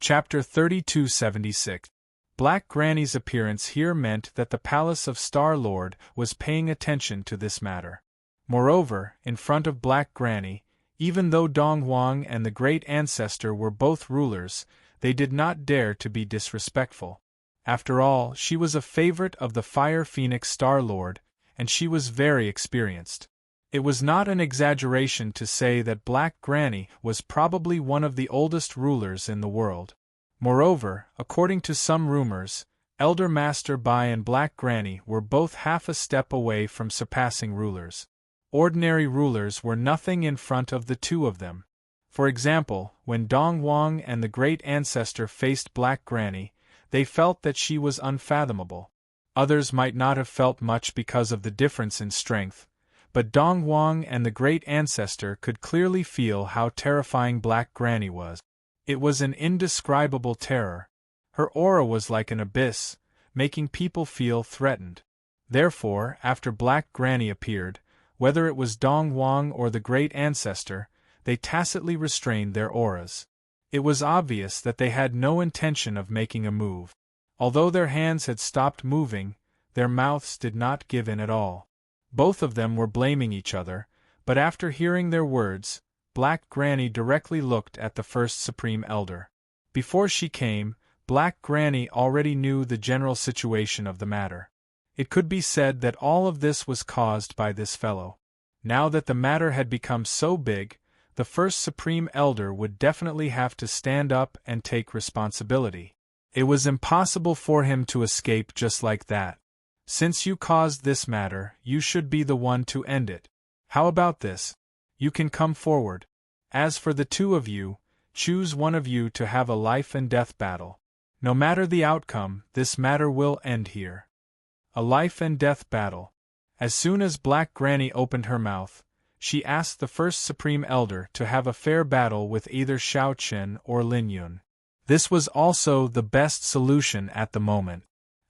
Chapter 3276. Black Granny's appearance here meant that the palace of Star-Lord was paying attention to this matter. Moreover, in front of Black Granny, even though Dong Huang and the Great Ancestor were both rulers, they did not dare to be disrespectful. After all, she was a favorite of the Fire Phoenix Star-Lord, and she was very experienced. It was not an exaggeration to say that Black Granny was probably one of the oldest rulers in the world. Moreover, according to some rumors, Elder Master Bai and Black Granny were both half a step away from surpassing rulers. Ordinary rulers were nothing in front of the two of them. For example, when Dong Huang and the Great Ancestor faced Black Granny, they felt that she was unfathomable. Others might not have felt much because of the difference in strength, but Dong Huang and the Great Ancestor could clearly feel how terrifying Black Granny was. It was an indescribable terror. Her aura was like an abyss, making people feel threatened. Therefore, after Black Granny appeared, whether it was Dong Huang or the Great Ancestor, they tacitly restrained their auras. It was obvious that they had no intention of making a move. Although their hands had stopped moving, their mouths did not give in at all. Both of them were blaming each other, but after hearing their words, Black Granny directly looked at the first Supreme Elder. Before she came, Black Granny already knew the general situation of the matter. It could be said that all of this was caused by this fellow. Now that the matter had become so big, the first Supreme Elder would definitely have to stand up and take responsibility. It was impossible for him to escape just like that. Since you caused this matter, you should be the one to end it. How about this? You can come forward. As for the two of you, choose one of you to have a life and death battle. No matter the outcome, this matter will end here. A life and death battle. As soon as Black Granny opened her mouth, she asked the first Supreme Elder to have a fair battle with either Shao Chen or Lin Yun. This was also the best solution at the moment.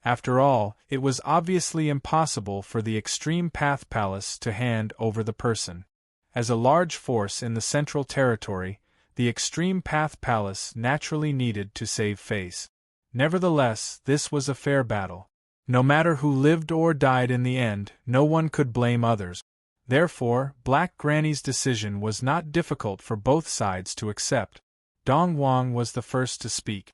After all, it was obviously impossible for the Extreme Path Palace to hand over the person. As a large force in the Central Territory, the Extreme Path Palace naturally needed to save face. Nevertheless, this was a fair battle. No matter who lived or died in the end, no one could blame others. Therefore, Black Granny's decision was not difficult for both sides to accept. Dong Huang was the first to speak.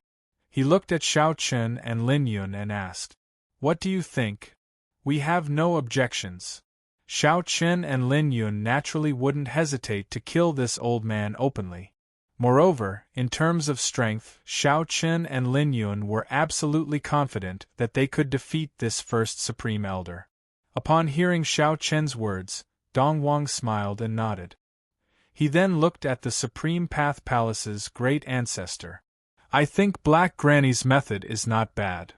He looked at Shao Chen and Lin Yun and asked, "What do you think?" "We have no objections." Shao Chen and Lin Yun naturally wouldn't hesitate to kill this old man openly. Moreover, in terms of strength, Shao Chen and Lin Yun were absolutely confident that they could defeat this first Supreme Elder. Upon hearing Shao Chen's words, Dong Huang smiled and nodded. He then looked at the Supreme Path Palace's Great Ancestor. "I think Black Granny's method is not bad.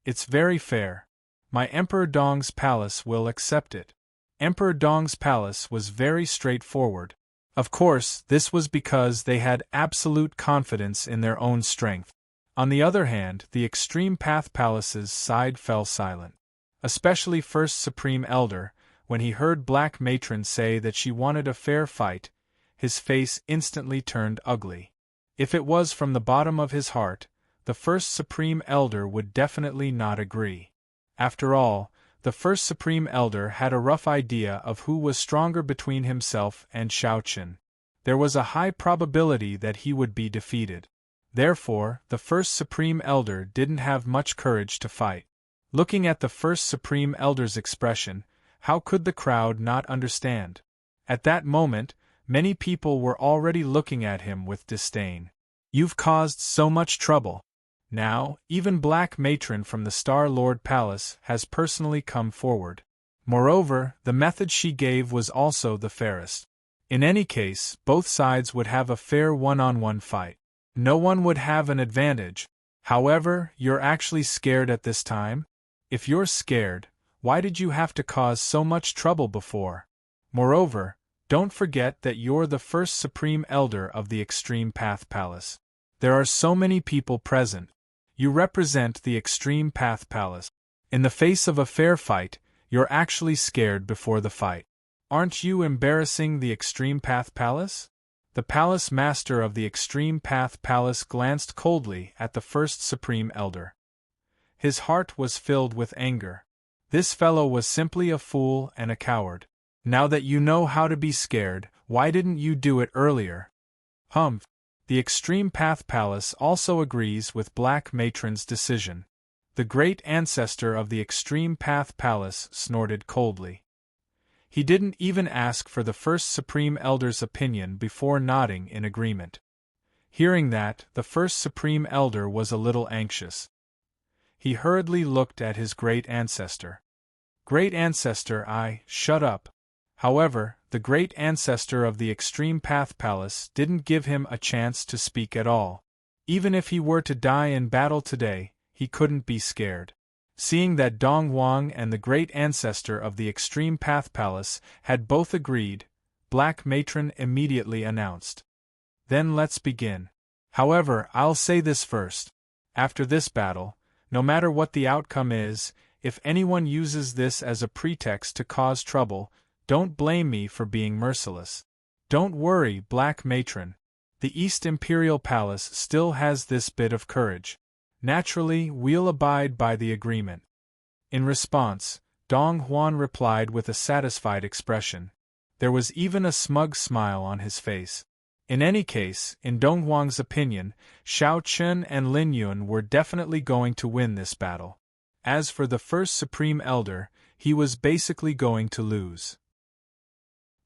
It's very fair. My Emperor Dong's palace will accept it." Emperor Dong's palace was very straightforward. Of course, this was because they had absolute confidence in their own strength. On the other hand, the Extreme Path Palace's side fell silent. Especially First Supreme Elder, when he heard Black Matron say that she wanted a fair fight, his face instantly turned ugly. If it was from the bottom of his heart, the First Supreme Elder would definitely not agree. After all, the First Supreme Elder had a rough idea of who was stronger between himself and Shao Chen. There was a high probability that he would be defeated. Therefore, the First Supreme Elder didn't have much courage to fight. Looking at the First Supreme Elder's expression, how could the crowd not understand? At that moment, many people were already looking at him with disdain. "You've caused so much trouble. Now, even Black Matron from the Star-Lord Palace has personally come forward. Moreover, the method she gave was also the fairest. In any case, both sides would have a fair one-on-one fight. No one would have an advantage. However, you're actually scared at this time? If you're scared, why did you have to cause so much trouble before? Moreover, don't forget that you're the first Supreme Elder of the Extreme Path Palace. There are so many people present. You represent the Extreme Path Palace. In the face of a fair fight, you're actually scared before the fight. Aren't you embarrassing the Extreme Path Palace?" The palace master of the Extreme Path Palace glanced coldly at the first Supreme Elder. His heart was filled with anger. This fellow was simply a fool and a coward. Now that you know how to be scared, why didn't you do it earlier? Humph! The Extreme Path Palace also agrees with Black Matron's decision. The great ancestor of the Extreme Path Palace snorted coldly. He didn't even ask for the first Supreme Elder's opinion before nodding in agreement. Hearing that, the first Supreme Elder was a little anxious. He hurriedly looked at his great ancestor. Great ancestor, shut up. However, the great ancestor of the Extreme Path Palace didn't give him a chance to speak at all. Even if he were to die in battle today, he couldn't be scared. Seeing that Dong Huang and the great ancestor of the Extreme Path Palace had both agreed, Black Matron immediately announced. Then let's begin. However, I'll say this first. After this battle, no matter what the outcome is, if anyone uses this as a pretext to cause trouble, don't blame me for being merciless. Don't worry, Black Matron. The East Imperial Palace still has this bit of courage. Naturally, we'll abide by the agreement. In response, Dong Huan replied with a satisfied expression. There was even a smug smile on his face. In any case, in Dong Huang's opinion, Xiao Chen and Lin Yun were definitely going to win this battle. As for the first Supreme Elder, he was basically going to lose.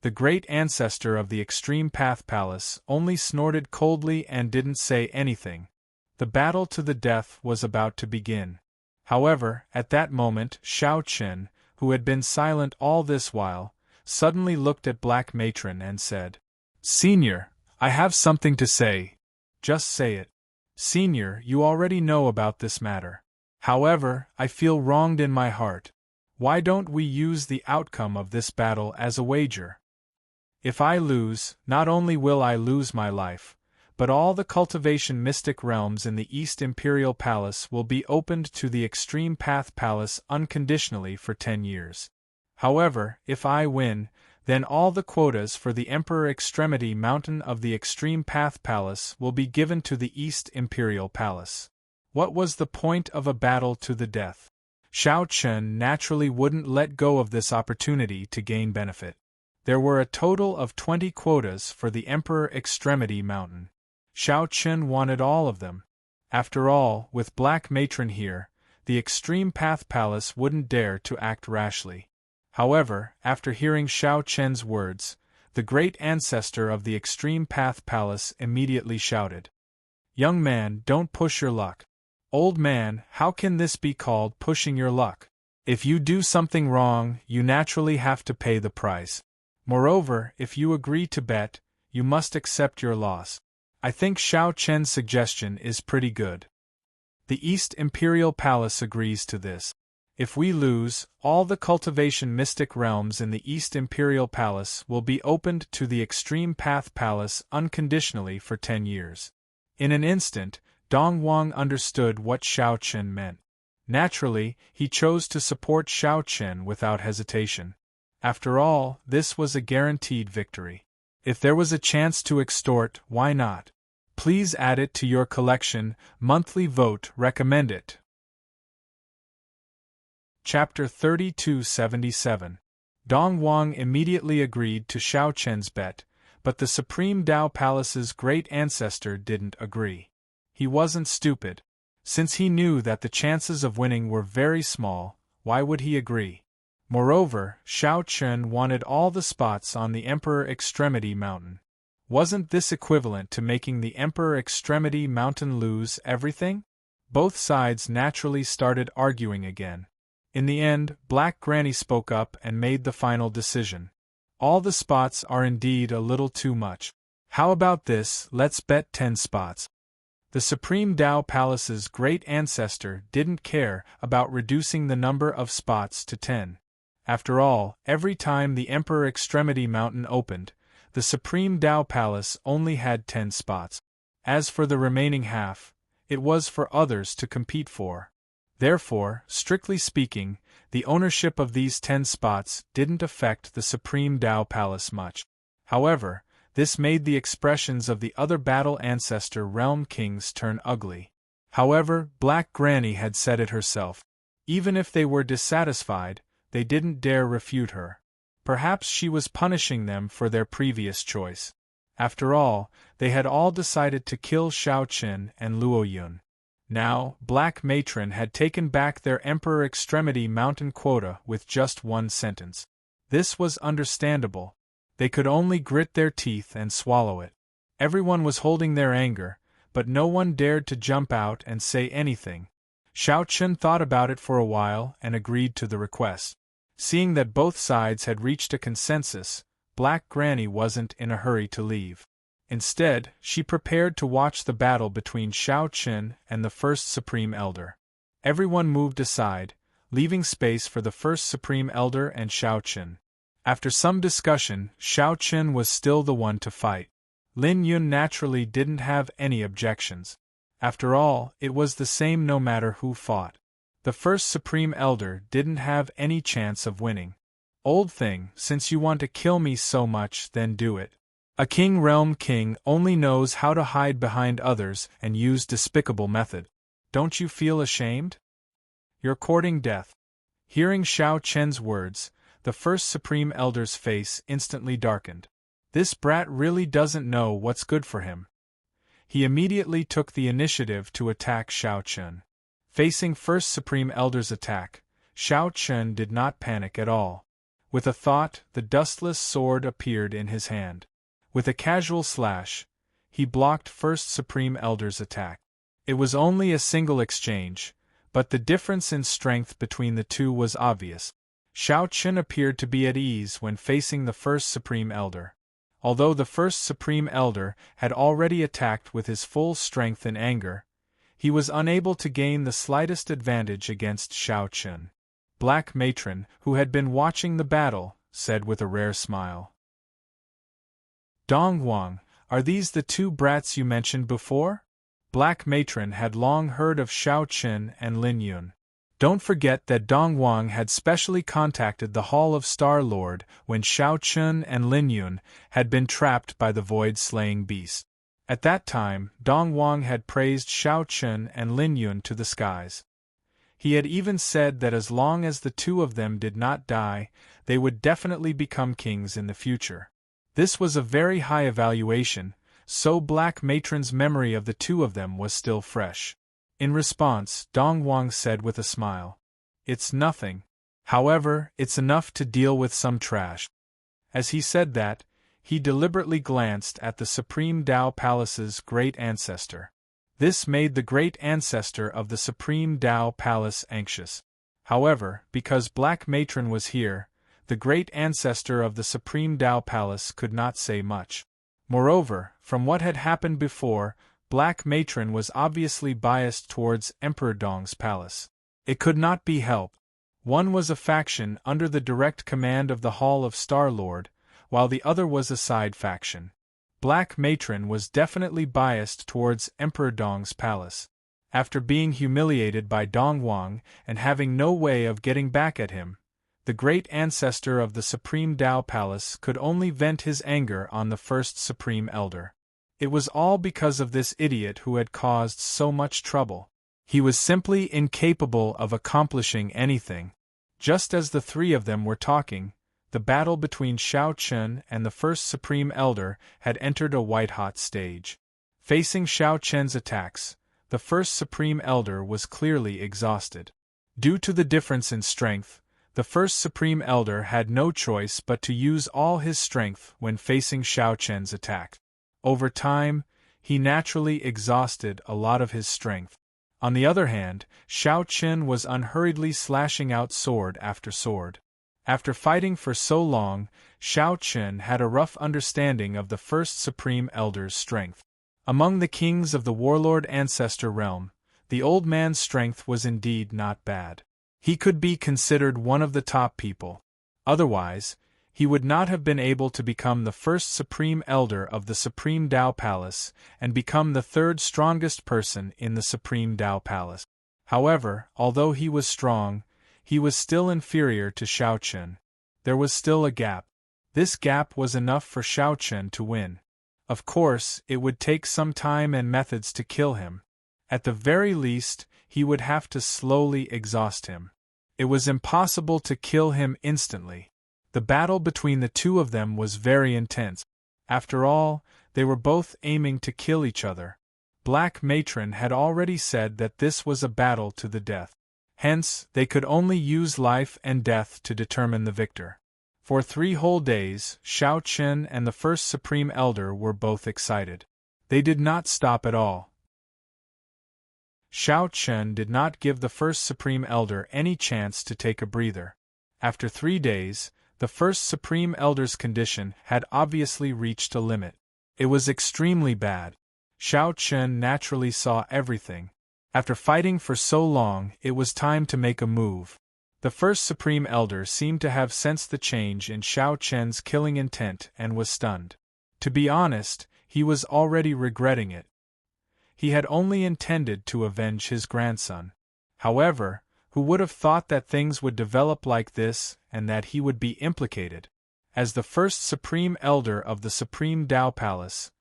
The great ancestor of the Extreme Path Palace only snorted coldly and didn't say anything. The battle to the death was about to begin. However, at that moment, Xiao Chen, who had been silent all this while, suddenly looked at Black Matron and said, "Senior, I have something to say." "Just say it." "Senior, you already know about this matter. However, I feel wronged in my heart. Why don't we use the outcome of this battle as a wager? If I lose, not only will I lose my life, but all the cultivation mystic realms in the East Imperial Palace will be opened to the Extreme Path Palace unconditionally for 10 years. However, if I win, then all the quotas for the Emperor Extremity Mountain of the Extreme Path Palace will be given to the East Imperial Palace." What was the point of a battle to the death? Xiao Chen naturally wouldn't let go of this opportunity to gain benefit. There were a total of 20 quotas for the Emperor Extremity Mountain. Xiao Chen wanted all of them. After all, with Black Matron here, the Extreme Path Palace wouldn't dare to act rashly. However, after hearing Xiao Chen's words, the great ancestor of the Extreme Path Palace immediately shouted, "Young man, don't push your luck. Old man, how can this be called pushing your luck? If you do something wrong, you naturally have to pay the price. Moreover, if you agree to bet, you must accept your loss. I think Xiao Chen's suggestion is pretty good." The East Imperial Palace agrees to this. If we lose, all the cultivation mystic realms in the East Imperial Palace will be opened to the Extreme Path Palace unconditionally for 10 years. In an instant, Dong Huang understood what Xiao Chen meant. Naturally, he chose to support Xiao Chen without hesitation. After all, this was a guaranteed victory. If there was a chance to extort, why not? Please add it to your collection. Monthly vote recommend it. Chapter 3277. Dong Huang immediately agreed to Xiao Chen's bet, but the Supreme Dao Palace's great ancestor didn't agree. He wasn't stupid. Since he knew that the chances of winning were very small, why would he agree? Moreover, Xiao Chen wanted all the spots on the Emperor Extremity Mountain. Wasn't this equivalent to making the Emperor Extremity Mountain lose everything? Both sides naturally started arguing again. In the end, Black Granny spoke up and made the final decision. "All the spots are indeed a little too much. How about this, let's bet 10 spots. The Supreme Dao Palace's great ancestor didn't care about reducing the number of spots to 10. After all, every time the Emperor Extremity Mountain opened, the Supreme Dao Palace only had 10 spots. As for the remaining half, it was for others to compete for. Therefore, strictly speaking, the ownership of these 10 spots didn't affect the Supreme Dao Palace much. However, This made the expressions of the other battle ancestor realm kings turn ugly. However, Black Granny had said it herself. Even if they were dissatisfied, they didn't dare refute her. Perhaps she was punishing them for their previous choice. After all, they had all decided to kill Shao Qin and Luo Yun. Now, Black Matron had taken back their Emperor Extremity Mountain quota with just one sentence. This was understandable. They could only grit their teeth and swallow it. Everyone was holding their anger, but no one dared to jump out and say anything. Shao Qin thought about it for a while and agreed to the request. Seeing that both sides had reached a consensus, Black Granny wasn't in a hurry to leave. Instead, she prepared to watch the battle between Shao Qin and the First Supreme Elder. Everyone moved aside, leaving space for the First Supreme Elder and Shao Qin. After some discussion, Shao Qin was still the one to fight. Lin Yun naturally didn't have any objections. After all, it was the same no matter who fought. The First Supreme Elder didn't have any chance of winning. Old thing, since you want to kill me so much, then do it. A king realm king only knows how to hide behind others and use despicable method. Don't you feel ashamed? You're courting death. Hearing Shao Qin's words, the First Supreme Elder's face instantly darkened. This brat really doesn't know what's good for him. He immediately took the initiative to attack Shao Qin. Facing First Supreme Elder's attack, Shao Qin did not panic at all. With a thought, the dustless sword appeared in his hand. With a casual slash, he blocked First Supreme Elder's attack. It was only a single exchange, but the difference in strength between the two was obvious. Shao Qin appeared to be at ease when facing the First Supreme Elder. Although the First Supreme Elder had already attacked with his full strength in anger, he was unable to gain the slightest advantage against Shao Qin. Black Matron, who had been watching the battle, said with a rare smile. Dong Wang, are these the two brats you mentioned before? Black Matron had long heard of Shao Qin and Lin Yun. Don't forget that Dong Wang had specially contacted the Hall of Star Lord when Shao Qin and Lin Yun had been trapped by the void-slaying beast. At that time, Dong Wang had praised Shao Qin and Lin Yun to the skies. He had even said that as long as the two of them did not die, they would definitely become kings in the future. This was a very high evaluation, so Black Matron's memory of the two of them was still fresh. In response, Dong Wang said with a smile, "It's nothing. However, it's enough to deal with some trash." As he said that, he deliberately glanced at the Supreme Tao Palace's great ancestor. This made the great ancestor of the Supreme Tao Palace anxious. However, because Black Matron was here, the great ancestor of the Supreme Tao Palace could not say much. Moreover, from what had happened before, Black Matron was obviously biased towards Emperor Dong's palace. It could not be helped. One was a faction under the direct command of the Hall of Star Lord, while the other was a side faction. Black Matron was definitely biased towards Emperor Dong's palace. After being humiliated by Dong Wang and having no way of getting back at him, the great ancestor of the Supreme Tao Palace could only vent his anger on the First Supreme Elder. It was all because of this idiot who had caused so much trouble. He was simply incapable of accomplishing anything. Just as the three of them were talking, the battle between Shao Qin and the First Supreme Elder had entered a white-hot stage. Facing Shao Qin's attacks, the First Supreme Elder was clearly exhausted. Due to the difference in strength, the First Supreme Elder had no choice but to use all his strength when facing Shao Qin's attack. Over time, he naturally exhausted a lot of his strength. On the other hand, Shao Qin was unhurriedly slashing out sword after sword. After fighting for so long, Shao Qin had a rough understanding of the First Supreme Elder's strength. Among the kings of the Warlord Ancestor realm, the old man's strength was indeed not bad. He could be considered one of the top people. Otherwise, he would not have been able to become the First Supreme Elder of the Supreme Tao Palace and become the third strongest person in the Supreme Tao Palace. However, although he was strong, he was still inferior to Shao Qin. There was still a gap. This gap was enough for Shao Qin to win. Of course, it would take some time and methods to kill him. At the very least, he would have to slowly exhaust him. It was impossible to kill him instantly. The battle between the two of them was very intense. After all, they were both aiming to kill each other. Black Matron had already said that this was a battle to the death. Hence, they could only use life and death to determine the victor. For 3 whole days, Shao Chen and the First Supreme Elder were both excited. They did not stop at all. Shao Chen did not give the First Supreme Elder any chance to take a breather. After 3 days, the First Supreme Elder's condition had obviously reached a limit. It was extremely bad. Shao Chen naturally saw everything. After fighting for so long, it was time to make a move. The First Supreme Elder seemed to have sensed the change in Shao Chen's killing intent and was stunned. To be honest, he was already regretting it. He had only intended to avenge his grandson. However, who would have thought that things would develop like this and that he would be implicated? As the First Supreme Elder of the Supreme Tao Palace,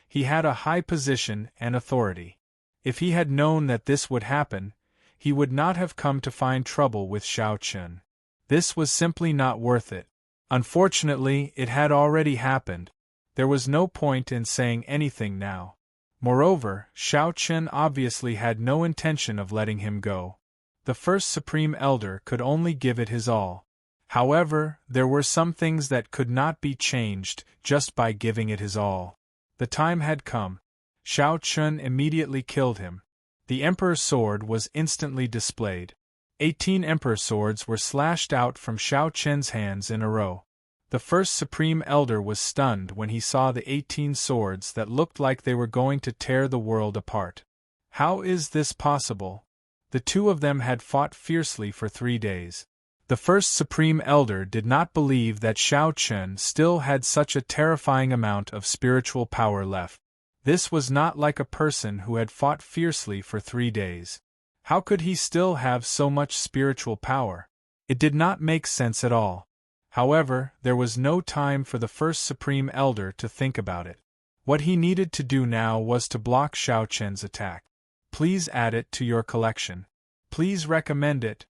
he had a high position and authority. If he had known that this would happen, he would not have come to find trouble with Shao Chen. This was simply not worth it. Unfortunately, it had already happened. There was no point in saying anything now. Moreover, Shao Chen obviously had no intention of letting him go. The First Supreme Elder could only give it his all. However, there were some things that could not be changed just by giving it his all. The time had come. Shao Chen immediately killed him. The Emperor's sword was instantly displayed. 18 Emperor swords were slashed out from Shao Chen's hands in a row. The First Supreme Elder was stunned when he saw the 18 swords that looked like they were going to tear the world apart. How is this possible? The two of them had fought fiercely for 3 days. The First Supreme Elder did not believe that Shao Chen still had such a terrifying amount of spiritual power left. This was not like a person who had fought fiercely for 3 days. How could he still have so much spiritual power? It did not make sense at all. However, there was no time for the First Supreme Elder to think about it. What he needed to do now was to block Shao Chen's attack. Please add it to your collection. Please recommend it.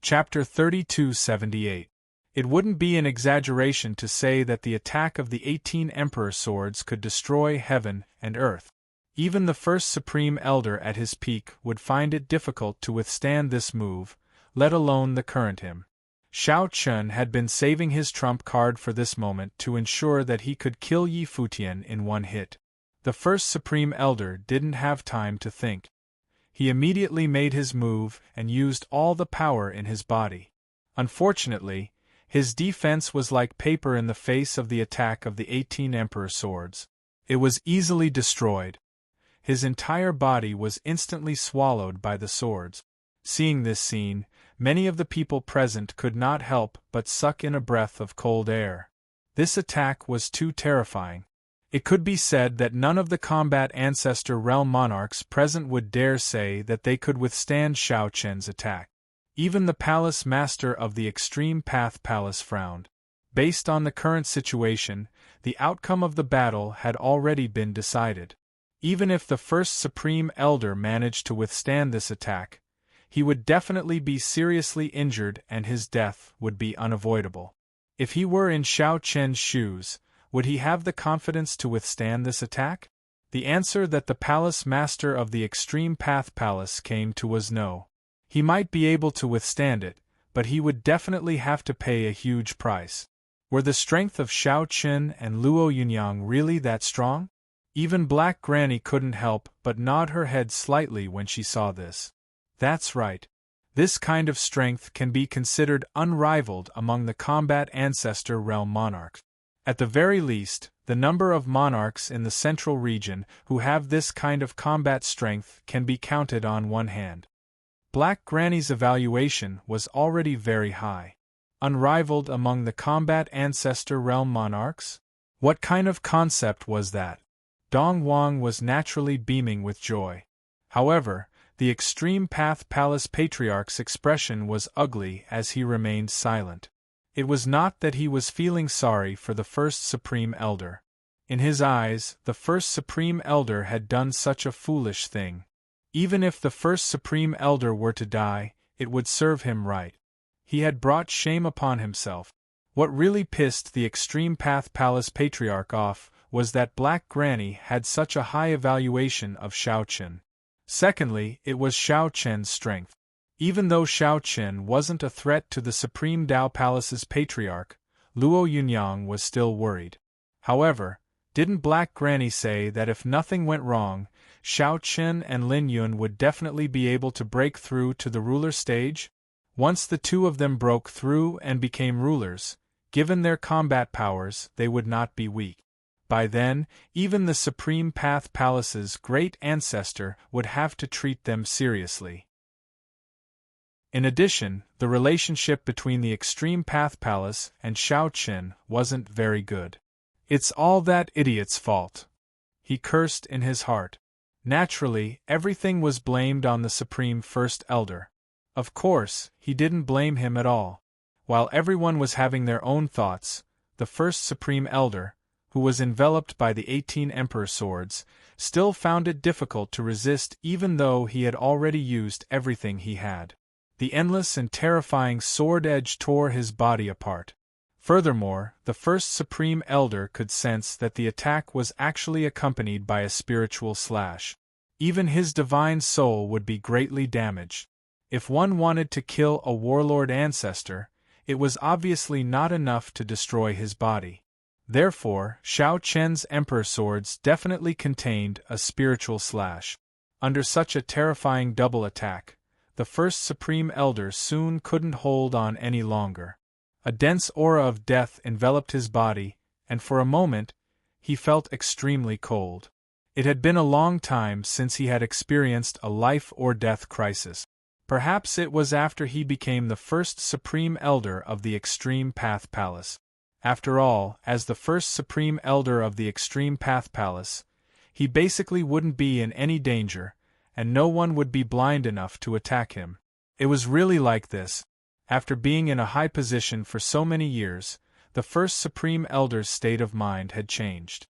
Chapter 3278. It wouldn't be an exaggeration to say that the attack of the 18 Emperor swords could destroy heaven and earth. Even the First Supreme Elder at his peak would find it difficult to withstand this move, let alone the current him. Shao Chen had been saving his trump card for this moment to ensure that he could kill Yi Futian in one hit. The First Supreme Elder didn't have time to think. He immediately made his move and used all the power in his body. Unfortunately, his defense was like paper in the face of the attack of the 18 Emperor swords. It was easily destroyed. His entire body was instantly swallowed by the swords. Seeing this scene, many of the people present could not help but suck in a breath of cold air. This attack was too terrifying. It could be said that none of the combat ancestor realm monarchs present would dare say that they could withstand Shao Chen's attack. Even the palace master of the Extreme Path Palace frowned. Based on the current situation, the outcome of the battle had already been decided. Even if the First Supreme Elder managed to withstand this attack, he would definitely be seriously injured and his death would be unavoidable. If he were in Shao Chen's shoes, would he have the confidence to withstand this attack? The answer that the palace master of the Extreme Path Palace came to was no. He might be able to withstand it, but he would definitely have to pay a huge price. Were the strength of Shao Chen and Luo Yunyang really that strong? Even Black Granny couldn't help but nod her head slightly when she saw this. That's right. This kind of strength can be considered unrivaled among the combat ancestor realm monarchs. At the very least, the number of monarchs in the central region who have this kind of combat strength can be counted on one hand. Black Granny's evaluation was already very high. Unrivaled among the combat ancestor realm monarchs? What kind of concept was that? Dong Wang was naturally beaming with joy. However, the Extreme Path Palace Patriarch's expression was ugly as he remained silent. It was not that he was feeling sorry for the first Supreme Elder. In his eyes, the first Supreme Elder had done such a foolish thing. Even if the first Supreme Elder were to die, it would serve him right. He had brought shame upon himself. What really pissed the Extreme Path Palace Patriarch off was that Black Granny had such a high evaluation of Xiao Qian. Secondly, it was Xiao Qian's strength. Even though Xiao Qian wasn't a threat to the Supreme Dao Palace's Patriarch, Luo Yunyang was still worried. However, didn't Black Granny say that if nothing went wrong, Xiao Qian and Lin Yun would definitely be able to break through to the ruler stage? Once the two of them broke through and became rulers, given their combat powers, they would not be weak. By then, even the Supreme Path Palace's great ancestor would have to treat them seriously. In addition, the relationship between the Extreme Path Palace and Xiao Qian wasn't very good. It's all that idiot's fault. He cursed in his heart. Naturally, everything was blamed on the Supreme First Elder. Of course, he didn't blame him at all. While everyone was having their own thoughts, the First Supreme Elder, who was enveloped by the 18 Emperor swords, still found it difficult to resist even though he had already used everything he had. The endless and terrifying sword edge tore his body apart. Furthermore, the First Supreme Elder could sense that the attack was actually accompanied by a spiritual slash. Even his divine soul would be greatly damaged. If one wanted to kill a warlord ancestor, it was obviously not enough to destroy his body. Therefore, Xiao Qian's Emperor swords definitely contained a spiritual slash. Under such a terrifying double attack, the First Supreme Elder soon couldn't hold on any longer. A dense aura of death enveloped his body, and for a moment, he felt extremely cold. It had been a long time since he had experienced a life-or-death crisis. Perhaps it was after he became the first Supreme Elder of the Extreme Path Palace. After all, as the first Supreme Elder of the Extreme Path Palace, he basically wouldn't be in any danger, and no one would be blind enough to attack him. It was really like this. After being in a high position for so many years, the first Supreme Elder's state of mind had changed.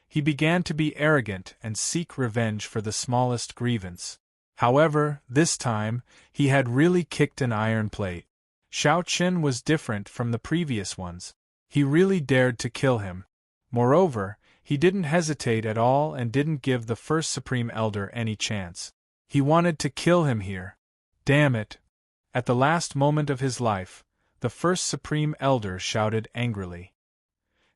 He began to be arrogant and seek revenge for the smallest grievance. However, this time, he had really kicked an iron plate. Xiao Qian was different from the previous ones. He really dared to kill him. Moreover, he didn't hesitate at all and didn't give the first Supreme Elder any chance. He wanted to kill him here. Damn it! At the last moment of his life, the first Supreme Elder shouted angrily.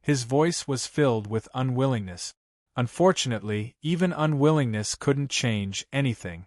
His voice was filled with unwillingness. Unfortunately, even unwillingness couldn't change anything.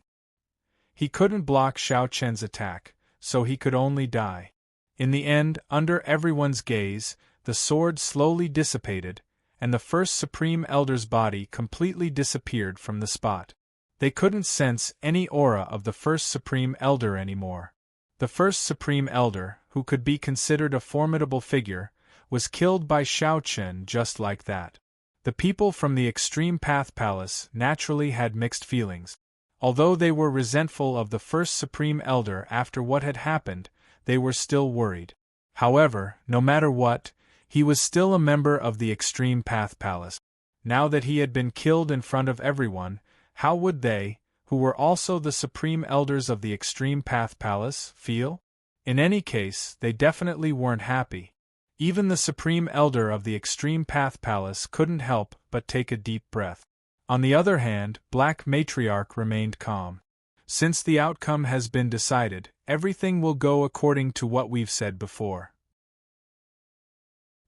He couldn't block Xiao Qian's attack, so he could only die. In the end, under everyone's gaze, the sword slowly dissipated, and the first Supreme Elder's body completely disappeared from the spot. They couldn't sense any aura of the first Supreme Elder anymore. The first Supreme Elder, who could be considered a formidable figure, was killed by Xiao Qian just like that. The people from the Extreme Path Palace naturally had mixed feelings. Although they were resentful of the first Supreme Elder after what had happened, they were still worried. However, no matter what, he was still a member of the Extreme Path Palace. Now that he had been killed in front of everyone, how would they, who were also the Supreme Elders of the Extreme Path Palace, feel? In any case, they definitely weren't happy. Even the Supreme Elder of the Extreme Path Palace couldn't help but take a deep breath. On the other hand, Black Matriarch remained calm. Since the outcome has been decided, everything will go according to what we've said before.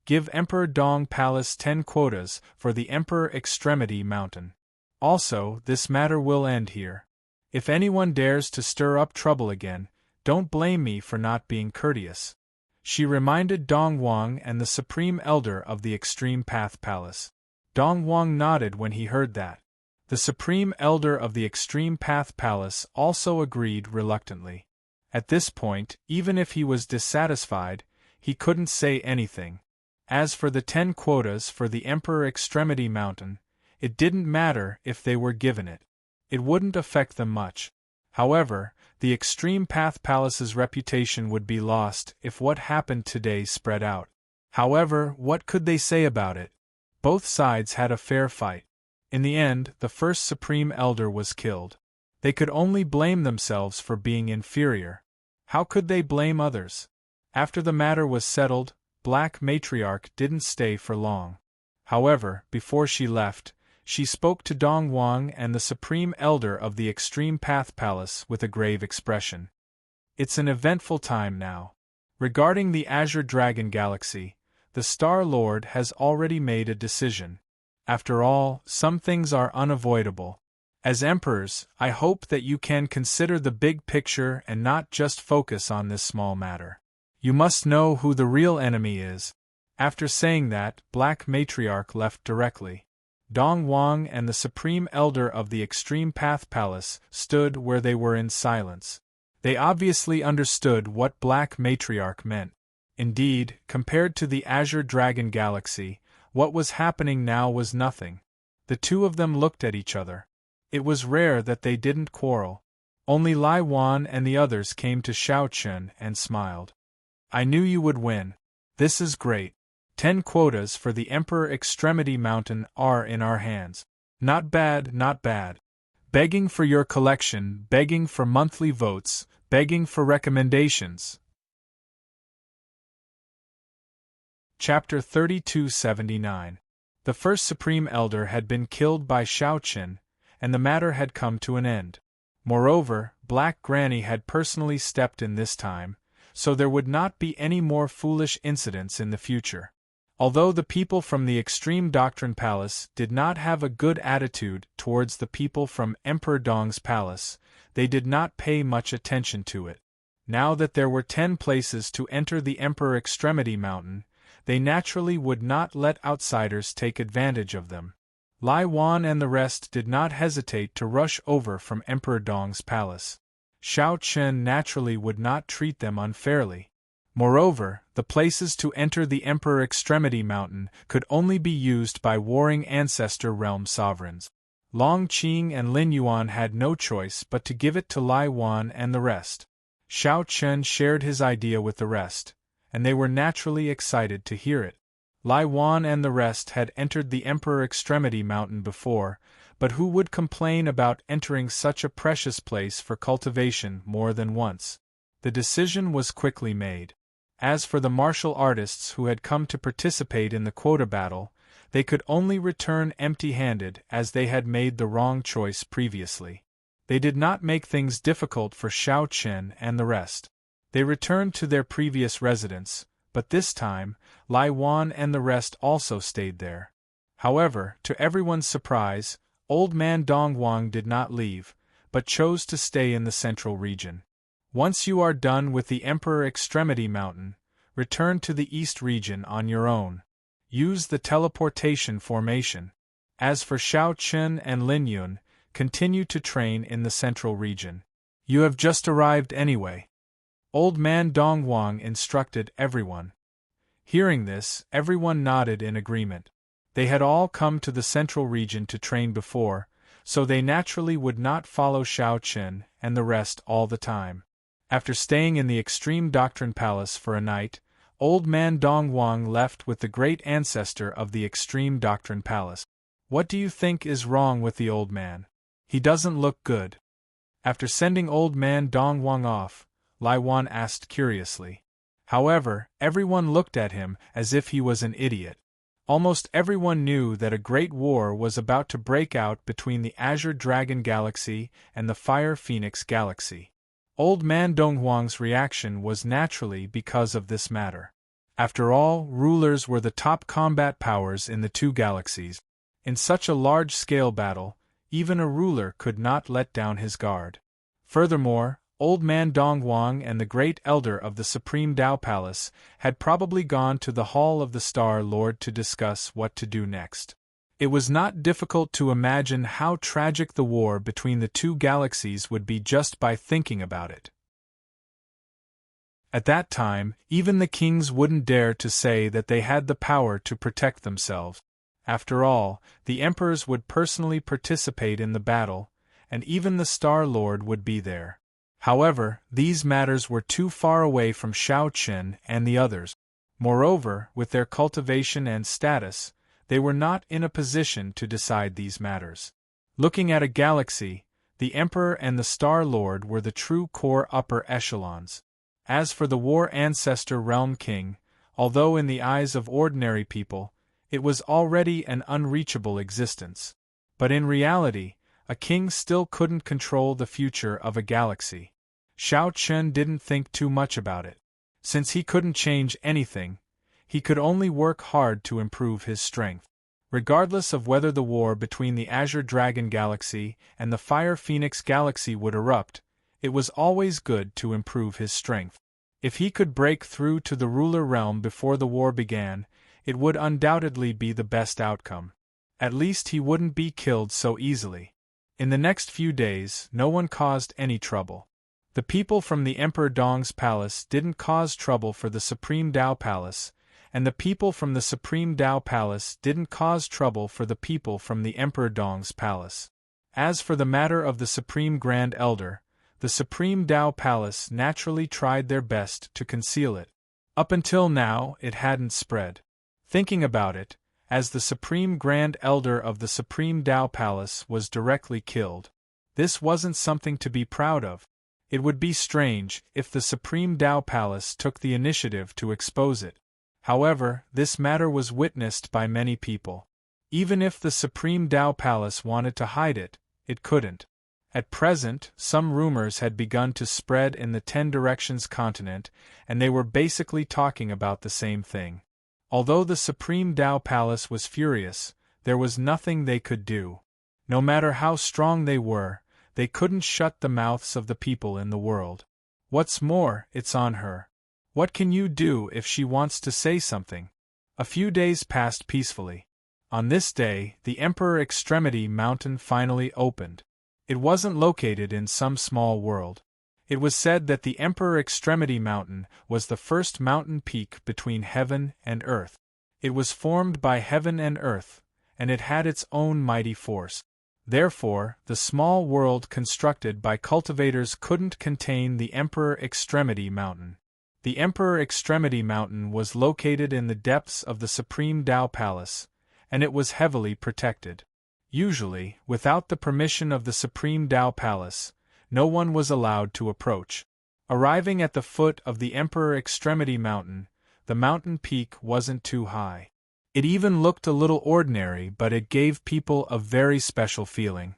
Give Emperor Dong Palace 10 quotas for the Emperor Extremity Mountain. Also, this matter will end here. If anyone dares to stir up trouble again, don't blame me for not being courteous. She reminded Dong Wang and the Supreme Elder of the Extreme Path Palace. Dong Wang nodded when he heard that. The Supreme Elder of the Extreme Path Palace also agreed reluctantly. At this point, even if he was dissatisfied, he couldn't say anything. As for the 10 quotas for the Emperor Extremity Mountain, it didn't matter if they were given it. It wouldn't affect them much. However, The Extreme Path Palace's reputation would be lost if what happened today spread out. However, what could they say about it? Both sides had a fair fight. In the end, the first Supreme Elder was killed. They could only blame themselves for being inferior. How could they blame others? After the matter was settled, Black Matriarch didn't stay for long. However, before she left, she spoke to Dong Wang and the Supreme Elder of the Extreme Path Palace with a grave expression. It's an eventful time now. Regarding the Azure Dragon Galaxy, the Star Lord has already made a decision. After all, some things are unavoidable. As emperors, I hope that you can consider the big picture and not just focus on this small matter. You must know who the real enemy is. After saying that, Black Matriarch left directly. Dong Wang and the Supreme Elder of the Extreme Path Palace stood where they were in silence. They obviously understood what Black Matriarch meant. Indeed, compared to the Azure Dragon Galaxy, what was happening now was nothing. The two of them looked at each other. It was rare that they didn't quarrel. Only Lai Wan and the others came to Xiao Chen and smiled. I knew you would win. This is great. 10 quotas for the Emperor Extremity Mountain are in our hands. Not bad, not bad. Begging for your collection, begging for monthly votes, begging for recommendations. Chapter 3279. The first Supreme Elder had been killed by Xiao Chen, and the matter had come to an end. Moreover, Black Granny had personally stepped in this time, so there would not be any more foolish incidents in the future. Although the people from the Extreme Doctrine Palace did not have a good attitude towards the people from Emperor Dong's palace, they did not pay much attention to it. Now that there were 10 places to enter the Emperor Extremity Mountain, they naturally would not let outsiders take advantage of them. Lai Wan and the rest did not hesitate to rush over from Emperor Dong's palace. Xiao Chen naturally would not treat them unfairly. Moreover, the places to enter the Emperor Extremity Mountain could only be used by warring ancestor realm sovereigns. Long Qing and Lin Yuan had no choice but to give it to Lai Wan and the rest. Xiao Chen shared his idea with the rest, and they were naturally excited to hear it. Lai Wan and the rest had entered the Emperor Extremity Mountain before, but who would complain about entering such a precious place for cultivation more than once? The decision was quickly made. As for the martial artists who had come to participate in the quota battle, they could only return empty-handed as they had made the wrong choice previously. They did not make things difficult for Xiao Chen and the rest. They returned to their previous residence, but this time, Lai Wan and the rest also stayed there. However, to everyone's surprise, Old Man Dong Wang did not leave, but chose to stay in the central region. Once you are done with the Emperor Extremity Mountain, return to the East region on your own. Use the teleportation formation. As for Xiao Chen and Lin Yun, continue to train in the central region. You have just arrived anyway. Old Man Dong Wang instructed everyone. Hearing this, everyone nodded in agreement. They had all come to the central region to train before, so they naturally would not follow Xiao Chen and the rest all the time. After staying in the Extreme Doctrine Palace for a night, Old Man Dong Wang left with the great ancestor of the Extreme Doctrine Palace. What do you think is wrong with the old man? He doesn't look good. After sending Old Man Dong Wang off, Lai Wan asked curiously. However, everyone looked at him as if he was an idiot. Almost everyone knew that a great war was about to break out between the Azure Dragon Galaxy and the Fire Phoenix Galaxy. Old Man Dong Wang's reaction was naturally because of this matter. After all, rulers were the top combat powers in the two galaxies. In such a large-scale battle, even a ruler could not let down his guard. Furthermore, Old Man Dong Wang and the Great Elder of the Supreme Tao Palace had probably gone to the Hall of the Star Lord to discuss what to do next. It was not difficult to imagine how tragic the war between the two galaxies would be just by thinking about it. At that time, even the kings wouldn't dare to say that they had the power to protect themselves. After all, the emperors would personally participate in the battle, and even the Star Lord would be there. However, these matters were too far away from Shao Chen and the others. Moreover, with their cultivation and status, they were not in a position to decide these matters. Looking at a galaxy, the Emperor and the Star Lord were the true core upper echelons. As for the War Ancestor Realm King, although in the eyes of ordinary people, it was already an unreachable existence. But in reality, a king still couldn't control the future of a galaxy. Shao Chen didn't think too much about it. Since he couldn't change anything, he could only work hard to improve his strength. Regardless of whether the war between the Azure Dragon Galaxy and the Fire Phoenix Galaxy would erupt, it was always good to improve his strength. If he could break through to the ruler realm before the war began, it would undoubtedly be the best outcome. At least he wouldn't be killed so easily. In the next few days, no one caused any trouble. The people from the Emperor Dong's palace didn't cause trouble for the Supreme Dao Palace, and the people from the Supreme Dao Palace didn't cause trouble for the people from the Emperor Dong's palace. As for the matter of the Supreme Grand Elder, the Supreme Dao Palace naturally tried their best to conceal it. Up until now, it hadn't spread. Thinking about it, as the Supreme Grand Elder of the Supreme Dao Palace was directly killed, this wasn't something to be proud of. It would be strange if the Supreme Dao Palace took the initiative to expose it. However, this matter was witnessed by many people. Even if the Supreme Dao Palace wanted to hide it, it couldn't. At present, some rumors had begun to spread in the 10 Directions continent, and they were basically talking about the same thing. Although the Supreme Dao Palace was furious, there was nothing they could do. No matter how strong they were, they couldn't shut the mouths of the people in the world. What's more, it's on her. What can you do if she wants to say something? A few days passed peacefully. On this day, the Emperor Extremity Mountain finally opened. It wasn't located in some small world. It was said that the Emperor Extremity Mountain was the first mountain peak between heaven and earth. It was formed by heaven and earth, and it had its own mighty force. Therefore, the small world constructed by cultivators couldn't contain the Emperor Extremity Mountain. The Emperor Extremity Mountain was located in the depths of the Supreme Dao Palace, and it was heavily protected. Usually, without the permission of the Supreme Dao Palace, no one was allowed to approach. Arriving at the foot of the Emperor Extremity Mountain, the mountain peak wasn't too high. It even looked a little ordinary, but it gave people a very special feeling.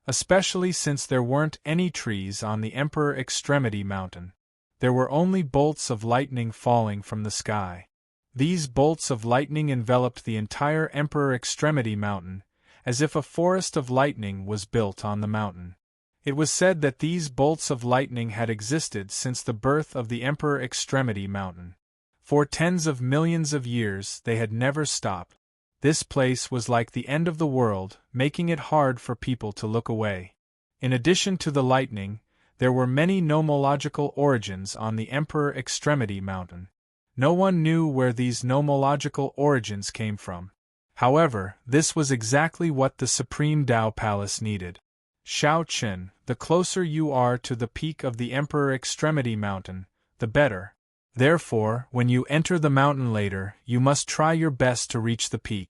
Especially since there weren't any trees on the Emperor Extremity Mountain. There were only bolts of lightning falling from the sky. These bolts of lightning enveloped the entire Emperor Extremity Mountain, as if a forest of lightning was built on the mountain. It was said that these bolts of lightning had existed since the birth of the Emperor Extremity Mountain. For tens of millions of years they had never stopped. This place was like the end of the world, making it hard for people to look away. In addition to the lightning, there were many nomological origins on the Emperor Extremity Mountain. No one knew where these nomological origins came from. However, this was exactly what the Supreme Dao Palace needed. Shao Chen, the closer you are to the peak of the Emperor Extremity Mountain, the better. Therefore, when you enter the mountain later, you must try your best to reach the peak.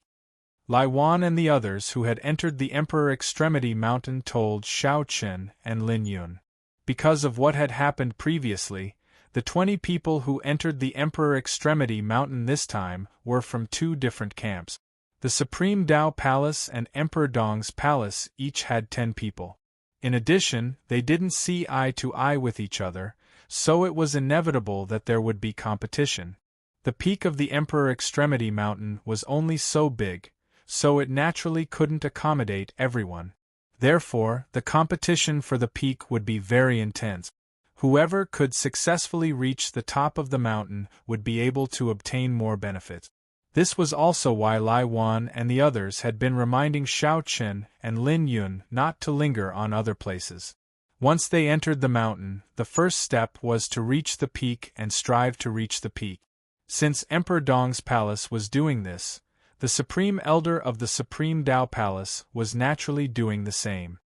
Lai Wan and the others who had entered the Emperor Extremity Mountain told Shao Chen and Lin Yun. Because of what had happened previously, the 20 people who entered the Emperor Extremity Mountain this time were from 2 different camps. The Supreme Dao Palace and Emperor Dong's palace each had 10 people. In addition, they didn't see eye to eye with each other, so it was inevitable that there would be competition. The peak of the Emperor Extremity Mountain was only so big, so it naturally couldn't accommodate everyone. Therefore, the competition for the peak would be very intense. Whoever could successfully reach the top of the mountain would be able to obtain more benefits. This was also why Lai Wan and the others had been reminding Shao Chen and Lin Yun not to linger on other places. Once they entered the mountain, the first step was to reach the peak and strive to reach the peak. Since Emperor Dong's palace was doing this, the Supreme Elder of the Supreme Dao Palace was naturally doing the same.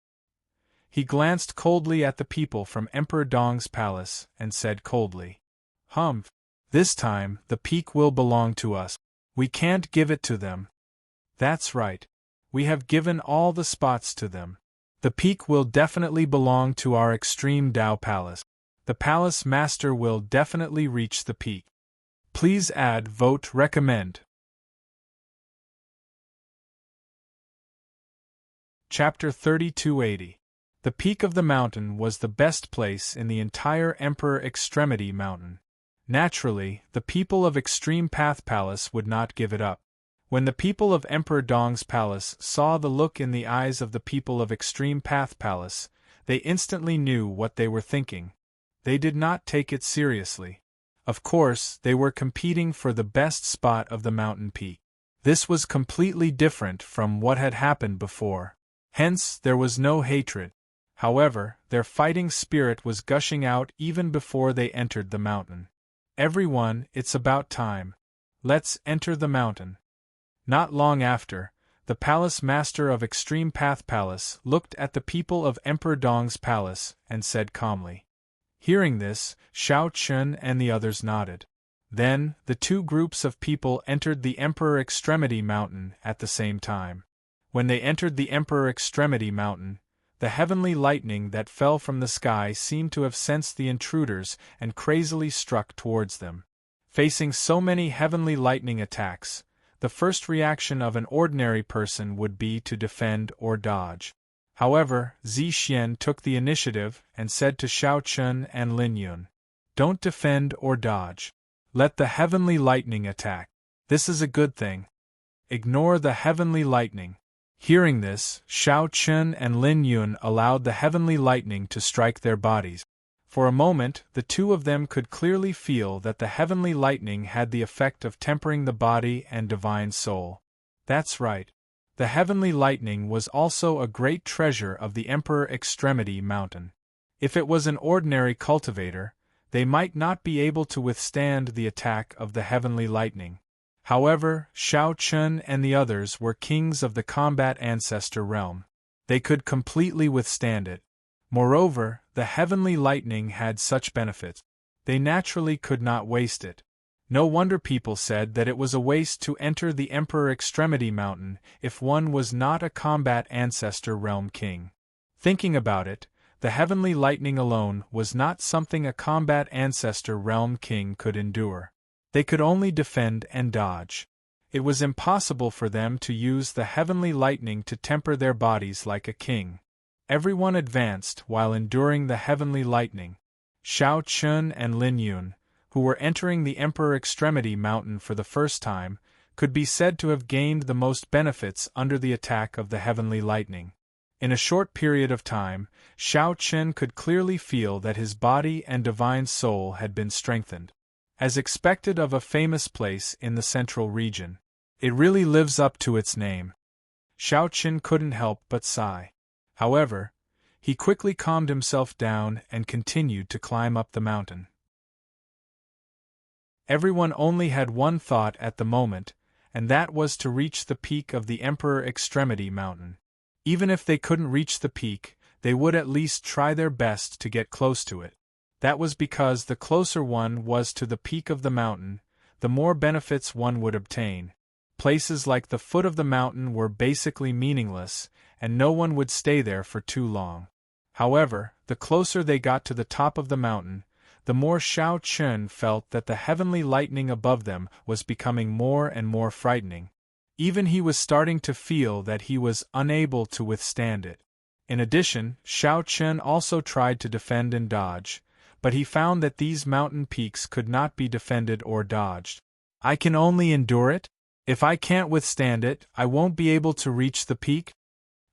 He glanced coldly at the people from Emperor Dong's palace and said coldly, "Humph! This time, the peak will belong to us. We can't give it to them." "That's right. We have given all the spots to them. The peak will definitely belong to our extreme Dao palace. The palace master will definitely reach the peak. Please add vote recommend." Chapter 3280. The peak of the mountain was the best place in the entire Emperor Extremity Mountain. Naturally, the people of Extreme Path Palace would not give it up. When the people of Emperor Dong's palace saw the look in the eyes of the people of Extreme Path Palace, they instantly knew what they were thinking. They did not take it seriously. Of course, they were competing for the best spot of the mountain peak. This was completely different from what had happened before. Hence, there was no hatred. However, their fighting spirit was gushing out even before they entered the mountain. "Everyone, it's about time. Let's enter the mountain." Not long after, the palace master of Extreme Path Palace looked at the people of Emperor Dong's palace and said calmly. Hearing this, Xiao Chun and the others nodded. Then, the two groups of people entered the Emperor Extremity Mountain at the same time. When they entered the Emperor Extremity Mountain, the heavenly lightning that fell from the sky seemed to have sensed the intruders and crazily struck towards them. Facing so many heavenly lightning attacks, the first reaction of an ordinary person would be to defend or dodge. However, Zi Xian took the initiative and said to Xiao Chun and Lin Yun, "Don't defend or dodge. Let the heavenly lightning attack. This is a good thing. Ignore the heavenly lightning." Hearing this, Xiao Chun and Lin Yun allowed the heavenly lightning to strike their bodies. For a moment, the two of them could clearly feel that the heavenly lightning had the effect of tempering the body and divine soul. That's right. The heavenly lightning was also a great treasure of the Emperor Extremity Mountain. If it was an ordinary cultivator, they might not be able to withstand the attack of the heavenly lightning. However, Xiao Chun and the others were kings of the combat ancestor realm. They could completely withstand it. Moreover, the heavenly lightning had such benefits. They naturally could not waste it. No wonder people said that it was a waste to enter the Emperor Extremity Mountain if one was not a combat ancestor realm king. Thinking about it, the heavenly lightning alone was not something a combat ancestor realm king could endure. They could only defend and dodge. It was impossible for them to use the heavenly lightning to temper their bodies like a king. Everyone advanced while enduring the heavenly lightning. Xiao Chun and Lin Yun, who were entering the Emperor Extremity Mountain for the first time, could be said to have gained the most benefits under the attack of the heavenly lightning. In a short period of time, Xiao Chun could clearly feel that his body and divine soul had been strengthened. As expected of a famous place in the central region, it really lives up to its name. Xiao Chun couldn't help but sigh. However, he quickly calmed himself down and continued to climb up the mountain. Everyone only had one thought at the moment, and that was to reach the peak of the Emperor Extremity Mountain. Even if they couldn't reach the peak, they would at least try their best to get close to it. That was because the closer one was to the peak of the mountain, the more benefits one would obtain. Places like the foot of the mountain were basically meaningless, and no one would stay there for too long. However, the closer they got to the top of the mountain, the more Xiao Chun felt that the heavenly lightning above them was becoming more and more frightening. Even he was starting to feel that he was unable to withstand it. In addition, Xiao Chun also tried to defend and dodge, but he found that these mountain peaks could not be defended or dodged. "I can only endure it? If I can't withstand it, I won't be able to reach the peak?"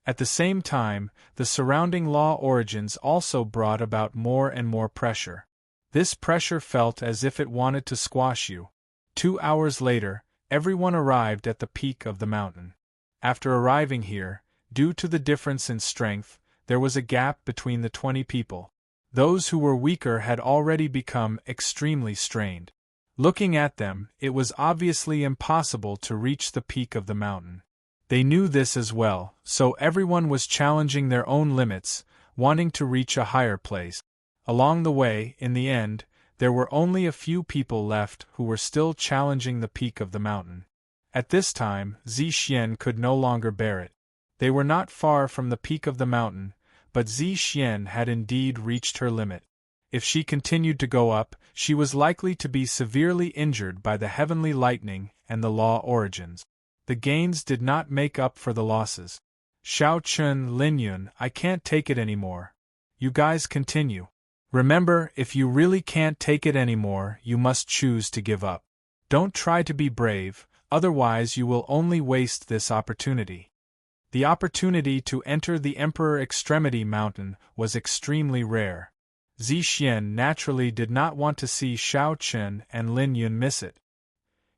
At the same time, the surrounding law origins also brought about more and more pressure. This pressure felt as if it wanted to squash you. 2 hours later, everyone arrived at the peak of the mountain. After arriving here, due to the difference in strength, there was a gap between the 20 people. Those who were weaker had already become extremely strained. Looking at them, it was obviously impossible to reach the peak of the mountain. They knew this as well, so everyone was challenging their own limits, wanting to reach a higher place. Along the way, in the end, there were only a few people left who were still challenging the peak of the mountain. At this time, Zixian could no longer bear it. They were not far from the peak of the mountain, but Zixian had indeed reached her limit. If she continued to go up, she was likely to be severely injured by the heavenly lightning and the law origins. The gains did not make up for the losses. Xiao Chun, Linyun, I can't take it anymore. You guys continue. Remember, if you really can't take it anymore, you must choose to give up. Don't try to be brave, otherwise you will only waste this opportunity. The opportunity to enter the Emperor Extremity Mountain was extremely rare. Zixian naturally did not want to see Xiao Chun and Lin Yun miss it.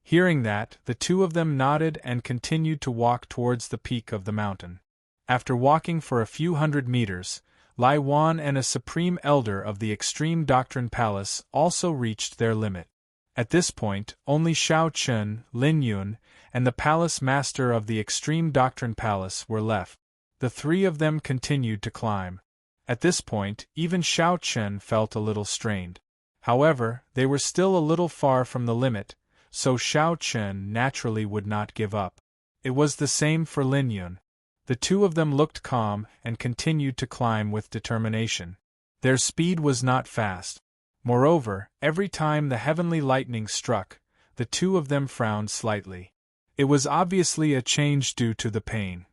Hearing that, the two of them nodded and continued to walk towards the peak of the mountain. After walking for a few hundred meters, Lai Wan and a Supreme Elder of the Extreme Doctrine Palace also reached their limit. At this point, only Xiao Chun, Lin Yun, and the Palace Master of the Extreme Doctrine Palace were left. The three of them continued to climb. At this point, even Xiao Chun felt a little strained. However, they were still a little far from the limit, so Xiao Chun naturally would not give up. It was the same for Lin Yun. The two of them looked calm and continued to climb with determination. Their speed was not fast. Moreover, every time the heavenly lightning struck, the two of them frowned slightly. It was obviously a change due to the pain.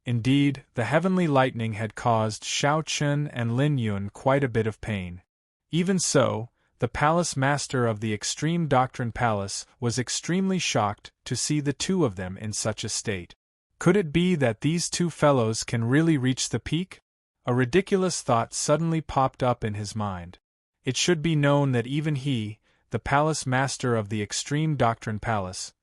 Indeed, the heavenly lightning had caused Xiao Chun and Lin Yun quite a bit of pain. Even so, the Palace Master of the Extreme Doctrine Palace was extremely shocked to see the two of them in such a state. Could it be that these two fellows can really reach the peak? A ridiculous thought suddenly popped up in his mind. It should be known that even he, the Palace Master of the Extreme Doctrine Palace,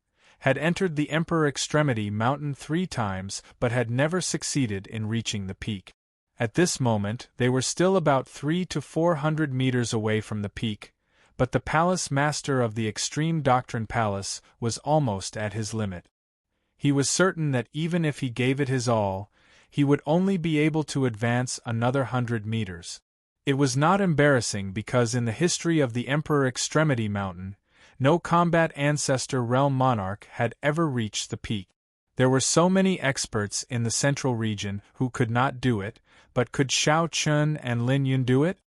had entered the Emperor Extremity Mountain 3 times but had never succeeded in reaching the peak. At this moment, they were still about 300 to 400 meters away from the peak, but the Palace Master of the Extreme Doctrine Palace was almost at his limit. He was certain that even if he gave it his all, he would only be able to advance another 100 meters. It was not embarrassing because in the history of the Emperor Extremity Mountain, no combat ancestor realm monarch had ever reached the peak. There were so many experts in the central region who could not do it, but could Xiao Chun and Lin Yun do it?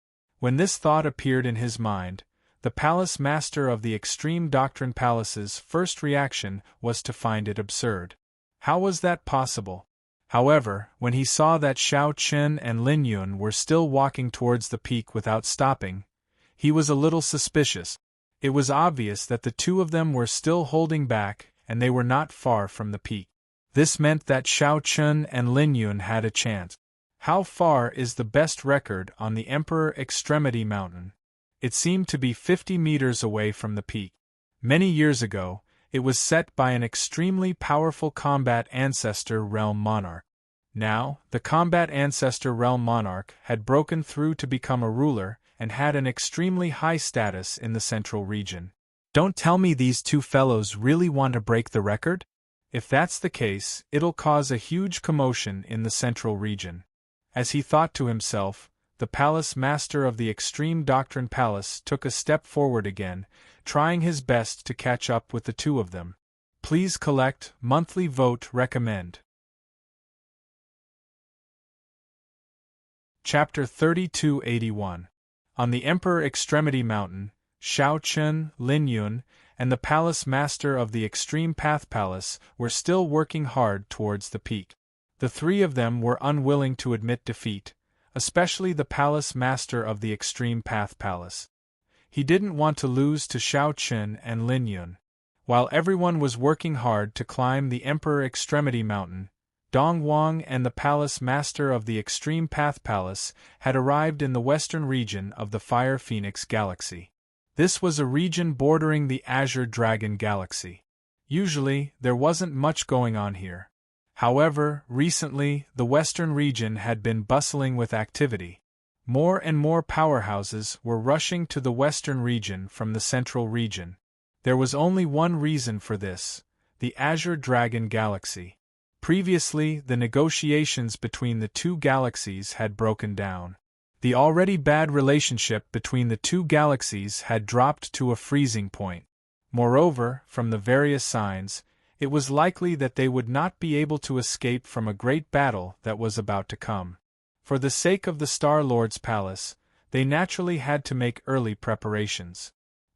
When this thought appeared in his mind, the Palace Master of the Extreme Doctrine Palace's first reaction was to find it absurd. How was that possible? However, when he saw that Xiao Chun and Lin Yun were still walking towards the peak without stopping, he was a little suspicious. It was obvious that the two of them were still holding back and they were not far from the peak. This meant that Xiao Chun and Lin Yun had a chance. How far is the best record on the Emperor Extremity Mountain? It seemed to be 50 meters away from the peak. Many years ago, it was set by an extremely powerful combat ancestor realm monarch. Now, the combat ancestor realm monarch had broken through to become a ruler and had an extremely high status in the central region. Don't tell me these two fellows really want to break the record? If that's the case, it'll cause a huge commotion in the central region. As he thought to himself, the Palace Master of the Extreme Doctrine Palace took a step forward again, trying his best to catch up with the two of them. Please collect monthly vote recommend. Chapter 3281. On the Emperor Extremity Mountain, Xiao Chun, Lin Yun, and the Palace Master of the Extreme Path Palace were still working hard towards the peak. The three of them were unwilling to admit defeat, especially the Palace Master of the Extreme Path Palace. He didn't want to lose to Xiao Chun and Lin Yun. While everyone was working hard to climb the Emperor Extremity Mountain, Dong Wang and the Palace Master of the Extreme Path Palace had arrived in the western region of the Fire Phoenix Galaxy. This was a region bordering the Azure Dragon Galaxy. Usually, there wasn't much going on here. However, recently, the western region had been bustling with activity. More and more powerhouses were rushing to the western region from the central region. There was only one reason for this: the Azure Dragon Galaxy. Previously, the negotiations between the two galaxies had broken down. The already bad relationship between the two galaxies had dropped to a freezing point. Moreover, from the various signs, it was likely that they would not be able to escape from a great battle that was about to come. For the sake of the Star-Lord's palace, they naturally had to make early preparations.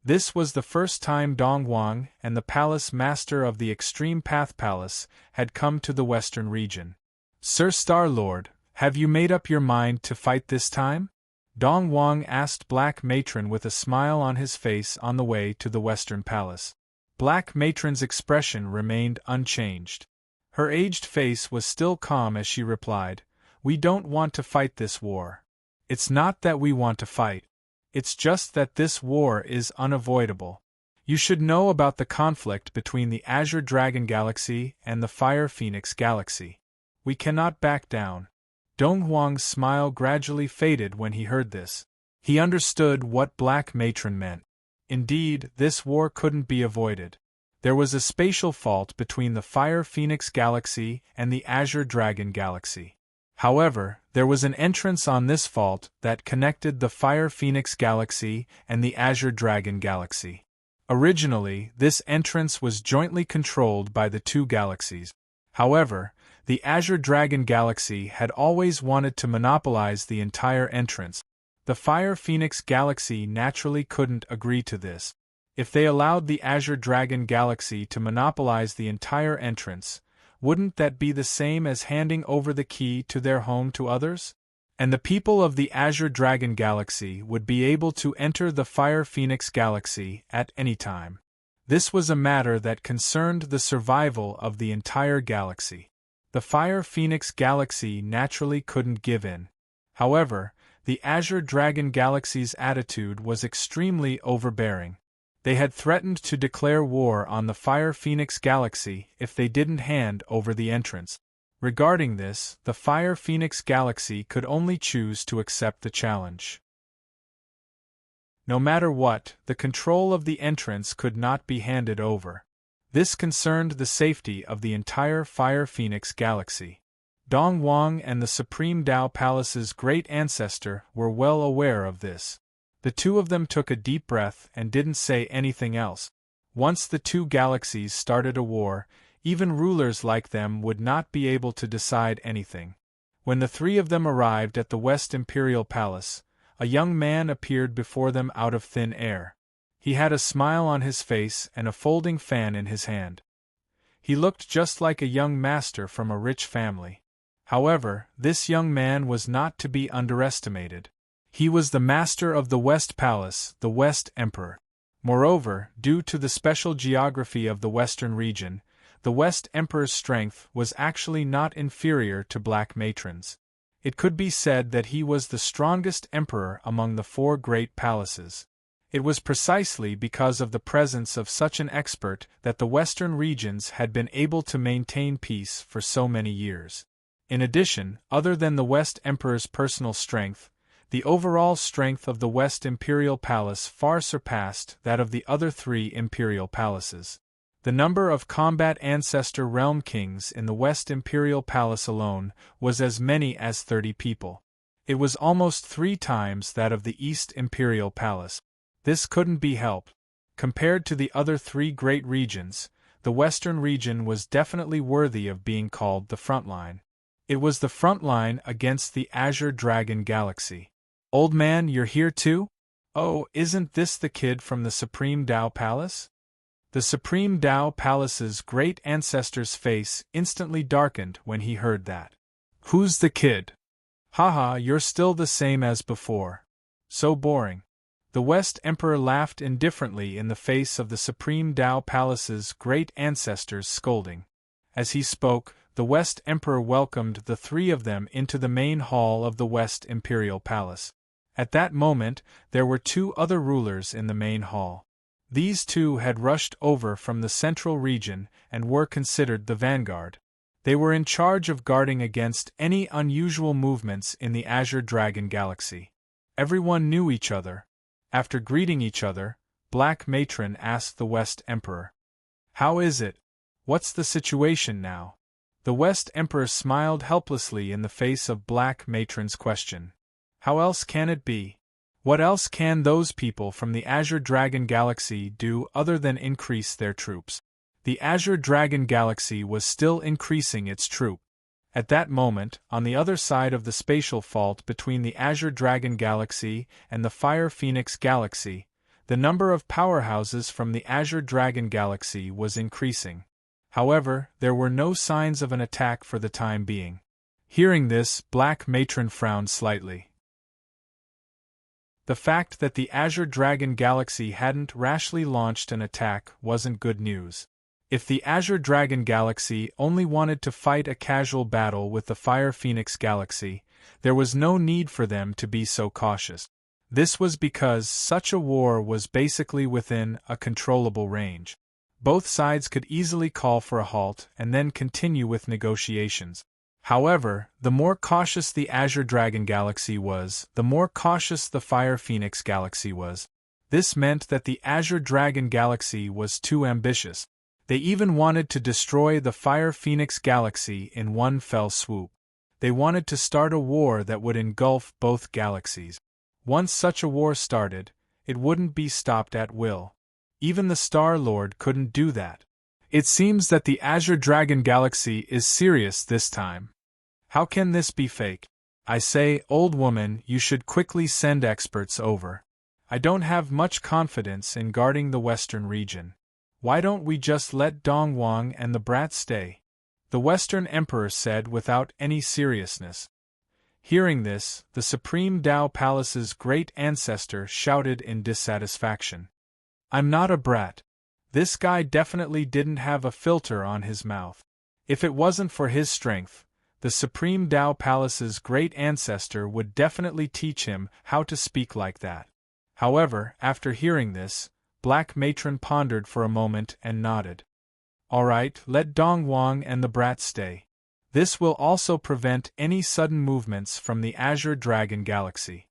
This was the first time Dong Wang and the palace master of the Extreme Path Palace had come to the western region. "Sir Star-Lord, have you made up your mind to fight this time?" Dong Wang asked Black Matron with a smile on his face on the way to the Western Palace. Black Matron's expression remained unchanged. Her aged face was still calm as she replied, "We don't want to fight this war. It's not that we want to fight. It's just that this war is unavoidable. You should know about the conflict between the Azure Dragon Galaxy and the Fire Phoenix Galaxy. We cannot back down." Dong Wang's smile gradually faded when he heard this. He understood what Black Matron meant. Indeed, this war couldn't be avoided. There was a spatial fault between the Fire Phoenix Galaxy and the Azure Dragon Galaxy. However, there was an entrance on this fault that connected the Fire Phoenix Galaxy and the Azure Dragon Galaxy. Originally, this entrance was jointly controlled by the two galaxies. However, the Azure Dragon Galaxy had always wanted to monopolize the entire entrance. The Fire Phoenix Galaxy naturally couldn't agree to this. If they allowed the Azure Dragon Galaxy to monopolize the entire entrance, wouldn't that be the same as handing over the key to their home to others? And the people of the Azure Dragon Galaxy would be able to enter the Fire Phoenix Galaxy at any time. This was a matter that concerned the survival of the entire galaxy. The Fire Phoenix Galaxy naturally couldn't give in. However, the Azure Dragon Galaxy's attitude was extremely overbearing. They had threatened to declare war on the Fire Phoenix Galaxy if they didn't hand over the entrance. Regarding this, the Fire Phoenix Galaxy could only choose to accept the challenge. No matter what, the control of the entrance could not be handed over. This concerned the safety of the entire Fire Phoenix Galaxy. Dong Wang and the Supreme Tao Palace's great ancestor were well aware of this. The two of them took a deep breath and didn't say anything else. Once the two galaxies started a war, even rulers like them would not be able to decide anything. When the three of them arrived at the West Imperial Palace, a young man appeared before them out of thin air. He had a smile on his face and a folding fan in his hand. He looked just like a young master from a rich family. However, this young man was not to be underestimated. He was the master of the West Palace, the West Emperor. Moreover, due to the special geography of the Western region, the West Emperor's strength was actually not inferior to Black Matron's. It could be said that he was the strongest emperor among the four great palaces. It was precisely because of the presence of such an expert that the Western regions had been able to maintain peace for so many years. In addition, other than the West Emperor's personal strength, the overall strength of the West Imperial Palace far surpassed that of the other three imperial palaces. The number of combat ancestor realm kings in the West Imperial Palace alone was as many as 30 people. It was almost 3 times that of the East Imperial Palace. This couldn't be helped. Compared to the other 3 great regions, the Western region was definitely worthy of being called the front line. It was the front line against the Azure Dragon Galaxy. "Old man, you're here too? Oh, isn't this the kid from the Supreme Tao Palace?" The Supreme Tao Palace's great ancestor's face instantly darkened when he heard that. "Who's the kid? Haha, you're still the same as before. So boring." The West Emperor laughed indifferently in the face of the Supreme Tao Palace's great ancestor's scolding. As he spoke, the West Emperor welcomed the 3 of them into the main hall of the West Imperial Palace. At that moment, there were 2 other rulers in the main hall. These 2 had rushed over from the central region and were considered the vanguard. They were in charge of guarding against any unusual movements in the Azure Dragon Galaxy. Everyone knew each other. After greeting each other, Black Matron asked the West Emperor, "How is it? What's the situation now?" The West Emperor smiled helplessly in the face of Black Matron's question. How else can it be? What else can those people from the Azure Dragon Galaxy do other than increase their troops? The Azure Dragon Galaxy was still increasing its troop. At that moment, on the other side of the spatial fault between the Azure Dragon Galaxy and the Fire Phoenix Galaxy, the number of powerhouses from the Azure Dragon Galaxy was increasing. However, there were no signs of an attack for the time being. Hearing this, Black Matron frowned slightly. The fact that the Azure Dragon Galaxy hadn't rashly launched an attack wasn't good news. If the Azure Dragon Galaxy only wanted to fight a casual battle with the Fire Phoenix Galaxy, there was no need for them to be so cautious. This was because such a war was basically within a controllable range. Both sides could easily call for a halt and then continue with negotiations. However, the more cautious the Azure Dragon Galaxy was, the more cautious the Fire Phoenix Galaxy was. This meant that the Azure Dragon Galaxy was too ambitious. They even wanted to destroy the Fire Phoenix Galaxy in one fell swoop. They wanted to start a war that would engulf both galaxies. Once such a war started, it wouldn't be stopped at will. Even the Star-Lord couldn't do that. It seems that the Azure Dragon Galaxy is serious this time. How can this be fake? I say, old woman, you should quickly send experts over. I don't have much confidence in guarding the western region. Why don't we just let Dong Wang and the brat stay? The Western Emperor said without any seriousness. Hearing this, the Supreme Tao Palace's great ancestor shouted in dissatisfaction. I'm not a brat. This guy definitely didn't have a filter on his mouth. If it wasn't for his strength, the Supreme Tao Palace's great ancestor would definitely teach him how to speak like that. However, after hearing this, Black Matron pondered for a moment and nodded. All right, let Dong Wang and the brat stay. This will also prevent any sudden movements from the Azure Dragon Galaxy.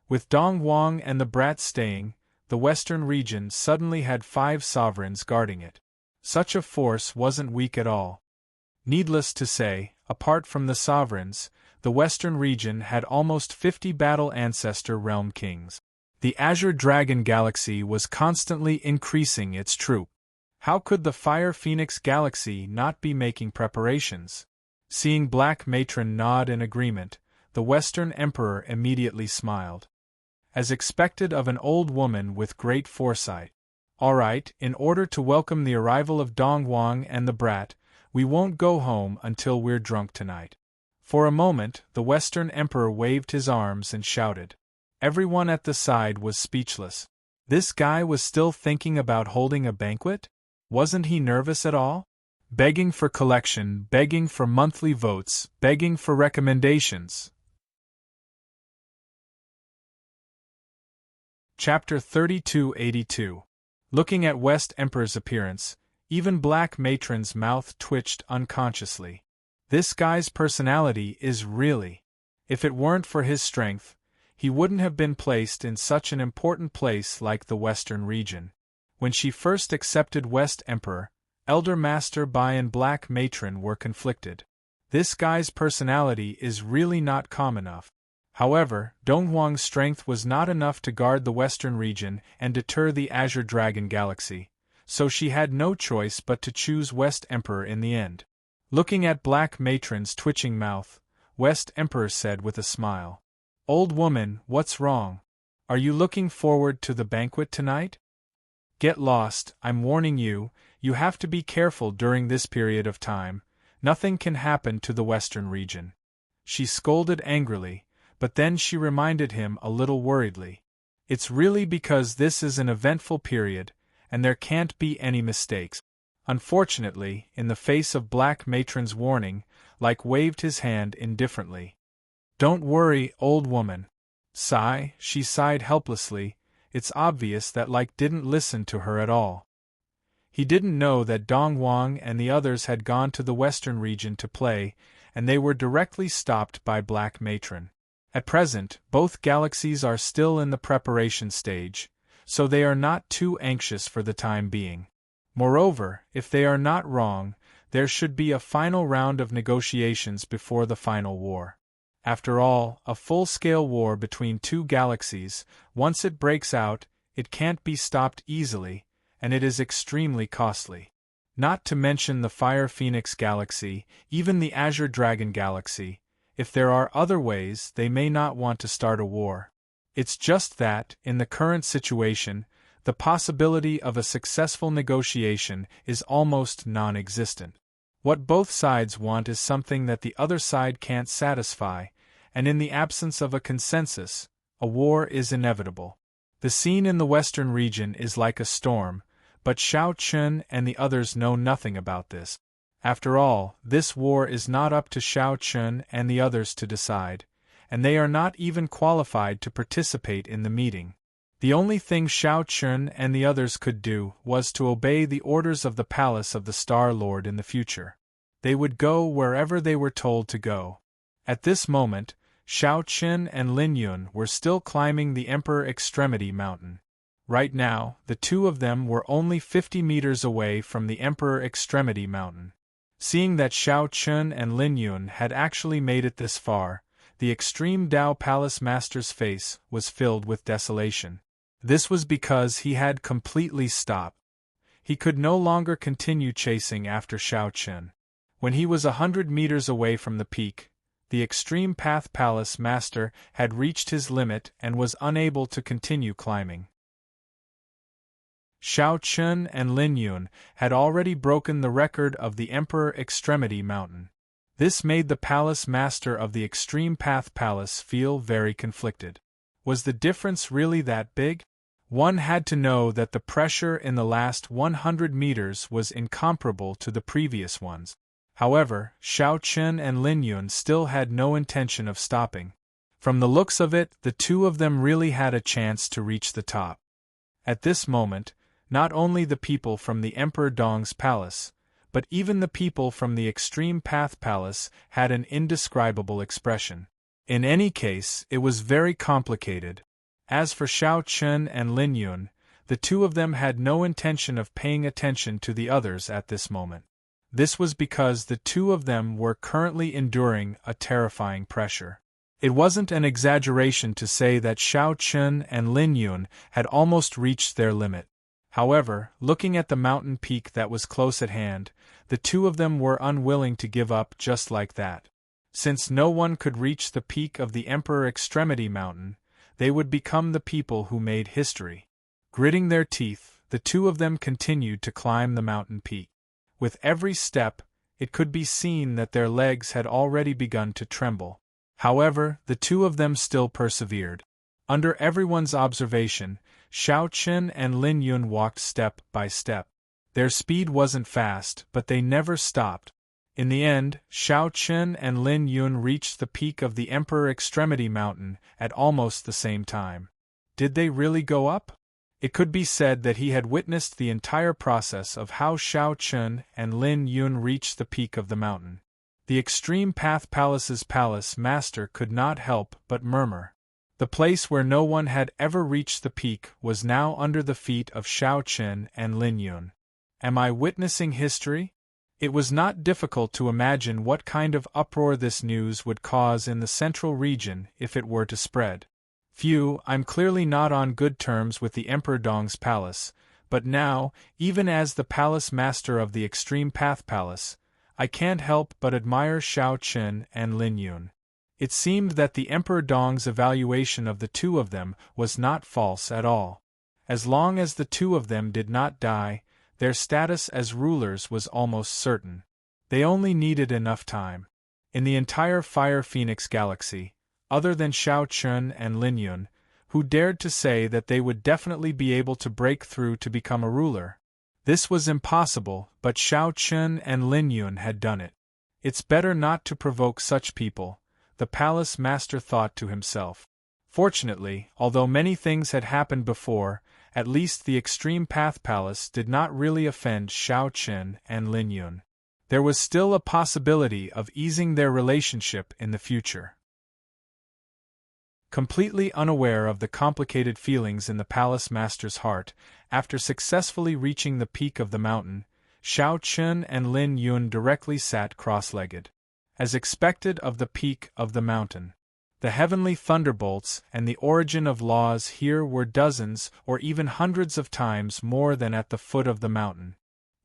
With Dong Wang and the brat staying, the western region suddenly had 5 sovereigns guarding it. Such a force wasn't weak at all. Needless to say, apart from the sovereigns, the western region had almost 50 battle ancestor realm kings. The Azure Dragon Galaxy was constantly increasing its troop. How could the Fire Phoenix Galaxy not be making preparations? Seeing Black Matron nod in agreement, the Western Emperor immediately smiled. As expected of an old woman with great foresight. All right, in order to welcome the arrival of Dong Wang and the brat, we won't go home until we're drunk tonight. For a moment, the Western Emperor waved his arms and shouted. Everyone at the side was speechless. This guy was still thinking about holding a banquet? Wasn't he nervous at all? Begging for collection, begging for monthly votes, begging for recommendations. Chapter 3282. Looking at West Emperor's appearance, even Black Matron's mouth twitched unconsciously. This guy's personality is really. If it weren't for his strength, he wouldn't have been placed in such an important place like the Western region. When she first accepted West Emperor, Elder Master Bai and Black Matron were conflicted. This guy's personality is really not calm enough. However, Dong Wang's strength was not enough to guard the Western region and deter the Azure Dragon Galaxy, so she had no choice but to choose West Emperor in the end. Looking at Black Matron's twitching mouth, West Emperor said with a smile. Old woman, what's wrong? Are you looking forward to the banquet tonight? Get lost, I'm warning you, you have to be careful during this period of time. Nothing can happen to the Western region. She scolded angrily, but then she reminded him a little worriedly. It's really because this is an eventful period, and there can't be any mistakes. Unfortunately, in the face of Black Matron's warning, Like waved his hand indifferently. Don't worry, old woman. Sigh, she sighed helplessly. It's obvious that Like didn't listen to her at all. He didn't know that Dong Wang and the others had gone to the western region to play, and they were directly stopped by Black Matron. At present, both galaxies are still in the preparation stage, so they are not too anxious for the time being. Moreover, if they are not wrong, there should be a final round of negotiations before the final war. After all, a full-scale war between two galaxies, once it breaks out, it can't be stopped easily, and it is extremely costly. Not to mention the Fire Phoenix Galaxy, even the Azure Dragon Galaxy. If there are other ways, they may not want to start a war. It's just that, in the current situation, the possibility of a successful negotiation is almost non-existent. What both sides want is something that the other side can't satisfy, and in the absence of a consensus, a war is inevitable. The scene in the western region is like a storm, but Shao Chun and the others know nothing about this. After all, this war is not up to Shao Chun and the others to decide, and they are not even qualified to participate in the meeting. The only thing Shao Chun and the others could do was to obey the orders of the palace of the Star Lord in the future. They would go wherever they were told to go. At this moment, Shao Chun and Lin Yun were still climbing the Emperor Extremity Mountain. Right now, the two of them were only 50 meters away from the Emperor Extremity Mountain. Seeing that Shao Chun and Lin Yun had actually made it this far, the Extreme Dao Palace Master's face was filled with desolation. This was because he had completely stopped. He could no longer continue chasing after Shao Chun. When he was 100 meters away from the peak, the Extreme Path Palace Master had reached his limit and was unable to continue climbing. Shao Chun and Lin Yun had already broken the record of the Emperor Extremity Mountain. This made the Palace Master of the Extreme Path Palace feel very conflicted. Was the difference really that big? One had to know that the pressure in the last 100 meters was incomparable to the previous ones. However, Shao Chun and Lin Yun still had no intention of stopping. From the looks of it, the two of them really had a chance to reach the top. At this moment, not only the people from the Emperor Dong's palace, but even the people from the Extreme Path Palace had an indescribable expression. In any case, it was very complicated. As for Shao Chun and Lin Yun, the two of them had no intention of paying attention to the others at this moment. This was because the two of them were currently enduring a terrifying pressure. It wasn't an exaggeration to say that Shao Chun and Lin Yun had almost reached their limit. However, looking at the mountain peak that was close at hand, the two of them were unwilling to give up just like that. Since no one could reach the peak of the Emperor Extremity Mountain, they would become the people who made history. Gritting their teeth, the two of them continued to climb the mountain peak. With every step, it could be seen that their legs had already begun to tremble. However, the two of them still persevered. Under everyone's observation, Shao Chun and Lin Yun walked step by step. Their speed wasn't fast, but they never stopped. In the end, Shao Chun and Lin Yun reached the peak of the Emperor Extremity Mountain at almost the same time. Did they really go up? It could be said that he had witnessed the entire process of how Shao Chun and Lin Yun reached the peak of the mountain. The Extreme Path Palace's palace master could not help but murmur. The place where no one had ever reached the peak was now under the feet of Shao Chun and Lin Yun. Am I witnessing history? It was not difficult to imagine what kind of uproar this news would cause in the central region if it were to spread. Phew, I'm clearly not on good terms with the Emperor Dong's palace, but now, even as the palace master of the Extreme Path Palace, I can't help but admire Shao Chun and Lin Yun. It seemed that the Emperor Dong's evaluation of the two of them was not false at all. As long as the two of them did not die, their status as rulers was almost certain. They only needed enough time. In the entire Fire Phoenix Galaxy, other than Shao Chun and Lin Yun, who dared to say that they would definitely be able to break through to become a ruler. This was impossible, but Shao Chun and Lin Yun had done it. It's better not to provoke such people, the palace master thought to himself. Fortunately, although many things had happened before, at least the Extreme Path Palace did not really offend Shao Chun and Lin Yun. There was still a possibility of easing their relationship in the future. Completely unaware of the complicated feelings in the palace master's heart, after successfully reaching the peak of the mountain, Shao Chun and Lin Yun directly sat cross-legged, as expected of the peak of the mountain. The heavenly thunderbolts and the origin of laws here were dozens or even hundreds of times more than at the foot of the mountain.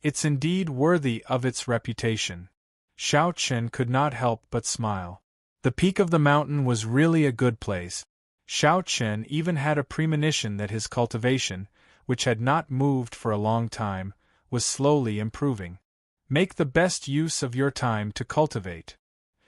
It's indeed worthy of its reputation. Shao Chun could not help but smile. The peak of the mountain was really a good place. Shao Chun even had a premonition that his cultivation, which had not moved for a long time, was slowly improving. Make the best use of your time to cultivate.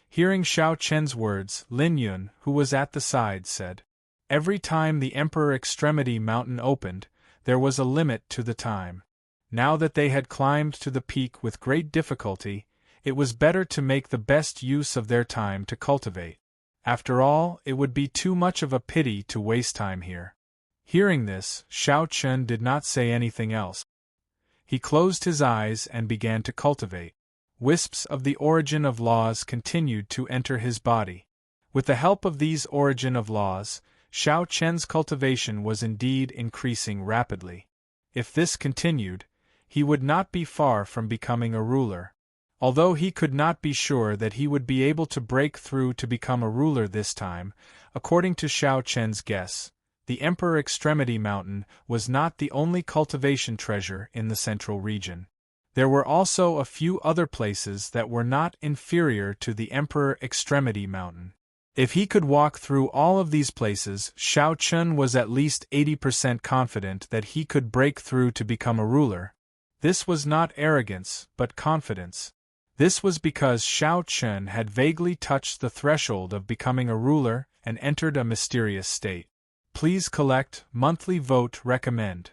Hearing Shao Chun's words, Lin Yun, who was at the side, said, "Every time the Emperor Extremity Mountain opened, there was a limit to the time. Now that they had climbed to the peak with great difficulty, it was better to make the best use of their time to cultivate. After all, it would be too much of a pity to waste time here." Hearing this, Shao Chun did not say anything else. He closed his eyes and began to cultivate. Wisps of the origin of laws continued to enter his body. With the help of these origin of laws, Shao Chun's cultivation was indeed increasing rapidly. If this continued, he would not be far from becoming a ruler. Although he could not be sure that he would be able to break through to become a ruler this time, according to Shao Chun's guess, the Emperor Extremity Mountain was not the only cultivation treasure in the central region. There were also a few other places that were not inferior to the Emperor Extremity Mountain. If he could walk through all of these places, Shao Chun was at least 80% confident that he could break through to become a ruler. This was not arrogance, but confidence. This was because Shao Chun had vaguely touched the threshold of becoming a ruler and entered a mysterious state. Please collect monthly vote recommend.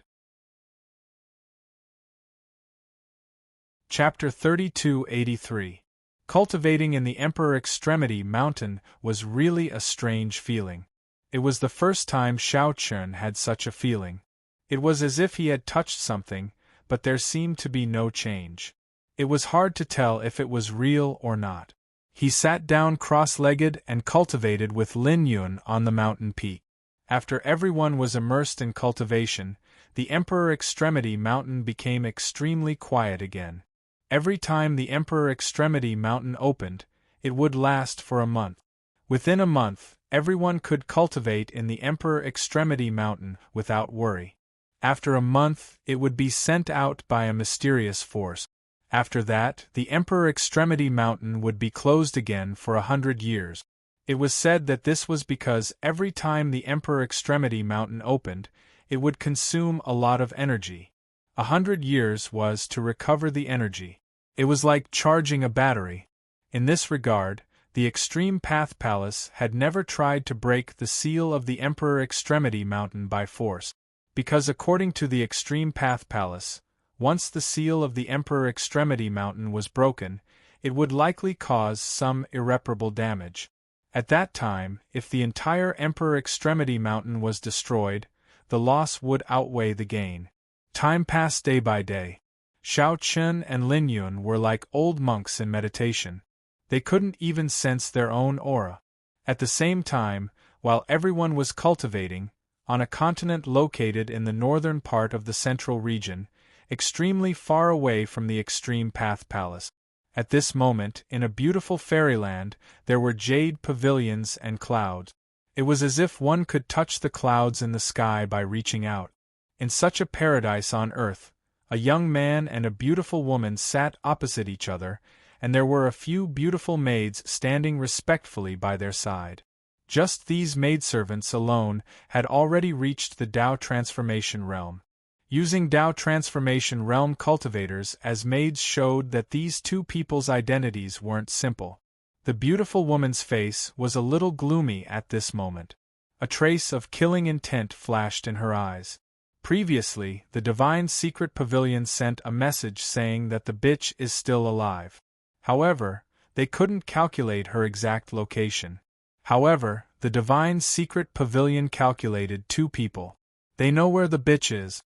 Chapter 3283. Cultivating in the Emperor Extremity Mountain was really a strange feeling. It was the first time Shao Chun had such a feeling. It was as if he had touched something, but there seemed to be no change. It was hard to tell if it was real or not. He sat down cross-legged and cultivated with Lin Yun on the mountain peak. After everyone was immersed in cultivation, the Emperor Extremity Mountain became extremely quiet again. Every time the Emperor Extremity Mountain opened, it would last for a month. Within a month, everyone could cultivate in the Emperor Extremity Mountain without worry. After a month, it would be sent out by a mysterious force. After that, the Emperor Extremity Mountain would be closed again for 100 years. It was said that this was because every time the Emperor Extremity Mountain opened, it would consume a lot of energy. 100 years was to recover the energy. It was like charging a battery. In this regard, the Extreme Path Palace had never tried to break the seal of the Emperor Extremity Mountain by force, because according to the Extreme Path Palace, once the seal of the Emperor Extremity Mountain was broken, it would likely cause some irreparable damage. At that time, if the entire Emperor Extremity Mountain was destroyed, the loss would outweigh the gain. Time passed day by day. Shao Chun and Lin Yun were like old monks in meditation. They couldn't even sense their own aura. At the same time, while everyone was cultivating, on a continent located in the northern part of the central region, extremely far away from the Extreme Path Palace. At this moment, in a beautiful fairyland, there were jade pavilions and clouds. It was as if one could touch the clouds in the sky by reaching out. In such a paradise on earth, a young man and a beautiful woman sat opposite each other, and there were a few beautiful maids standing respectfully by their side. Just these maidservants alone had already reached the Tao Transformation Realm. Using Tao Transformation Realm cultivators as maids showed that these two people's identities weren't simple. The beautiful woman's face was a little gloomy at this moment. A trace of killing intent flashed in her eyes. Previously, the Divine Secret Pavilion sent a message saying that the bitch is still alive. However, they couldn't calculate her exact location. However, the Divine Secret Pavilion calculated two people. They know where the bitch is.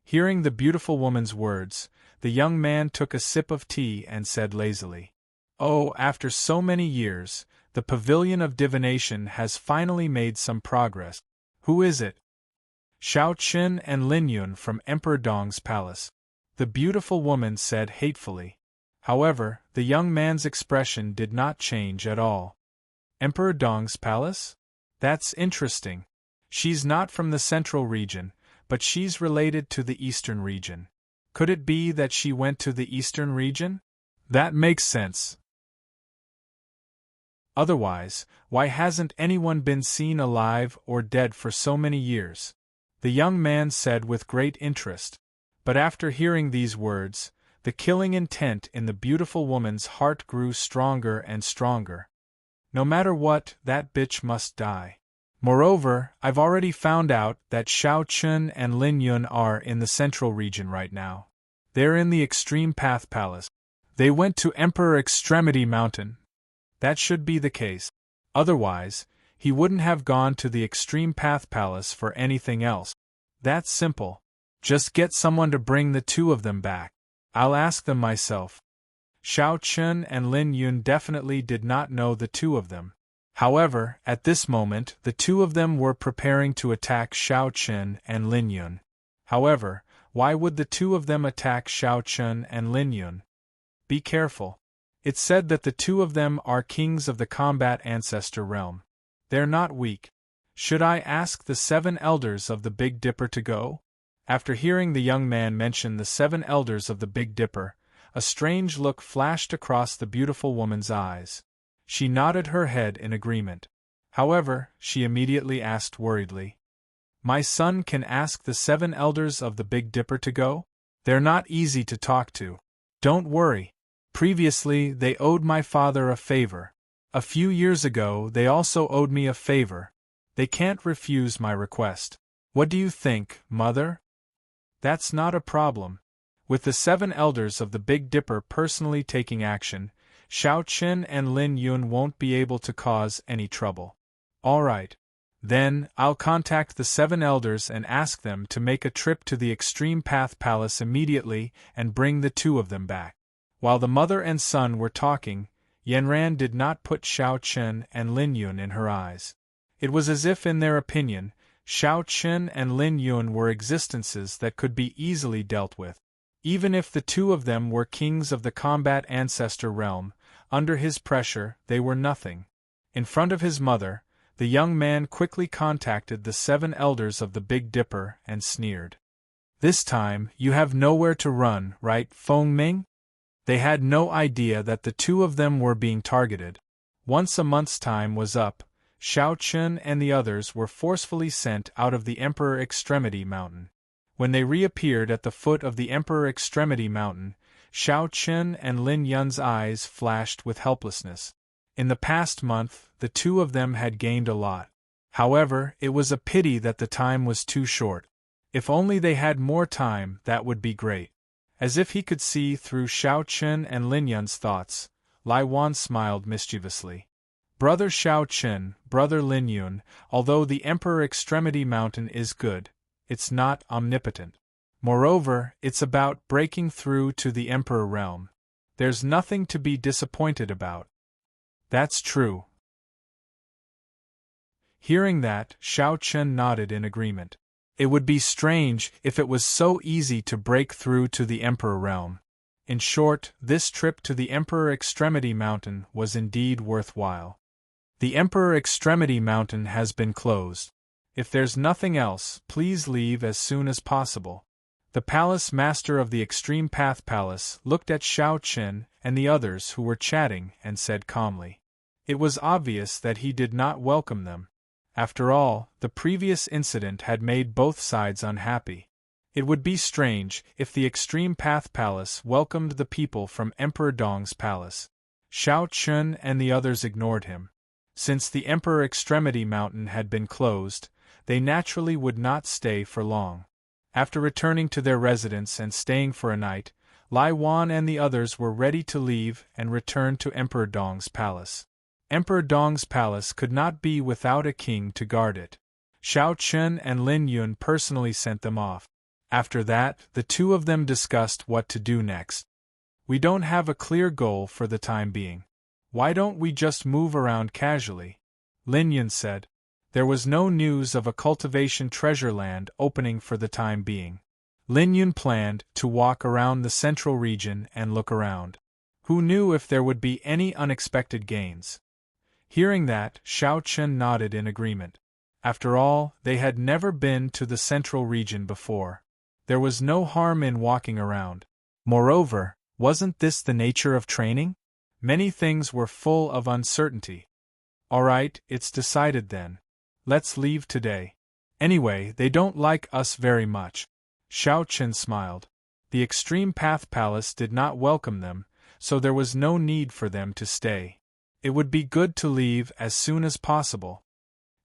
Hearing the beautiful woman's words, the young man took a sip of tea and said lazily, "Oh, after so many years, the Pavilion of Divination has finally made some progress. Who is it?" "Shao Chun and Lin Yun from Emperor Dong's palace." the beautiful woman said hatefully. However, the young man's expression did not change at all. Emperor Dong's palace? That's interesting. She's not from the central region, but she's related to the eastern region. Could it be that she went to the eastern region? That makes sense. Otherwise, why hasn't anyone been seen alive or dead for so many years? The young man said with great interest. But after hearing these words, the killing intent in the beautiful woman's heart grew stronger and stronger. No matter what, that bitch must die. Moreover, I've already found out that Shao Chun and Lin Yun are in the central region right now. They're in the Extreme Path Palace. They went to Emperor Extremity Mountain. That should be the case. Otherwise, he wouldn't have gone to the Extreme Path Palace for anything else. That's simple. Just get someone to bring the two of them back. I'll ask them myself. Shao Chun and Lin Yun definitely did not know the two of them. However, at this moment, the two of them were preparing to attack Shao Chun and Lin Yun. However, why would the two of them attack Shao Chun and Lin Yun? Be careful. It's said that the two of them are kings of the combat ancestor realm. They're not weak. Should I ask the 7 elders of the Big Dipper to go? After hearing the young man mention the 7 elders of the Big Dipper, a strange look flashed across the beautiful woman's eyes. She nodded her head in agreement. However, she immediately asked worriedly, "My son can ask the 7 elders of the Big Dipper to go? They're not easy to talk to. Don't worry. Previously, they owed my father a favor. A few years ago, they also owed me a favor. They can't refuse my request. What do you think, Mother?" That's not a problem. With the 7 elders of the Big Dipper personally taking action, Shao Chun and Lin Yun won't be able to cause any trouble. All right. Then, I'll contact the 7 elders and ask them to make a trip to the Extreme Path Palace immediately and bring the two of them back. While the mother and son were talking, Yanran did not put Shao Chun and Lin Yun in her eyes. It was as if in their opinion, Shao Chun and Lin Yun were existences that could be easily dealt with. Even if the two of them were kings of the combat ancestor realm, under his pressure, they were nothing. In front of his mother, the young man quickly contacted the 7 elders of the Big Dipper and sneered. "This time, you have nowhere to run, right, Feng Ming?" They had no idea that the two of them were being targeted. Once a month's time was up, Shao Chun and the others were forcefully sent out of the Emperor Extremity Mountain. When they reappeared at the foot of the Emperor Extremity Mountain, Shao Chun and Lin Yun's eyes flashed with helplessness. In the past month, the two of them had gained a lot. However, it was a pity that the time was too short. If only they had more time, that would be great. As if he could see through Shao Chun and Lin Yun's thoughts, Lai Wan smiled mischievously. "Brother Shao Chun, brother Lin Yun, although the Emperor Extremity Mountain is good, it's not omnipotent. Moreover, it's about breaking through to the Emperor realm. There's nothing to be disappointed about." "That's true." Hearing that, Shao Chun nodded in agreement. It would be strange if it was so easy to break through to the Emperor realm. In short, this trip to the Emperor Extremity Mountain was indeed worthwhile. The Emperor Extremity Mountain has been closed. If there's nothing else, please leave as soon as possible. The palace master of the Extreme Path Palace looked at Shao Chun and the others who were chatting and said calmly. It was obvious that he did not welcome them. After all, the previous incident had made both sides unhappy. It would be strange if the Extreme Path Palace welcomed the people from Emperor Dong's palace. Shao Chun and the others ignored him. Since the Emperor Extremity Mountain had been closed, they naturally would not stay for long. After returning to their residence and staying for a night, Lai Wan and the others were ready to leave and return to Emperor Dong's palace. Emperor Dong's palace could not be without a king to guard it. Shao Chun and Lin Yun personally sent them off. After that, the two of them discussed what to do next. "We don't have a clear goal for the time being. Why don't we just move around casually?" Lin Yun said. There was no news of a cultivation treasure land opening for the time being. Lin Yun planned to walk around the central region and look around. Who knew if there would be any unexpected gains? Hearing that, Xiao Chen nodded in agreement. After all, they had never been to the central region before. There was no harm in walking around. Moreover, wasn't this the nature of training? Many things were full of uncertainty. All right, it's decided then. Let's leave today. Anyway, they don't like us very much. Xiao Chen smiled. The Extreme Path Palace did not welcome them, so there was no need for them to stay. It would be good to leave as soon as possible.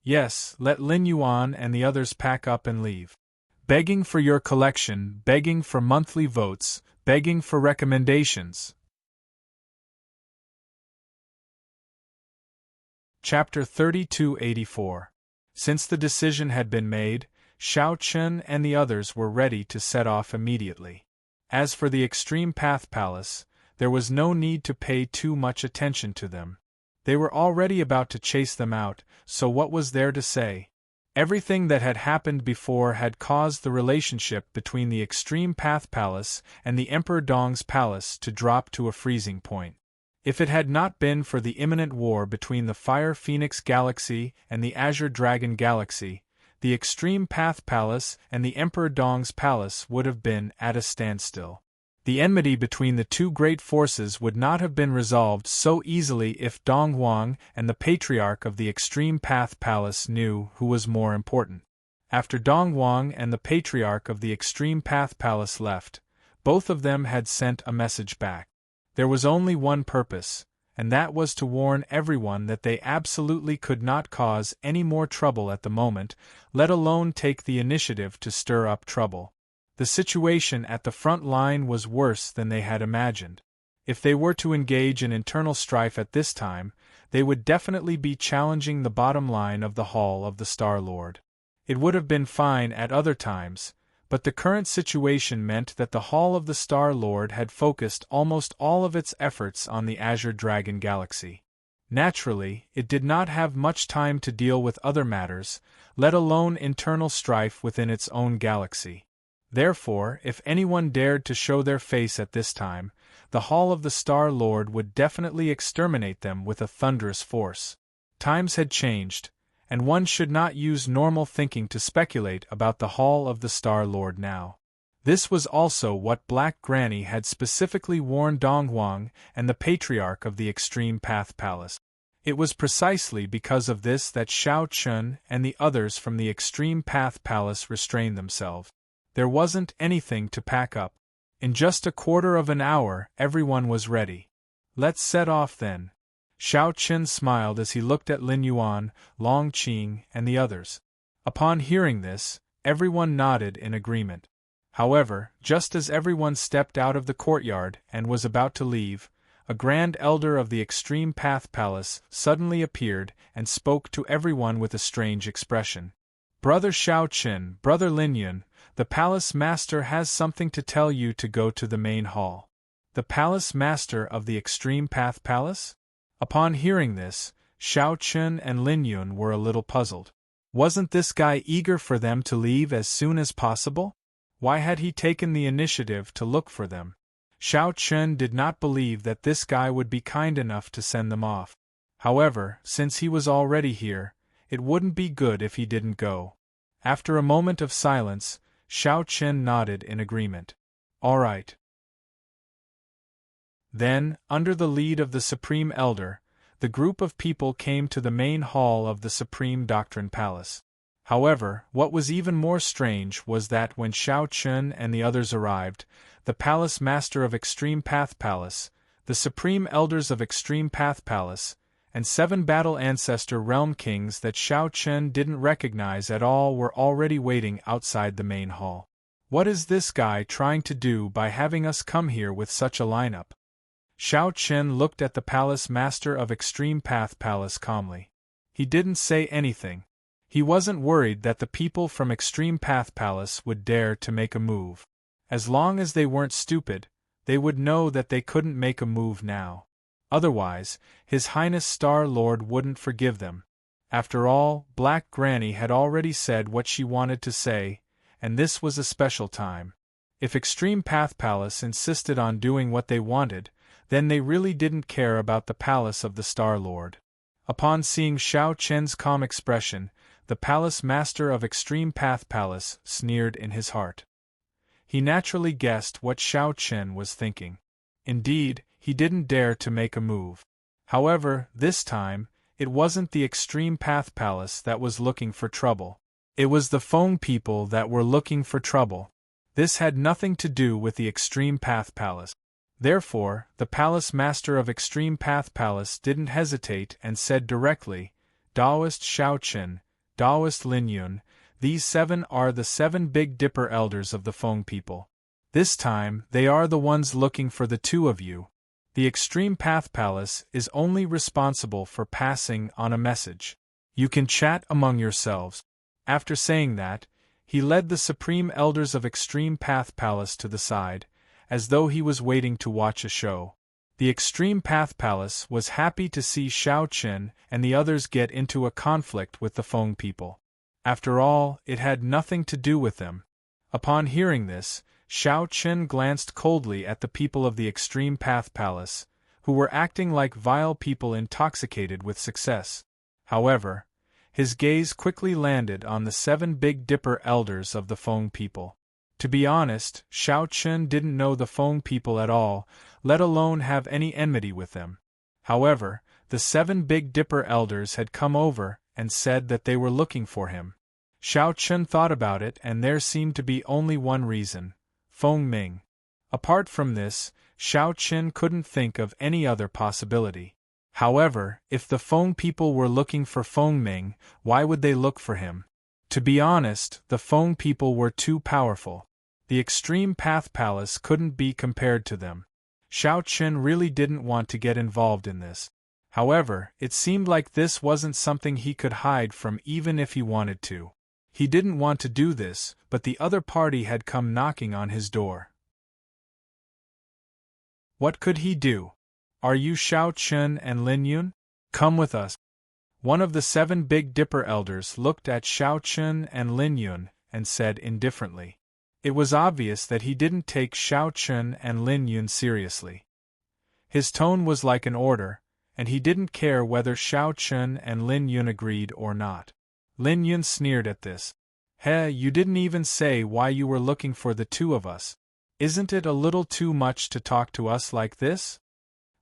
Yes, let Lin Yuan and the others pack up and leave. Begging for your collection, begging for monthly votes, begging for recommendations. Chapter 3284. Since the decision had been made, Xiao Chen and the others were ready to set off immediately. As for the Extreme Path Palace, there was no need to pay too much attention to them. They were already about to chase them out, so what was there to say? Everything that had happened before had caused the relationship between the Extreme Path Palace and the Emperor Dong's palace to drop to a freezing point. If it had not been for the imminent war between the Fire Phoenix Galaxy and the Azure Dragon Galaxy, the Extreme Path Palace and the Emperor Dong's palace would have been at a standstill. The enmity between the two great forces would not have been resolved so easily if Dong Huang and the Patriarch of the Extreme Path Palace knew who was more important. After Dong Huang and the Patriarch of the Extreme Path Palace left, both of them had sent a message back. There was only one purpose, and that was to warn everyone that they absolutely could not cause any more trouble at the moment, let alone take the initiative to stir up trouble. The situation at the front line was worse than they had imagined. If they were to engage in internal strife at this time, they would definitely be challenging the bottom line of the Hall of the Star-Lord. It would have been fine at other times, but the current situation meant that the Hall of the Star-Lord had focused almost all of its efforts on the Azure Dragon Galaxy. Naturally, it did not have much time to deal with other matters, let alone internal strife within its own galaxy. Therefore, if anyone dared to show their face at this time, the Hall of the Star-Lord would definitely exterminate them with a thunderous force. Times had changed, and one should not use normal thinking to speculate about the Hall of the Star-Lord now. This was also what Black Granny had specifically warned Dong Huang and the Patriarch of the Extreme Path Palace. It was precisely because of this that Xiao Chen and the others from the Extreme Path Palace restrained themselves. There wasn't anything to pack up. In just a quarter of an hour, everyone was ready. Let's set off then. Xiao Chen smiled as he looked at Lin Yuan, Long Qing, and the others. Upon hearing this, everyone nodded in agreement. However, just as everyone stepped out of the courtyard and was about to leave, a Grand Elder of the Extreme Path Palace suddenly appeared and spoke to everyone with a strange expression. Brother Xiao Chen, Brother Lin Yun, the Palace Master has something to tell you to go to the main hall. The Palace Master of the Extreme Path Palace? Upon hearing this, Xiao Chen and Lin Yun were a little puzzled. Wasn't this guy eager for them to leave as soon as possible? Why had he taken the initiative to look for them? Xiao Chen did not believe that this guy would be kind enough to send them off. However, since he was already here, it wouldn't be good if he didn't go. After a moment of silence, Xiao Chen nodded in agreement. All right. Then, under the lead of the Supreme Elder, the group of people came to the main hall of the Supreme Doctrine Palace. However, what was even more strange was that when Xiao Chen and the others arrived, the Palace Master of Extreme Path Palace, the Supreme Elders of Extreme Path Palace, and 7 Battle Ancestor Realm Kings that Xiao Chen didn't recognize at all were already waiting outside the main hall. What is this guy trying to do by having us come here with such a lineup? Xiao Chen looked at the Palace Master of Extreme Path Palace calmly. He didn't say anything. He wasn't worried that the people from Extreme Path Palace would dare to make a move. As long as they weren't stupid, they would know that they couldn't make a move now. Otherwise, His Highness Star-Lord wouldn't forgive them. After all, Black Granny had already said what she wanted to say, and this was a special time. If Extreme Path Palace insisted on doing what they wanted, then they really didn't care about the palace of the Star Lord. Upon seeing Xiao Chen's calm expression, the palace master of Extreme Path Palace sneered in his heart. He naturally guessed what Xiao Chen was thinking. Indeed, he didn't dare to make a move. However, this time, it wasn't the Extreme Path Palace that was looking for trouble. It was the Feng people that were looking for trouble. This had nothing to do with the Extreme Path Palace. Therefore, the palace master of Extreme Path Palace didn't hesitate and said directly, "Daoist Xiao Chen, Daoist Lin Yun, these 7 are the 7 Big Dipper elders of the Feng people. This time, they are the ones looking for the 2 of you. The Extreme Path Palace is only responsible for passing on a message. You can chat among yourselves." After saying that, he led the supreme elders of Extreme Path Palace to the side, as though he was waiting to watch a show. The Extreme Path Palace was happy to see Xiao Chen and the others get into a conflict with the Feng people. After all, it had nothing to do with them. Upon hearing this, Xiao Chen glanced coldly at the people of the Extreme Path Palace, who were acting like vile people intoxicated with success. However, his gaze quickly landed on the 7 Big Dipper elders of the Feng people. To be honest, Xiao Chen didn't know the Feng people at all, let alone have any enmity with them. However, the 7 Big Dipper elders had come over and said that they were looking for him. Xiao Chen thought about it and there seemed to be only one reason: Feng Ming. Apart from this, Xiao Chen couldn't think of any other possibility. However, if the Feng people were looking for Feng Ming, why would they look for him? To be honest, the Feng people were too powerful. The Extreme Path Palace couldn't be compared to them. Xiao Chen really didn't want to get involved in this. However, it seemed like this wasn't something he could hide from even if he wanted to. He didn't want to do this, but the other party had come knocking on his door. What could he do? "Are you Xiao Chen and Lin Yun? Come with us." One of the 7 Big Dipper elders looked at Xiao Chen and Lin Yun and said indifferently. It was obvious that he didn't take Xiao Chen and Lin Yun seriously. His tone was like an order, and he didn't care whether Xiao Chen and Lin Yun agreed or not. Lin Yun sneered at this. You didn't even say why you were looking for the 2 of us. Isn't it a little too much to talk to us like this?"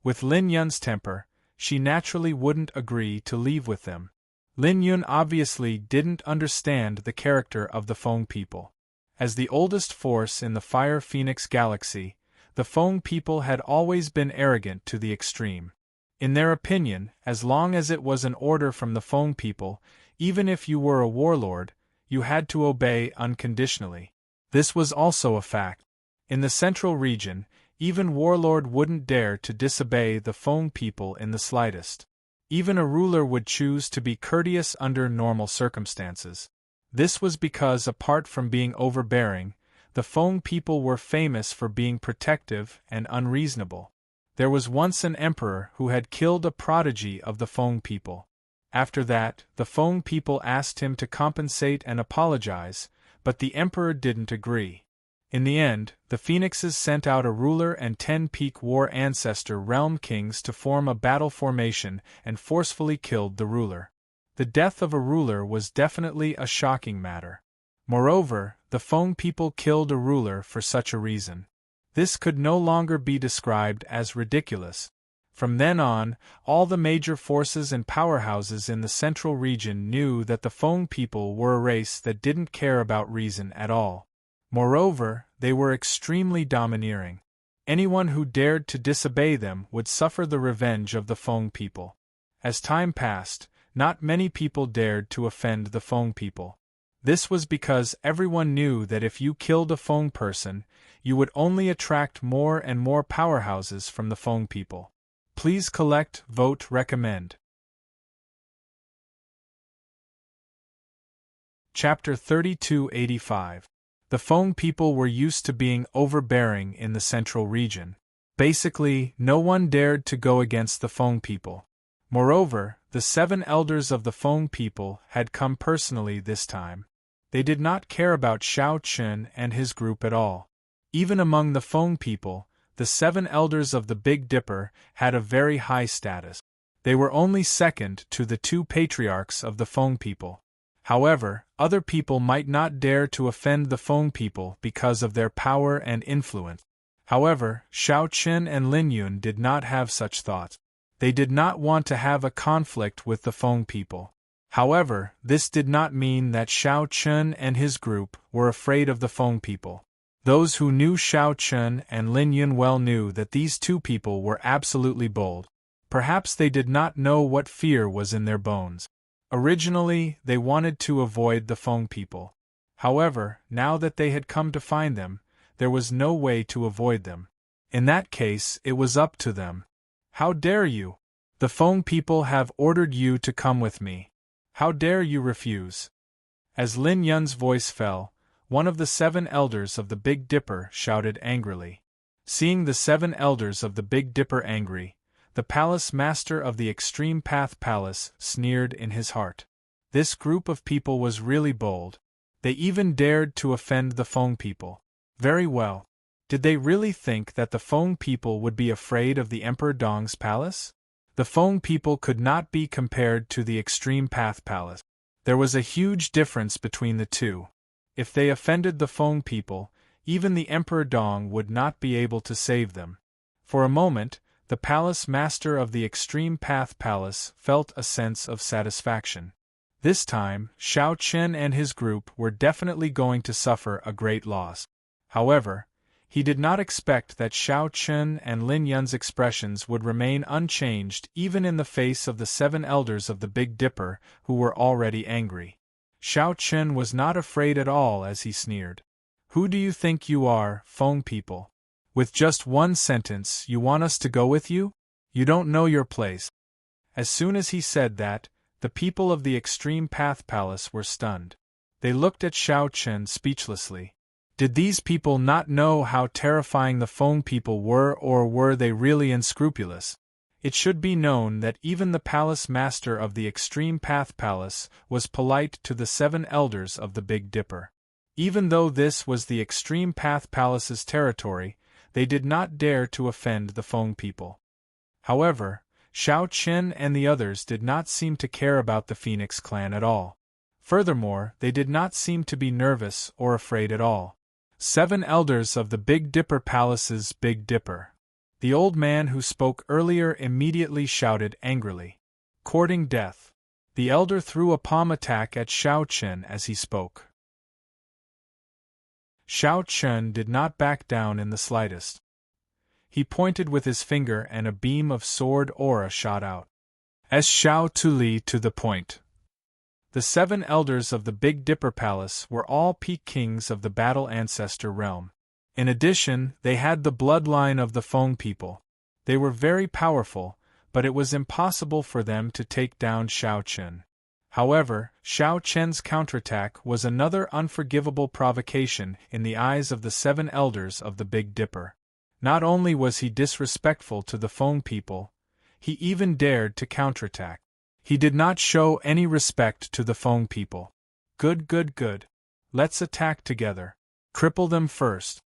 With Lin Yun's temper, she naturally wouldn't agree to leave with them. Lin Yun obviously didn't understand the character of the Feng people. As the oldest force in the Fire Phoenix galaxy, the Feng people had always been arrogant to the extreme. In their opinion, as long as it was an order from the Feng people, even if you were a warlord, you had to obey unconditionally. This was also a fact. In the central region, even warlord wouldn't dare to disobey the Feng people in the slightest. Even a ruler would choose to be courteous under normal circumstances. This was because, apart from being overbearing, the Feng people were famous for being protective and unreasonable. There was once an emperor who had killed a prodigy of the Feng people. After that, the Feng people asked him to compensate and apologize, but the emperor didn't agree. In the end, the Phoenixes sent out a ruler and 10 peak war ancestor realm kings to form a battle formation and forcefully killed the ruler. The death of a ruler was definitely a shocking matter. Moreover, the Feng people killed a ruler for such a reason. This could no longer be described as ridiculous. From then on, all the major forces and powerhouses in the central region knew that the Feng people were a race that didn't care about reason at all. Moreover, they were extremely domineering. Anyone who dared to disobey them would suffer the revenge of the Feng people. As time passed, not many people dared to offend the Feng people. This was because everyone knew that if you killed a Feng person, you would only attract more and more powerhouses from the Feng people. Please collect, vote, recommend. Chapter 3285. The Feng people were used to being overbearing in the central region. Basically, no one dared to go against the Feng people. Moreover, the 7 elders of the Feng people had come personally this time. They did not care about Xiao Chen and his group at all. Even among the Feng people, the 7 elders of the Big Dipper had a very high status. They were only second to the 2 patriarchs of the Feng people. However, other people might not dare to offend the Feng people because of their power and influence. However, Shao Chen and Lin Yun did not have such thoughts. They did not want to have a conflict with the Feng people. However, this did not mean that Shao Chen and his group were afraid of the Feng people. Those who knew Shao Chen and Lin Yun well knew that these 2 people were absolutely bold. Perhaps they did not know what fear was in their bones. Originally, they wanted to avoid the Feng people. However, now that they had come to find them, there was no way to avoid them. In that case, it was up to them. How dare you? The Feng people have ordered you to come with me. How dare you refuse? As Lin Yun's voice fell, one of the 7 elders of the Big Dipper shouted angrily. Seeing the 7 elders of the Big Dipper angry, the palace master of the Extreme Path Palace sneered in his heart. This group of people was really bold. They even dared to offend the Feng people. Very well. Did they really think that the Feng people would be afraid of the Emperor Dong's palace? The Feng people could not be compared to the Extreme Path Palace. There was a huge difference between the two. If they offended the Feng people, even the Emperor Dong would not be able to save them. For a moment, the palace master of the Extreme Path Palace felt a sense of satisfaction. This time, Shao Chen and his group were definitely going to suffer a great loss. However, he did not expect that Shao Chen and Lin Yun's expressions would remain unchanged even in the face of the 7 elders of the Big Dipper who were already angry. Shao Chen was not afraid at all as he sneered. Who do you think you are, Feng people? With just one sentence, you want us to go with you? You don't know your place. As soon as he said that, the people of the Extreme Path Palace were stunned. They looked at Shao Chen speechlessly. Did these people not know how terrifying the Feng people were, or were they really unscrupulous? It should be known that even the palace master of the Extreme Path Palace was polite to the 7 elders of the Big Dipper. Even though this was the Extreme Path Palace's territory, they did not dare to offend the Feng people. However, Shao Chen and the others did not seem to care about the Phoenix clan at all. Furthermore, they did not seem to be nervous or afraid at all. 7 elders of the Big Dipper Palace's Big Dipper. The old man who spoke earlier immediately shouted angrily. Courting death. The elder threw a palm attack at Shao Chen as he spoke. Shao Chen did not back down in the slightest. He pointed with his finger and a beam of sword aura shot out. As Shao Tuli to the point. The 7 elders of the Big Dipper Palace were all peak kings of the Battle Ancestor realm. In addition, they had the bloodline of the Feng people. They were very powerful, but it was impossible for them to take down Shao Chen. However, Shao Chen's counterattack was another unforgivable provocation in the eyes of the 7 elders of the Big Dipper. Not only was he disrespectful to the Feng people, he even dared to counterattack. He did not show any respect to the Feng people. Good. Let's attack together. Cripple them first.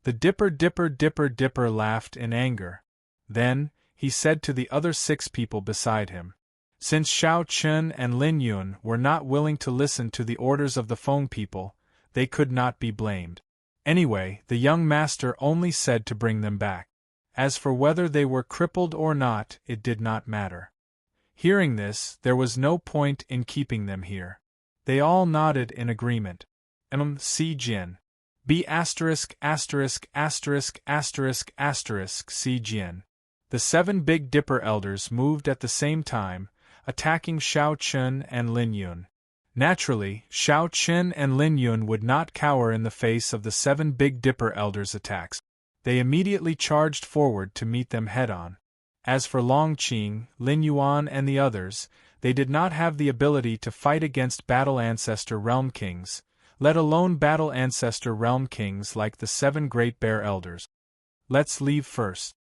The Dipper laughed in anger. Then, he said to the other 6 people beside him. Since Shao Chen and Lin Yun were not willing to listen to the orders of the Feng people, they could not be blamed. Anyway, the young master only said to bring them back. As for whether they were crippled or not, it did not matter. Hearing this, there was no point in keeping them here. They all nodded in agreement. C. Jin. B******************* C. Jin. The 7 Big Dipper elders moved at the same time, attacking Shao Chen and Lin Yun. Naturally, Shao Chen and Lin Yun would not cower in the face of the 7 Big Dipper elders' attacks. They immediately charged forward to meet them head-on. As for Long Qing, Lin Yuan and the others, they did not have the ability to fight against Battle Ancestor Realm Kings, let alone Battle Ancestor Realm Kings like the 7 Great Bear Elders. Let's leave first.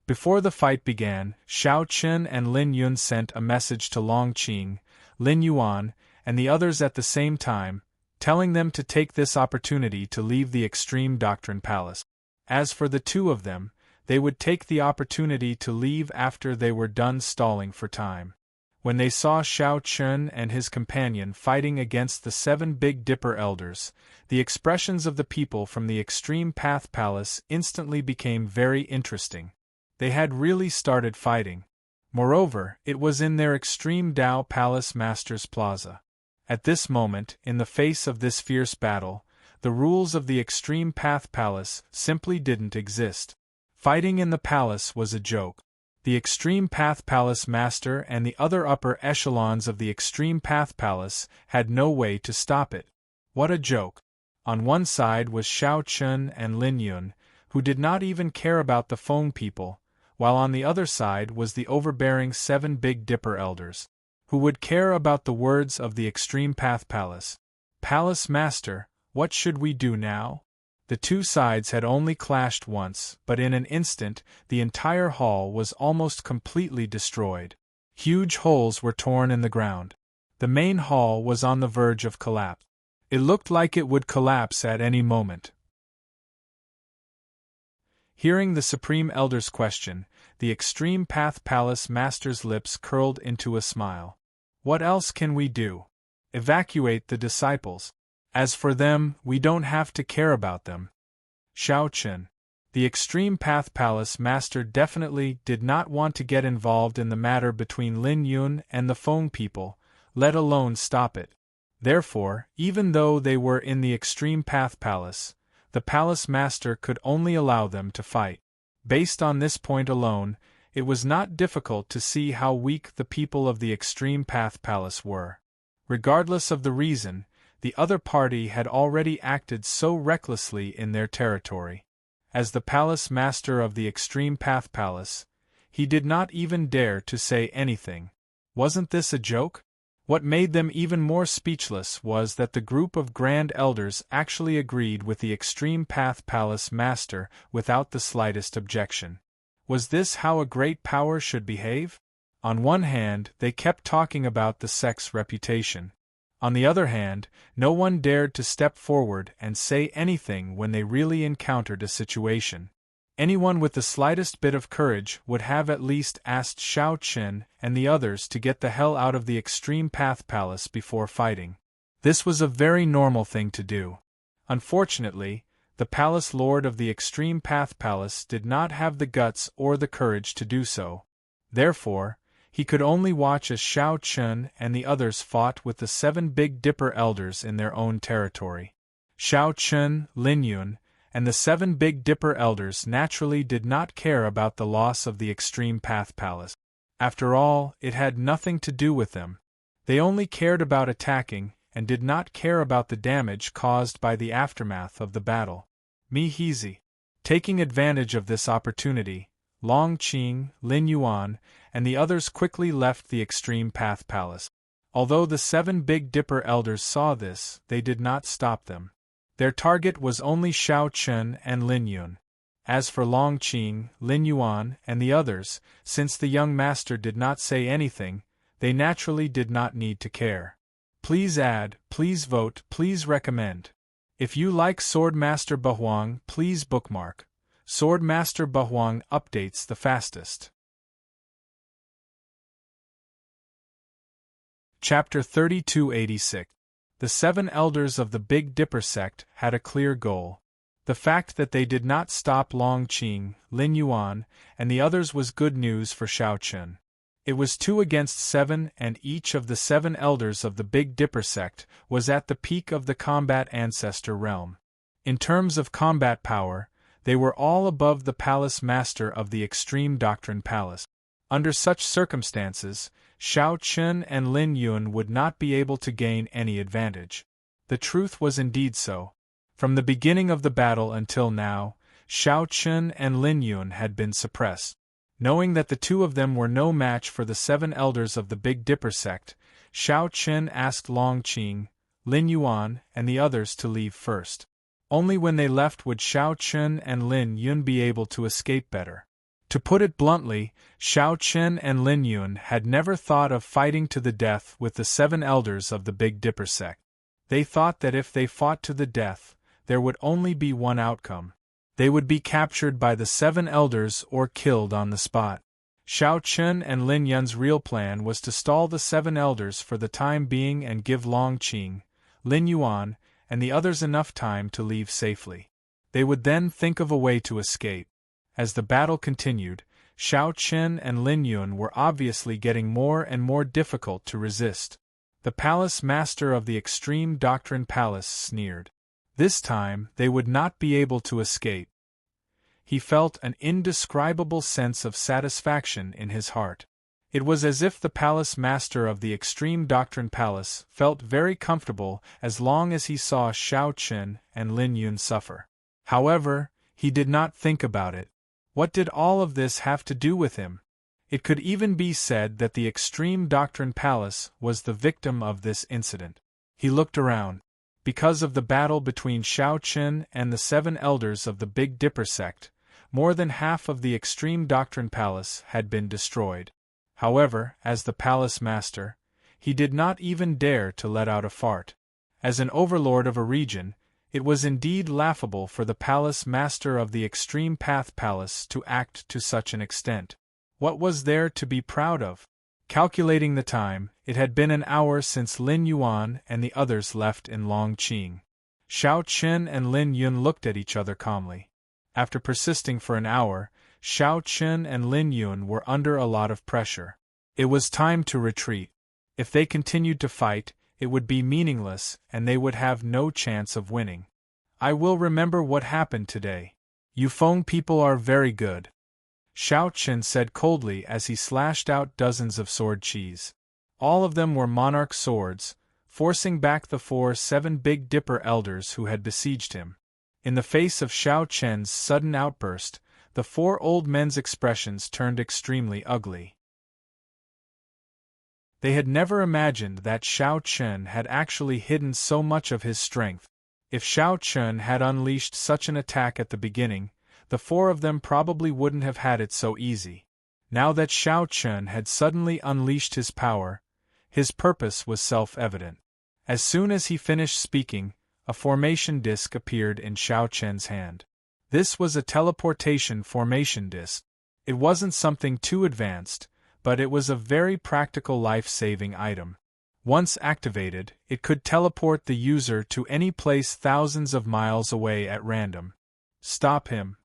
Before the fight began, Shao Chen and Lin Yun sent a message to Long Qing, Lin Yuan, and the others at the same time, telling them to take this opportunity to leave the Extreme Doctrine Palace. As for the two of them, they would take the opportunity to leave after they were done stalling for time. When they saw Shao Chun and his companion fighting against the 7 Big Dipper elders, the expressions of the people from the Extreme Path Palace instantly became very interesting. They had really started fighting. Moreover, it was in their Extreme Dao Palace Master's Plaza. At this moment, in the face of this fierce battle, the rules of the Extreme Path Palace simply didn't exist. Fighting in the palace was a joke. The Extreme Path Palace Master and the other upper echelons of the Extreme Path Palace had no way to stop it. What a joke! On one side was Shao Chun and Lin Yun, who did not even care about the Feng people, while on the other side was the overbearing 7 Big Dipper elders, who would care about the words of the Extreme Path Palace. Palace Master, what should we do now? The two sides had only clashed once, but in an instant, the entire hall was almost completely destroyed. Huge holes were torn in the ground. The main hall was on the verge of collapse. It looked like it would collapse at any moment. Hearing the Supreme Elder's question, the Extreme Path Palace Master's lips curled into a smile. What else can we do? Evacuate the disciples. As for them, we don't have to care about them. Shao Chun. The Extreme Path Palace Master definitely did not want to get involved in the matter between Lin Yun and the Feng people, let alone stop it. Therefore, even though they were in the Extreme Path Palace, the Palace Master could only allow them to fight. Based on this point alone, it was not difficult to see how weak the people of the Extreme Path Palace were. Regardless of the reason, the other party had already acted so recklessly in their territory. As the Palace Master of the Extreme Path Palace, he did not even dare to say anything. Wasn't this a joke? What made them even more speechless was that the group of Grand Elders actually agreed with the Extreme Path Palace Master without the slightest objection. Was this how a great power should behave? On one hand, they kept talking about the sect's reputation. On the other hand, no one dared to step forward and say anything when they really encountered a situation. Anyone with the slightest bit of courage would have at least asked Shao Chun and the others to get the hell out of the Extreme Path Palace before fighting. This was a very normal thing to do. Unfortunately, the Palace Lord of the Extreme Path Palace did not have the guts or the courage to do so. Therefore, he could only watch as Shao Chun and the others fought with the 7 Big Dipper elders in their own territory. Shao Chun, Lin Yun, and the 7 Big Dipper elders naturally did not care about the loss of the Extreme Path Palace. After all, it had nothing to do with them. They only cared about attacking, and did not care about the damage caused by the aftermath of the battle. Mihizi. Taking advantage of this opportunity, Long Qing, Lin Yuan, and the others quickly left the Extreme Path Palace. Although the 7 Big Dipper elders saw this, they did not stop them. Their target was only Shao Chun and Lin Yun. As for Long Qing, Lin Yuan, and the others, since the young master did not say anything, they naturally did not need to care. Please add, please vote, please recommend. If you like Sword Master Bahuang, please bookmark. Sword Master Bahuang updates the fastest. Chapter 3286. The 7 elders of the Big Dipper sect had a clear goal. The fact that they did not stop Long Qing, Lin Yuan, and the others was good news for Shao Chun. It was 2 against 7, and each of the 7 elders of the Big Dipper sect was at the peak of the combat ancestor realm. In terms of combat power, they were all above the Palace Master of the Extreme Doctrine Palace. Under such circumstances, Shao Chun and Lin Yun would not be able to gain any advantage. The truth was indeed so. From the beginning of the battle until now, Shao Chun and Lin Yun had been suppressed. Knowing that the 2 of them were no match for the 7 elders of the Big Dipper sect, Shao Chun asked Long Qing, Lin Yuan, and the others to leave first. Only when they left would Shao Chun and Lin Yun be able to escape better. To put it bluntly, Shao Chun and Lin Yun had never thought of fighting to the death with the 7 elders of the Big Dipper sect. They thought that if they fought to the death, there would only be one outcome. They would be captured by the 7 elders or killed on the spot. Shao Chun and Lin Yun's real plan was to stall the 7 elders for the time being and give Long Qing, Lin Yuan, and the others enough time to leave safely. They would then think of a way to escape. As the battle continued, Shao Chun and Lin Yun were obviously getting more and more difficult to resist. The palace master of the Extreme Doctrine Palace sneered. This time they would not be able to escape. He felt an indescribable sense of satisfaction in his heart. It was as if the palace master of the Extreme Doctrine Palace felt very comfortable as long as he saw Shao Chun and Lin Yun suffer. However, he did not think about it. What did all of this have to do with him? It could even be said that the Extreme Doctrine Palace was the victim of this incident. He looked around. Because of the battle between Shao Chun and the 7 elders of the Big Dipper sect, more than half of the Extreme Doctrine Palace had been destroyed. However, as the palace master, he did not even dare to let out a fart. As an overlord of a region, it was indeed laughable for the palace master of the Extreme Path Palace to act to such an extent. What was there to be proud of? Calculating the time, it had been an hour since Lin Yuan and the others left in Long Qing. Shao Chun and Lin Yun looked at each other calmly. After persisting for an hour, Shao Chun and Lin Yun were under a lot of pressure. It was time to retreat. If they continued to fight, it would be meaningless and they would have no chance of winning. I will remember what happened today. You Feng people are very good, Shao Chun said coldly as he slashed out dozens of sword cheese. All of them were monarch swords, forcing back the 7 Big Dipper elders who had besieged him. In the face of Shao Chun's sudden outburst, the 4 old men's expressions turned extremely ugly. They had never imagined that Shao Chun had actually hidden so much of his strength. If Shao Chun had unleashed such an attack at the beginning, the 4 of them probably wouldn't have had it so easy. Now that Shao Chun had suddenly unleashed his power, his purpose was self-evident. As soon as he finished speaking, a formation disc appeared in Shao Chun's hand. This was a teleportation formation disc. It wasn't something too advanced, but it was a very practical life-saving item. Once activated, it could teleport the user to any place thousands of miles away at random. Stop him.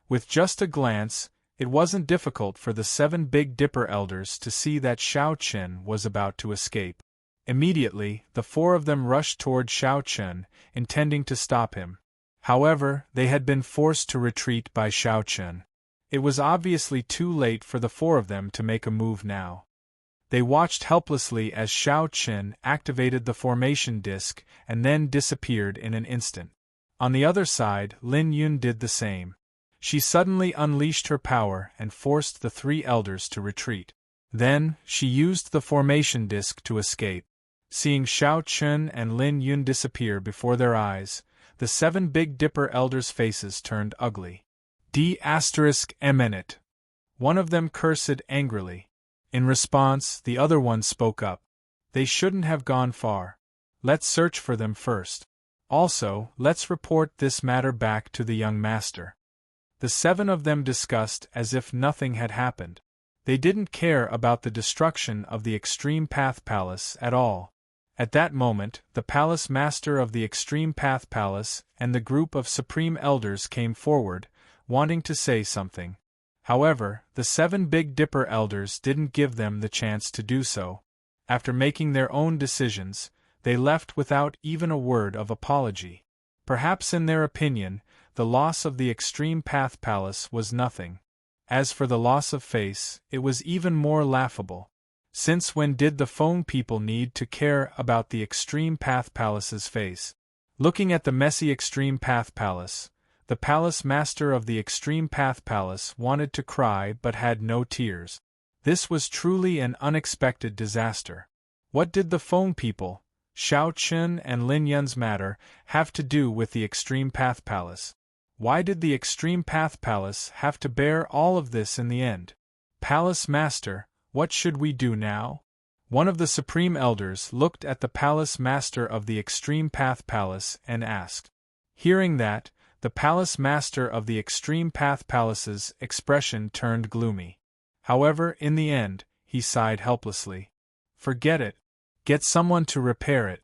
With just a glance, it wasn't difficult for the 7 Big Dipper elders to see that Shao Chun was about to escape. Immediately, the 4 of them rushed toward Shao Chun, intending to stop him. However, they had been forced to retreat by Shao Chun. It was obviously too late for the 4 of them to make a move now. They watched helplessly as Shao Chun activated the formation disc and then disappeared in an instant. On the other side, Lin Yun did the same. She suddenly unleashed her power and forced the 3 elders to retreat. Then, she used the formation disc to escape. Seeing Shao Chun and Lin Yun disappear before their eyes, the 7 Big Dipper elders' faces turned ugly. D***eminent. One of them cursed angrily. In response, the other one spoke up. They shouldn't have gone far. Let's search for them first. Also, let's report this matter back to the young master. The 7 of them discussed as if nothing had happened. They didn't care about the destruction of the Extreme Path Palace at all. At that moment, the palace master of the Extreme Path Palace and the group of supreme elders came forward, wanting to say something. However, the 7 Big Dipper elders didn't give them the chance to do so. After making their own decisions, they left without even a word of apology. Perhaps in their opinion, the loss of the Extreme Path Palace was nothing. As for the loss of face, it was even more laughable. Since when did the Feng people need to care about the Extreme Path Palace's face? Looking at the messy Extreme Path Palace, the palace master of the Extreme Path Palace wanted to cry but had no tears. This was truly an unexpected disaster. What did the Feng people, Shao Chun and Lin Yun's matter, have to do with the Extreme Path Palace? Why did the Extreme Path Palace have to bear all of this in the end? Palace Master, what should we do now? One of the Supreme Elders looked at the Palace Master of the Extreme Path Palace and asked. Hearing that, the palace master of the Extreme Path Palace's expression turned gloomy. However, in the end, he sighed helplessly. Forget it. Get someone to repair it.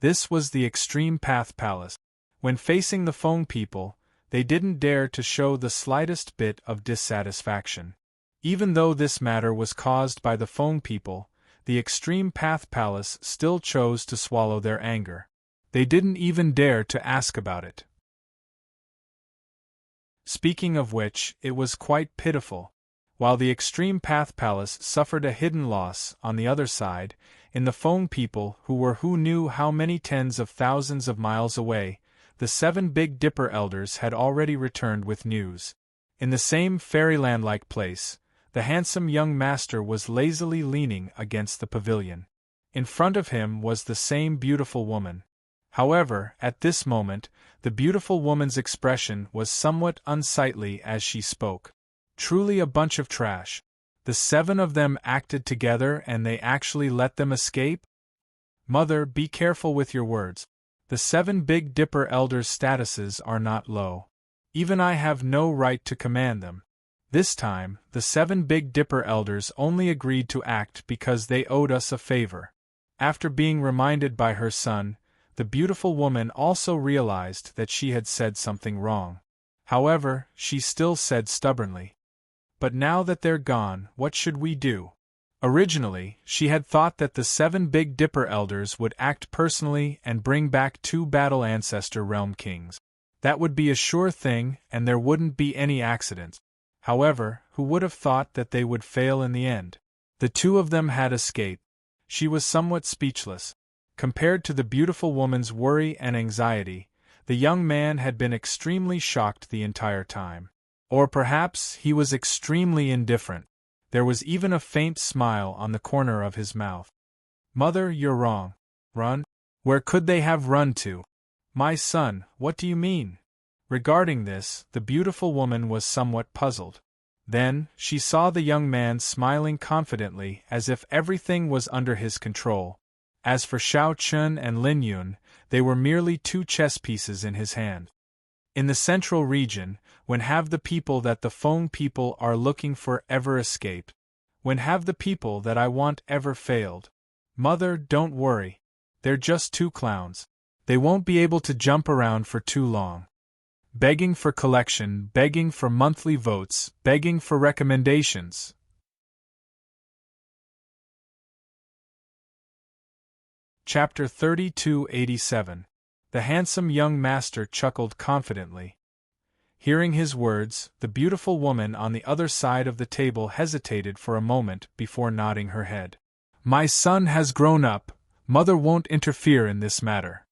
This was the Extreme Path Palace. When facing the Feng people, they didn't dare to show the slightest bit of dissatisfaction. Even though this matter was caused by the Feng people, the Extreme Path Palace still chose to swallow their anger. They didn't even dare to ask about it. Speaking of which, it was quite pitiful. While the Extreme Path Palace suffered a hidden loss, on the other side, in the Feng people who knew how many tens of thousands of miles away, the 7 Big Dipper elders had already returned with news. In the same fairyland-like place, the handsome young master was lazily leaning against the pavilion. In front of him was the same beautiful woman. However, at this moment, the beautiful woman's expression was somewhat unsightly as she spoke. Truly a bunch of trash. The 7 of them acted together and they actually let them escape? Mother, be careful with your words. The 7 Big Dipper elders' statuses are not low. Even I have no right to command them. This time, the 7 Big Dipper elders only agreed to act because they owed us a favor. After being reminded by her son, the beautiful woman also realized that she had said something wrong. However, she still said stubbornly, "But now that they're gone, what should we do?" Originally, she had thought that the 7 Big Dipper elders would act personally and bring back 2 Battle Ancestor Realm Kings. That would be a sure thing and there wouldn't be any accidents. However, who would have thought that they would fail in the end? The 2 of them had escaped. She was somewhat speechless. Compared to the beautiful woman's worry and anxiety, the young man had been extremely shocked the entire time. Or perhaps he was extremely indifferent. There was even a faint smile on the corner of his mouth. "Mother, you're wrong. Run? Where could they have run to?" "My son, what do you mean?" Regarding this, the beautiful woman was somewhat puzzled. Then, she saw the young man smiling confidently as if everything was under his control. As for Xiao Chun and Lin Yun, they were merely 2 chess pieces in his hand. In the central region, when have the people that the Feng people are looking for ever escaped? When have the people that I want ever failed? Mother, don't worry. They're just 2 clowns. They won't be able to jump around for too long. Begging for collection, begging for monthly votes, begging for recommendations. Chapter 3287. The handsome young master chuckled confidently. Hearing his words, the beautiful woman on the other side of the table hesitated for a moment before nodding her head. "My son has grown up. Mother won't interfere in this matter."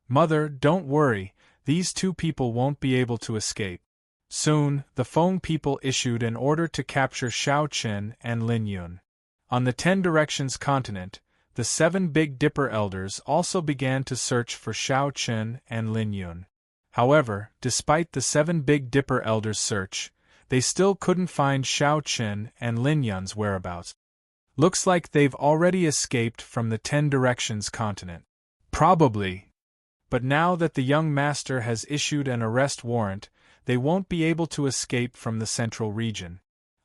"Mother, don't worry, these 2 people won't be able to escape." Soon, the Feng people issued an order to capture Xiao Chen and Lin Yun. On the 10 Directions continent, the 7 Big Dipper elders also began to search for Xiao Chen and Lin Yun. However, despite the 7 Big Dipper elders' search, they still couldn't find Xiao Chen and Lin Yun's whereabouts. "Looks like they've already escaped from the 10 Directions continent." "Probably. But now that the young master has issued an arrest warrant, they won't be able to escape from the central region."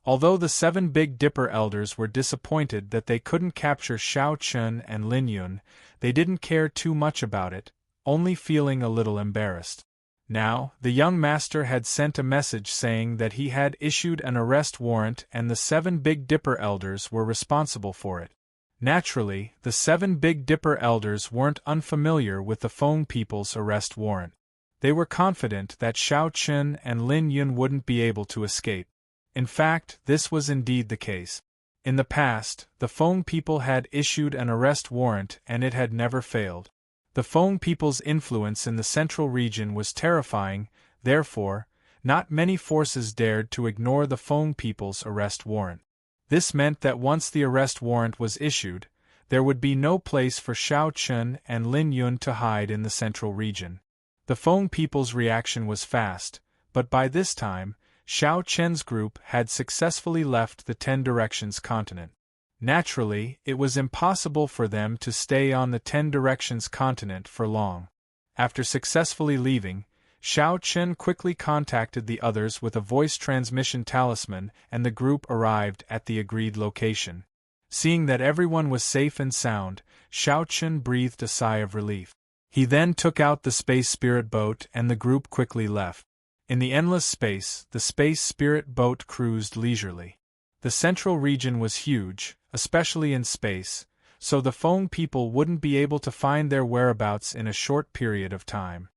Although the 7 Big Dipper elders were disappointed that they couldn't capture Xiao Chun and Lin Yun, they didn't care too much about it, only feeling a little embarrassed. Now, the young master had sent a message saying that he had issued an arrest warrant and the 7 Big Dipper elders were responsible for it. Naturally, the 7 Big Dipper elders weren't unfamiliar with the Feng people's arrest warrant. They were confident that Xiao Chun and Lin Yun wouldn't be able to escape. In fact, this was indeed the case. In the past, the Feng people had issued an arrest warrant and it had never failed. The Feng people's influence in the central region was terrifying, therefore, not many forces dared to ignore the Feng people's arrest warrant. This meant that once the arrest warrant was issued, there would be no place for Xiao Chun and Lin Yun to hide in the central region. The Feng people's reaction was fast, but by this time, Xiao Chen's group had successfully left the 10 Directions continent. Naturally, it was impossible for them to stay on the 10 Directions continent for long. After successfully leaving, Xiao Chen quickly contacted the others with a voice transmission talisman, and the group arrived at the agreed location. Seeing that everyone was safe and sound, Xiao Chen breathed a sigh of relief. He then took out the space spirit boat and the group quickly left. In the endless space, the space spirit boat cruised leisurely. The central region was huge, especially in space, so the Feng people wouldn't be able to find their whereabouts in a short period of time.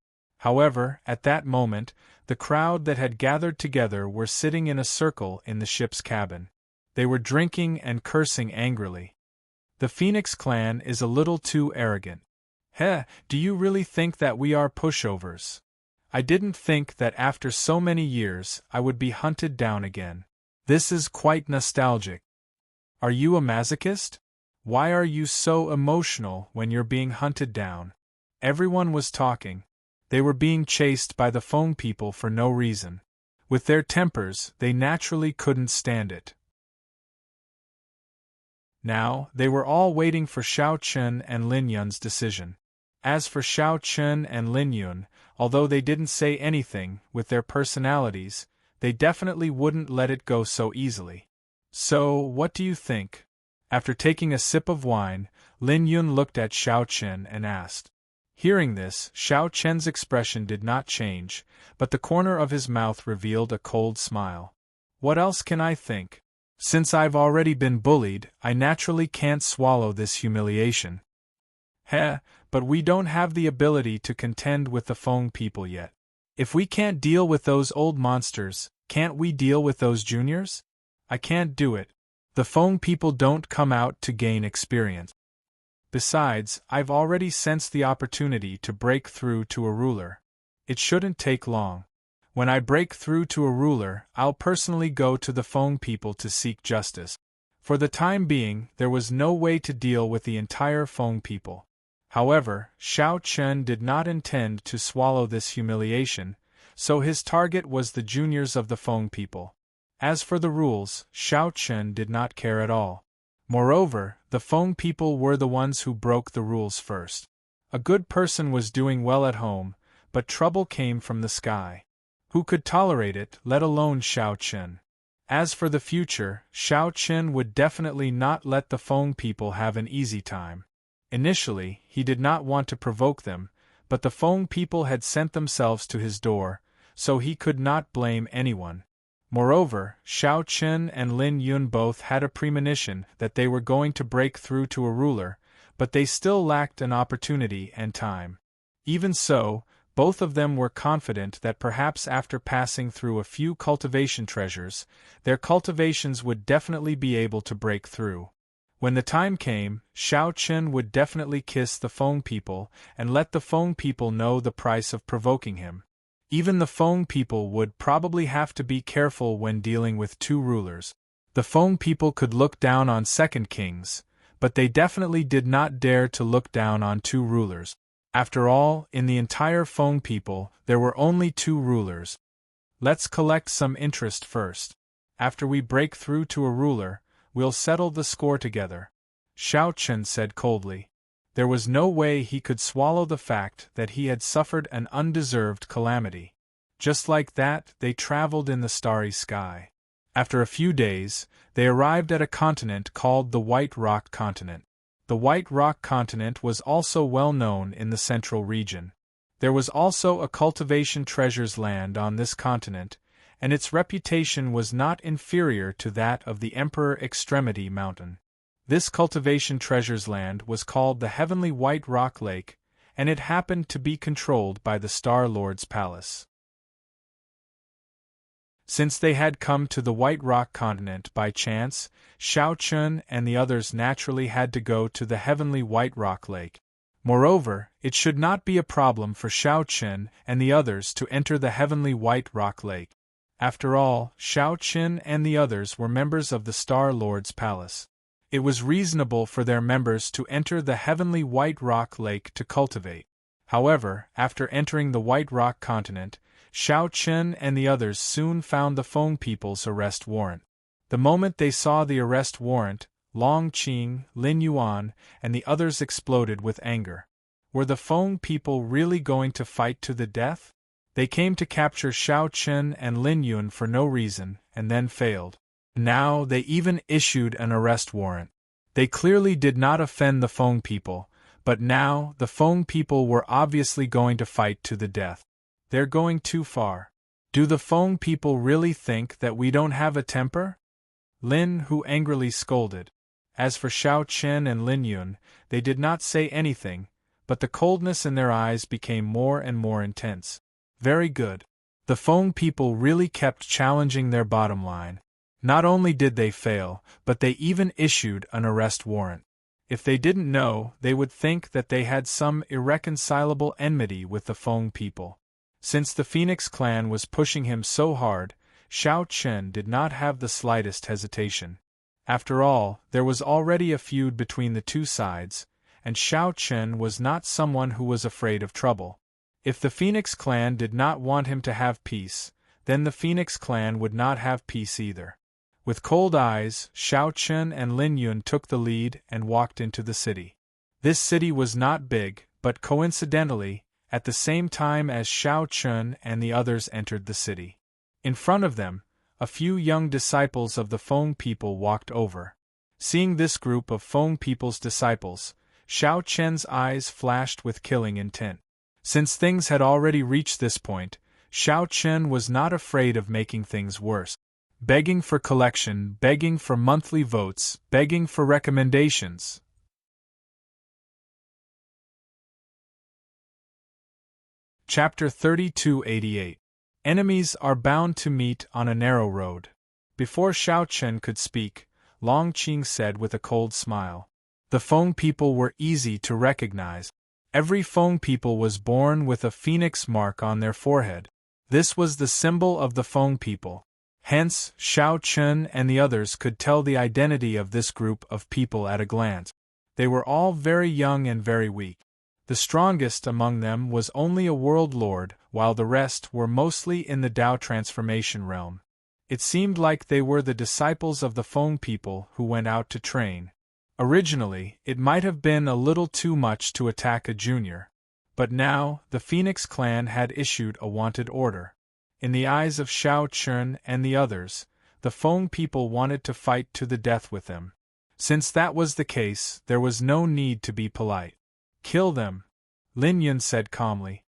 However, at that moment, the crowd that had gathered together were sitting in a circle in the ship's cabin. They were drinking and cursing angrily. The Phoenix clan is a little too arrogant. Heh, do you really think that we are pushovers? I didn't think that after so many years I would be hunted down again. This is quite nostalgic. Are you a masochist? Why are you so emotional when you're being hunted down? Everyone was talking. They were being chased by the Feng people for no reason. With their tempers, they naturally couldn't stand it. Now, they were all waiting for Xiao Chen and Lin Yun's decision. As for Xiao Chen and Lin Yun, although they didn't say anything, with their personalities, they definitely wouldn't let it go so easily. So, what do you think? After taking a sip of wine, Lin Yun looked at Xiao Chen and asked. Hearing this, Xiao Chen's expression did not change, but the corner of his mouth revealed a cold smile. What else can I think? Since I've already been bullied, I naturally can't swallow this humiliation. Heh, but we don't have the ability to contend with the Feng people yet. If we can't deal with those old monsters, can't we deal with those juniors? I can't do it. The Feng people don't come out to gain experience. Besides, I've already sensed the opportunity to break through to a ruler. It shouldn't take long. When I break through to a ruler, I'll personally go to the Feng people to seek justice. For the time being, there was no way to deal with the entire Feng people. However, Xiao Chen did not intend to swallow this humiliation, so his target was the juniors of the Feng people. As for the rules, Xiao Chen did not care at all. Moreover, the Feng people were the ones who broke the rules first. A good person was doing well at home, but trouble came from the sky. Who could tolerate it, let alone Xiao Chen? As for the future, Xiao Chen would definitely not let the Feng people have an easy time. Initially, he did not want to provoke them, but the Feng people had sent themselves to his door, so he could not blame anyone. Moreover, Xiao Chen and Lin Yun both had a premonition that they were going to break through to a ruler, but they still lacked an opportunity and time. Even so, both of them were confident that perhaps after passing through a few cultivation treasures, their cultivations would definitely be able to break through. When the time came, Xiao Chen would definitely kiss the Feng people and let the Feng people know the price of provoking him. Even the Feng people would probably have to be careful when dealing with two rulers. The Feng people could look down on second kings, but they definitely did not dare to look down on two rulers. After all, in the entire Feng people, there were only two rulers. Let's collect some interest first. After we break through to a ruler, we'll settle the score together, Xiao Chen said coldly. There was no way he could swallow the fact that he had suffered an undeserved calamity. Just like that, they traveled in the starry sky. After a few days, they arrived at a continent called the White Rock Continent. The White Rock Continent was also well known in the central region. There was also a cultivation treasures land on this continent, and its reputation was not inferior to that of the Emperor Extremity Mountain. This cultivation treasures land was called the Heavenly White Rock Lake, and it happened to be controlled by the Star Lord's palace. Since they had come to the White Rock Continent by chance, Xiao Chen and the others naturally had to go to the Heavenly White Rock Lake. Moreover, it should not be a problem for Xiao Chen and the others to enter the Heavenly White Rock Lake. After all, Xiao Chen and the others were members of the Star Lord's palace. It was reasonable for their members to enter the Heavenly White Rock Lake to cultivate. However, after entering the White Rock Continent, Xiao Chen and the others soon found the Feng people's arrest warrant. The moment they saw the arrest warrant, Long Qing, Lin Yuan, and the others exploded with anger. Were the Feng people really going to fight to the death? They came to capture Xiao Chen and Lin Yun for no reason, and then failed. Now they even issued an arrest warrant. They clearly did not offend the Feng people, but now the Feng people were obviously going to fight to the death. They're going too far. Do the Feng people really think that we don't have a temper? Lin Hu angrily scolded. As for Xiao Chen and Lin Yun, they did not say anything, but the coldness in their eyes became more and more intense. Very good. The Feng people really kept challenging their bottom line. Not only did they fail, but they even issued an arrest warrant. If they didn't know, they would think that they had some irreconcilable enmity with the Feng people. Since the Phoenix clan was pushing him so hard, Xiao Chen did not have the slightest hesitation. After all, there was already a feud between the two sides, and Xiao Chen was not someone who was afraid of trouble. If the Phoenix clan did not want him to have peace, then the Phoenix clan would not have peace either. With cold eyes, Xiao Chen and Lin Yun took the lead and walked into the city. This city was not big, but coincidentally, at the same time as Xiao Chen and the others entered the city. In front of them, a few young disciples of the Feng people walked over. Seeing this group of Feng people's disciples, Xiao Chen's eyes flashed with killing intent. Since things had already reached this point, Xiao Chen was not afraid of making things worse. Begging for collection, begging for monthly votes, begging for recommendations. Chapter 3288. Enemies are bound to meet on a narrow road. Before Xiao Chen could speak, Long Qing said with a cold smile. The Feng people were easy to recognize. Every Feng people was born with a phoenix mark on their forehead. This was the symbol of the Feng people. Hence, Xiao Chen and the others could tell the identity of this group of people at a glance. They were all very young and very weak. The strongest among them was only a world lord, while the rest were mostly in the Tao transformation realm. It seemed like they were the disciples of the Feng people who went out to train. Originally, it might have been a little too much to attack a junior. But now, the Phoenix clan had issued a wanted order. In the eyes of Xiao Chen and the others, the Feng people wanted to fight to the death with them. Since that was the case, there was no need to be polite. Kill them, Lin Yun said calmly.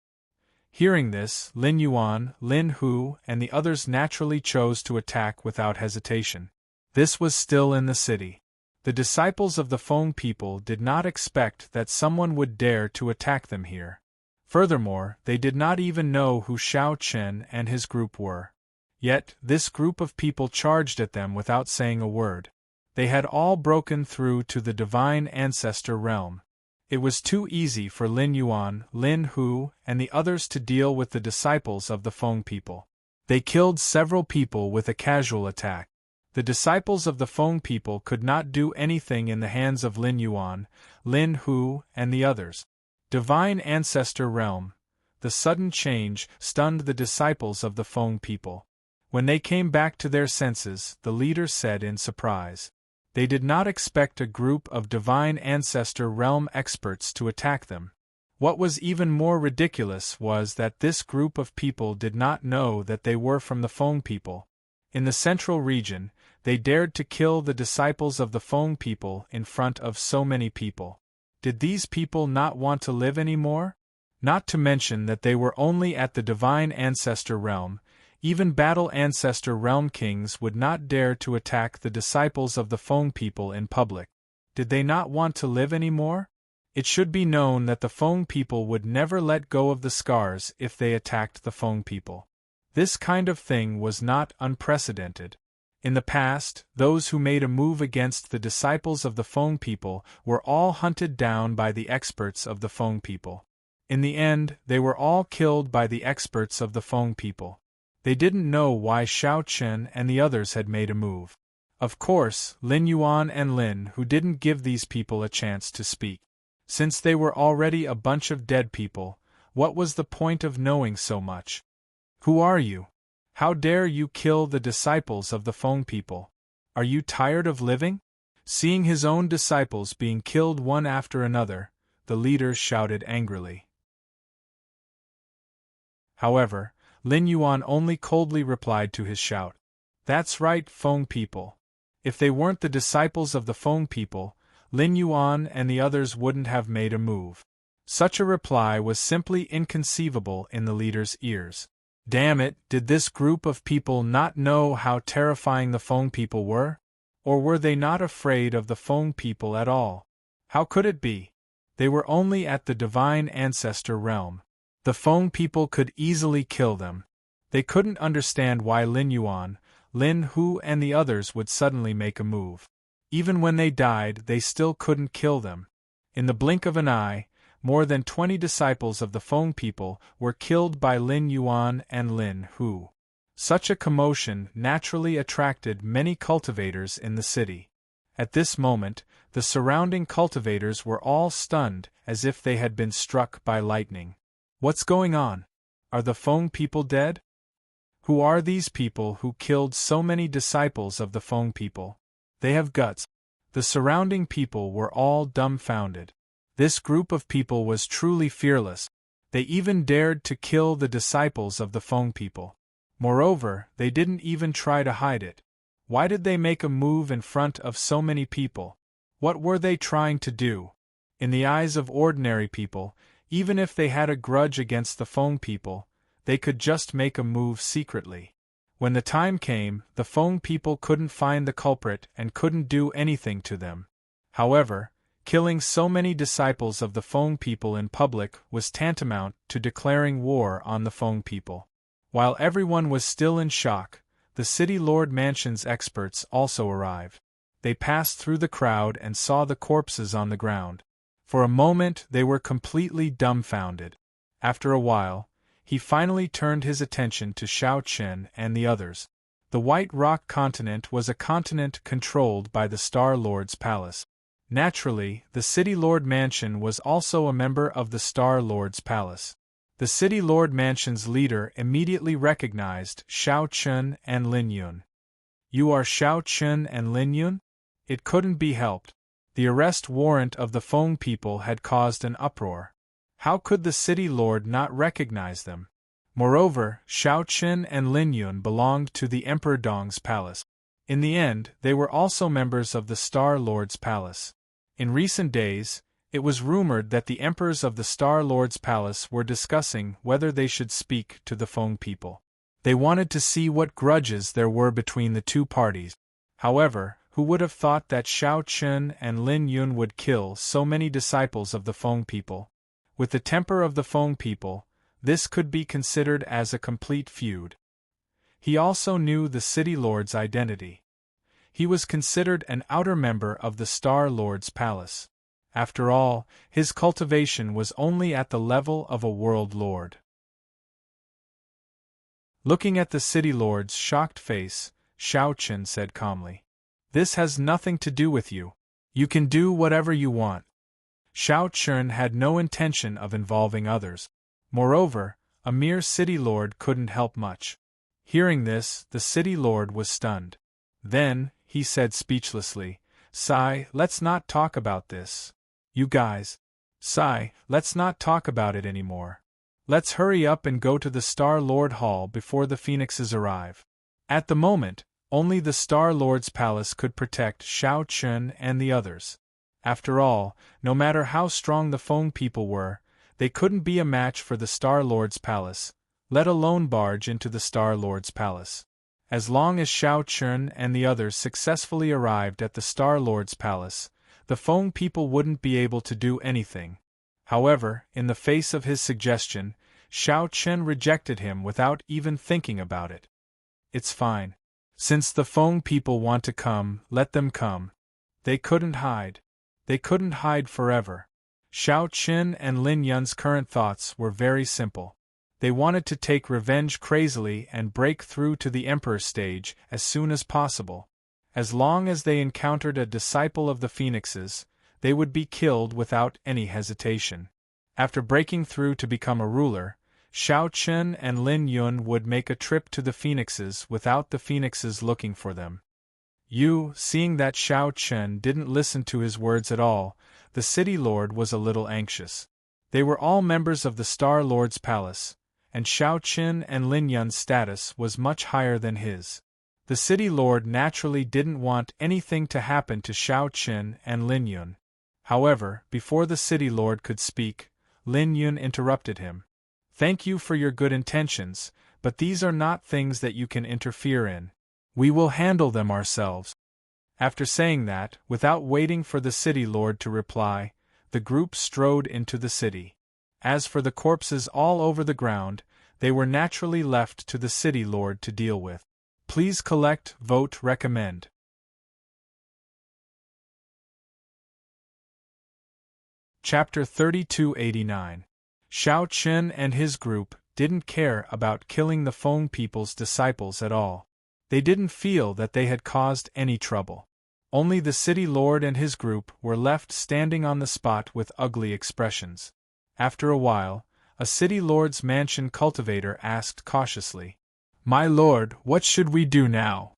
Hearing this, Lin Yuan, Lin Hu, and the others naturally chose to attack without hesitation. This was still in the city. The disciples of the Feng people did not expect that someone would dare to attack them here. Furthermore, they did not even know who Xiao Chen and his group were. Yet, this group of people charged at them without saying a word. They had all broken through to the divine ancestor realm. It was too easy for Lin Yuan, Lin Hu, and the others to deal with the disciples of the Feng people. They killed several people with a casual attack. The disciples of the Feng people could not do anything in the hands of Lin Yuan, Lin Hu, and the others. Divine Ancestor Realm. The sudden change stunned the disciples of the Feng people. When they came back to their senses, the leader said in surprise. They did not expect a group of Divine Ancestor Realm experts to attack them. What was even more ridiculous was that this group of people did not know that they were from the Feng people. In the central region, they dared to kill the disciples of the Feng people in front of so many people. Did these people not want to live anymore? Not to mention that they were only at the Divine Ancestor Realm. Even Battle Ancestor Realm kings would not dare to attack the disciples of the Feng people in public. Did they not want to live anymore? It should be known that the Feng people would never let go of the scars if they attacked the Feng people. This kind of thing was not unprecedented. In the past, those who made a move against the disciples of the Feng people were all hunted down by the experts of the Feng people. In the end, they were all killed by the experts of the Feng people. They didn't know why Xiao Chen and the others had made a move. Of course, Lin Yuan and Lin Hu didn't give these people a chance to speak. Since they were already a bunch of dead people, what was the point of knowing so much? Who are you? How dare you kill the disciples of the Feng people? Are you tired of living? Seeing his own disciples being killed one after another, the leader shouted angrily. However, Lin Yuan only coldly replied to his shout. That's right, Feng people. If they weren't the disciples of the Feng people, Lin Yuan and the others wouldn't have made a move. Such a reply was simply inconceivable in the leader's ears. Damn it, did this group of people not know how terrifying the Feng people were? Or were they not afraid of the Feng people at all? How could it be? They were only at the divine ancestor realm. The Feng people could easily kill them. They couldn't understand why Lin Yuan, Lin Hu and the others would suddenly make a move. Even when they died, they still couldn't kill them. In the blink of an eye, more than 20 disciples of the Feng people were killed by Lin Yuan and Lin Hu. Such a commotion naturally attracted many cultivators in the city. At this moment, the surrounding cultivators were all stunned as if they had been struck by lightning. What's going on? Are the Feng people dead? Who are these people who killed so many disciples of the Feng people? They have guts. The surrounding people were all dumbfounded. This group of people was truly fearless. They even dared to kill the disciples of the Feng people. Moreover, they didn't even try to hide it. Why did they make a move in front of so many people? What were they trying to do? In the eyes of ordinary people, even if they had a grudge against the Feng people, they could just make a move secretly. When the time came, the Feng people couldn't find the culprit and couldn't do anything to them. However, killing so many disciples of the Feng people in public was tantamount to declaring war on the Feng people. While everyone was still in shock, the City Lord Mansion's experts also arrived. They passed through the crowd and saw the corpses on the ground. For a moment they were completely dumbfounded. After a while, he finally turned his attention to Xiao Chen and the others. The White Rock continent was a continent controlled by the Star Lord's palace. Naturally, the City Lord Mansion was also a member of the Star Lord's palace. The City Lord Mansion's leader immediately recognized Xiao Chen and Lin Yun. You are Xiao Chen and Lin Yun? It couldn't be helped. The arrest warrant of the Feng people had caused an uproar. How could the City Lord not recognize them? Moreover, Xiao Chen and Lin Yun belonged to the Emperor Dong's palace. In the end, they were also members of the Star Lord's palace. In recent days, it was rumored that the emperors of the Star Lord's palace were discussing whether they should speak to the Feng people. They wanted to see what grudges there were between the two parties. However, who would have thought that Xiao Chen and Lin Yun would kill so many disciples of the Feng people? With the temper of the Feng people, this could be considered as a complete feud. He also knew the City Lord's identity. He was considered an outer member of the Star Lord's palace. After all, his cultivation was only at the level of a world lord. Looking at the City Lord's shocked face, Xiao Chen said calmly, "This has nothing to do with you. You can do whatever you want." Xiao Chen had no intention of involving others. Moreover, a mere City Lord couldn't help much. Hearing this, the City Lord was stunned. Then, he said speechlessly, "Sai, let's not talk about this. You guys. Sai, let's not talk about it anymore. Let's hurry up and go to the Star Lord Hall before the Phoenixes arrive." At the moment, only the Star Lord's palace could protect Xiao Chen and the others. After all, no matter how strong the Feng people were, they couldn't be a match for the Star Lord's palace, let alone barge into the Star Lord's palace. As long as Xiao Chen and the others successfully arrived at the Star Lord's palace, the Feng people wouldn't be able to do anything. However, in the face of his suggestion, Xiao Chen rejected him without even thinking about it. "It's fine. Since the Feng people want to come, let them come. They couldn't hide. They couldn't hide forever." Xiao Chen and Lin Yun's current thoughts were very simple. They wanted to take revenge crazily and break through to the Emperor's stage as soon as possible. As long as they encountered a disciple of the Phoenixes, they would be killed without any hesitation. After breaking through to become a ruler, Xiao Chen and Lin Yun would make a trip to the Phoenixes without the Phoenixes looking for them. Seeing that Xiao Chen didn't listen to his words at all, the City Lord was a little anxious. They were all members of the Star Lord's palace, and Xiao Qin and Lin Yun's status was much higher than his. The city lord naturally didn't want anything to happen to Xiao Qin and Lin Yun. However, before the city lord could speak, Lin Yun interrupted him. "Thank you for your good intentions, but these are not things that you can interfere in. We will handle them ourselves." After saying that, without waiting for the city lord to reply, the group strode into the city. As for the corpses all over the ground, they were naturally left to the city lord to deal with. Please collect, vote, recommend. Chapter 3289. Xiao Qin and his group didn't care about killing the Feng people's disciples at all. They didn't feel that they had caused any trouble. Only the city lord and his group were left standing on the spot with ugly expressions. After a while, a city lord's mansion cultivator asked cautiously, "My lord, what should we do now?"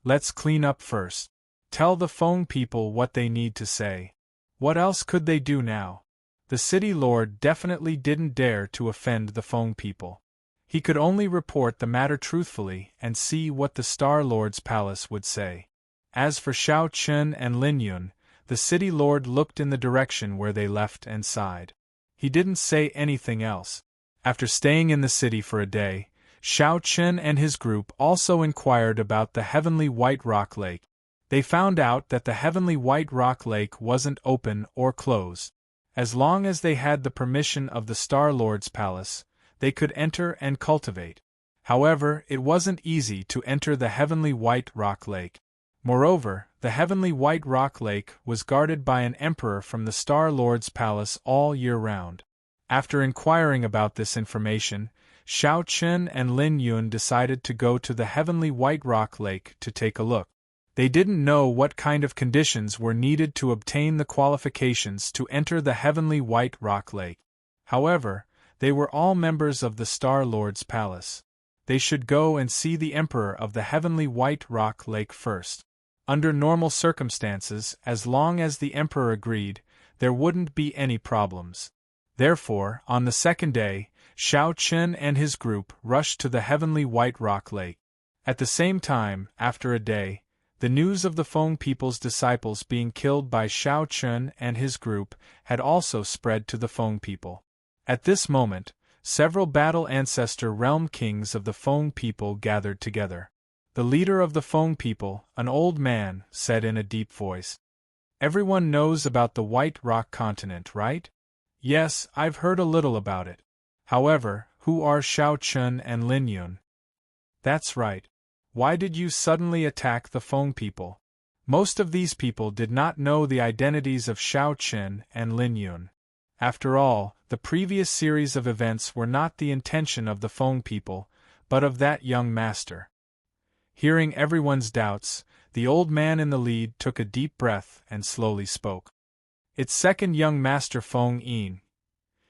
"Let's clean up first. Tell the Feng people what they need to say. What else could they do now?" The city lord definitely didn't dare to offend the Feng people. He could only report the matter truthfully and see what the Star Lord's palace would say. As for Xiao Qin and Lin Yun, the city lord looked in the direction where they left and sighed. He didn't say anything else. After staying in the city for a day, Xiao Qin and his group also inquired about the Heavenly White Rock Lake. They found out that the Heavenly White Rock Lake wasn't open or closed. As long as they had the permission of the Star Lord's palace, they could enter and cultivate. However, it wasn't easy to enter the Heavenly White Rock Lake. Moreover, the Heavenly White Rock Lake was guarded by an emperor from the Star Lord's palace all year round. After inquiring about this information, Xiao Qin and Lin Yun decided to go to the Heavenly White Rock Lake to take a look. They didn't know what kind of conditions were needed to obtain the qualifications to enter the Heavenly White Rock Lake. However, they were all members of the Star Lord's palace. They should go and see the Emperor of the Heavenly White Rock Lake first. Under normal circumstances, as long as the Emperor agreed, there wouldn't be any problems. Therefore, on the second day, Xiao Qin and his group rushed to the Heavenly White Rock Lake. At the same time, after a day, the news of the Feng people's disciples being killed by Xiao Qin and his group had also spread to the Feng people. At this moment, several battle ancestor realm kings of the Feng people gathered together. The leader of the Feng people, an old man, said in a deep voice, "Everyone knows about the White Rock continent, right?" "Yes, I've heard a little about it. However, who are Xiao Qin and Lin Yun?" "That's right. Why did you suddenly attack the Feng people?" Most of these people did not know the identities of Xiao Qin and Lin Yun. After all, the previous series of events were not the intention of the Feng people, but of that young master. Hearing everyone's doubts, the old man in the lead took a deep breath and slowly spoke. "It's second young master Feng Yin."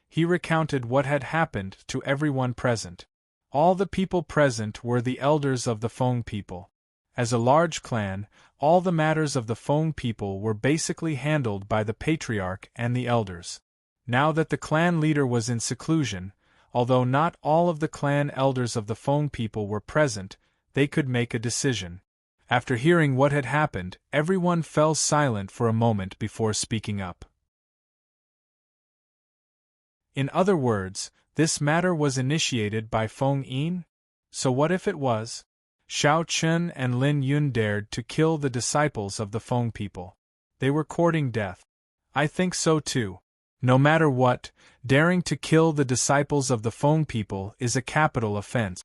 He recounted what had happened to everyone present. All the people present were the elders of the Feng people. As a large clan, all the matters of the Feng people were basically handled by the patriarch and the elders. Now that the clan leader was in seclusion, although not all of the clan elders of the Feng people were present, they could make a decision. After hearing what had happened, everyone fell silent for a moment before speaking up. In other words, this matter was initiated by Feng Yin? So what if it was? Xiao Qin and Lin Yun dared to kill the disciples of the Feng people. They were courting death. I think so too. No matter what, daring to kill the disciples of the Feng people is a capital offense.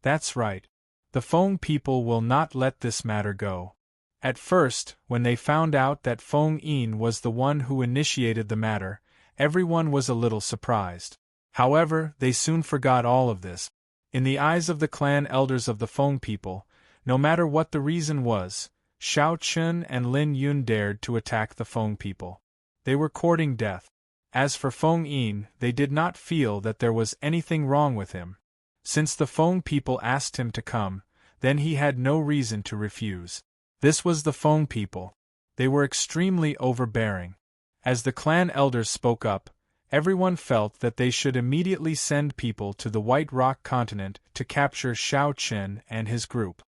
That's right. The Feng people will not let this matter go. At first, when they found out that Feng Yin was the one who initiated the matter, everyone was a little surprised. However, they soon forgot all of this. In the eyes of the clan elders of the Feng people, no matter what the reason was, Xiao Qin and Lin Yun dared to attack the Feng people. They were courting death. As for Feng Yin, they did not feel that there was anything wrong with him. Since the Feng people asked him to come, then he had no reason to refuse. This was the Feng people. They were extremely overbearing. As the clan elders spoke up, Everyone felt that they should immediately send people to the White Rock continent to capture Shao Chen and his group.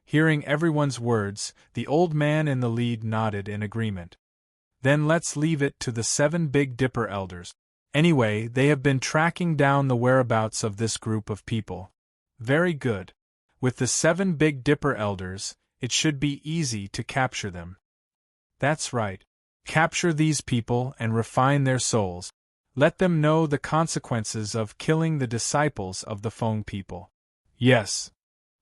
Hearing everyone's words, the old man in the lead nodded in agreement. Then let's leave it to the 7 Big Dipper elders. Anyway, they have been tracking down the whereabouts of this group of people. Very good. With the 7 Big Dipper elders, it should be easy to capture them. That's right. Capture these people and refine their souls. Let them know the consequences of killing the disciples of the Feng people. Yes.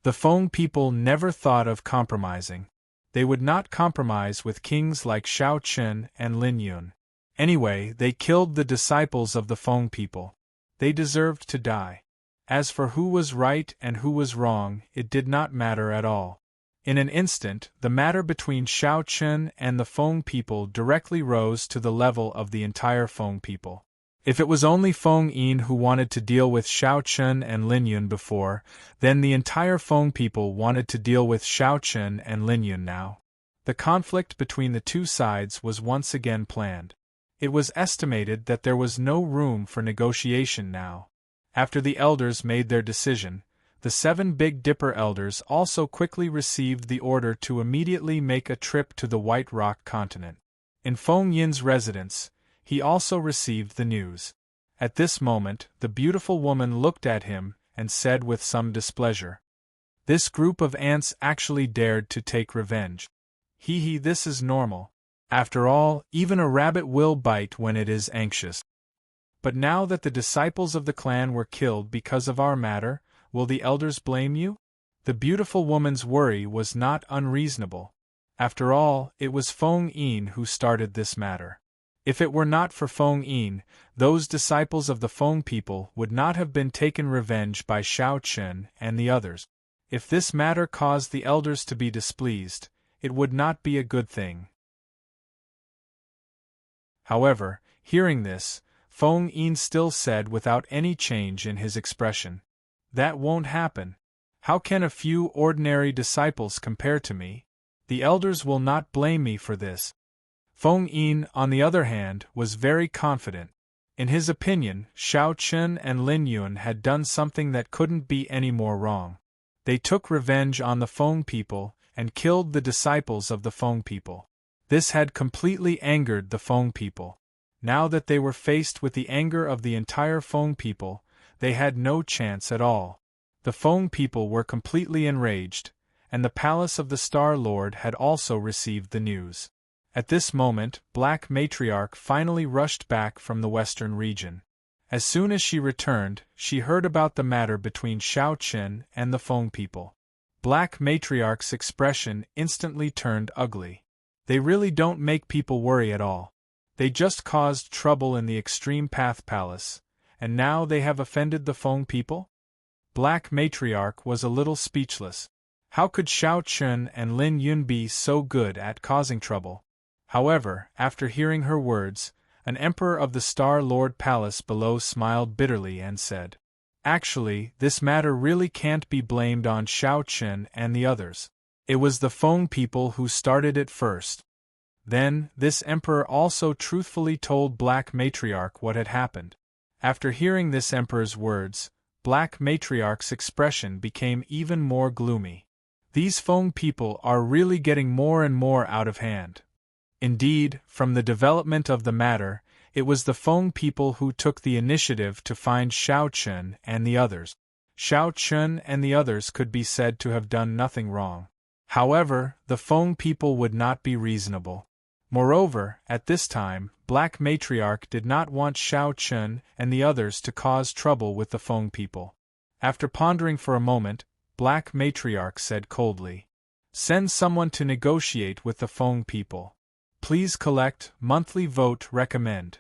The Feng people never thought of compromising. They would not compromise with kings like Shao Chen and Lin Yun. Anyway, they killed the disciples of the Feng people. They deserved to die. As for who was right and who was wrong, it did not matter at all. In an instant, the matter between Shao Chen and the Feng people directly rose to the level of the entire Feng people. If it was only Feng Yin who wanted to deal with Shao Chen and Lin Yun before, then the entire Feng people wanted to deal with Shao Chen and Lin Yun now. The conflict between the two sides was once again planned. It was estimated that there was no room for negotiation now. After the elders made their decision, the 7 Big Dipper elders also quickly received the order to immediately make a trip to the White Rock continent. In Feng Yin's residence, he also received the news. At this moment, the beautiful woman looked at him and said with some displeasure, "This group of ants actually dared to take revenge. Hee, this is normal. After all, even a rabbit will bite when it is anxious. But now that the disciples of the clan were killed because of our matter, will the elders blame you?" The beautiful woman's worry was not unreasonable. After all, it was Feng Yin who started this matter. If it were not for Feng Yin, those disciples of the Feng people would not have been taken revenge by Shao Chen and the others. If this matter caused the elders to be displeased, it would not be a good thing. However, hearing this, Feng Yin still said without any change in his expression, "That won't happen. How can a few ordinary disciples compare to me? The elders will not blame me for this." Feng Yin, on the other hand, was very confident. In his opinion, Shao Chen and Lin Yun had done something that couldn't be any more wrong. They took revenge on the Feng people and killed the disciples of the Feng people. This had completely angered the Feng people. Now that they were faced with the anger of the entire Feng people, they had no chance at all. The Feng people were completely enraged, and the palace of the Star Lord had also received the news. At this moment, Black Matriarch finally rushed back from the western region. As soon as she returned, she heard about the matter between Shao Chen and the Feng people. Black Matriarch's expression instantly turned ugly. They really don't make people worry at all. They just caused trouble in the Extreme Path Palace, and now they have offended the Feng people? Black Matriarch was a little speechless. How could Shao Chen and Lin Yun be so good at causing trouble? However, after hearing her words, an emperor of the Star Lord Palace below smiled bitterly and said, "Actually, this matter really can't be blamed on Shao Chen and the others. It was the Feng people who started it first." Then, this emperor also truthfully told Black Matriarch what had happened. After hearing this emperor's words, Black Matriarch's expression became even more gloomy. These Feng people are really getting more and more out of hand. Indeed, from the development of the matter, it was the Feng people who took the initiative to find Shao Chen and the others. Shao Chen and the others could be said to have done nothing wrong. However, the Feng people would not be reasonable. Moreover, at this time, Black Matriarch did not want Shao Chen and the others to cause trouble with the Feng people. After pondering for a moment, Black Matriarch said coldly, "Send someone to negotiate with the Feng people. Please collect monthly vote recommend."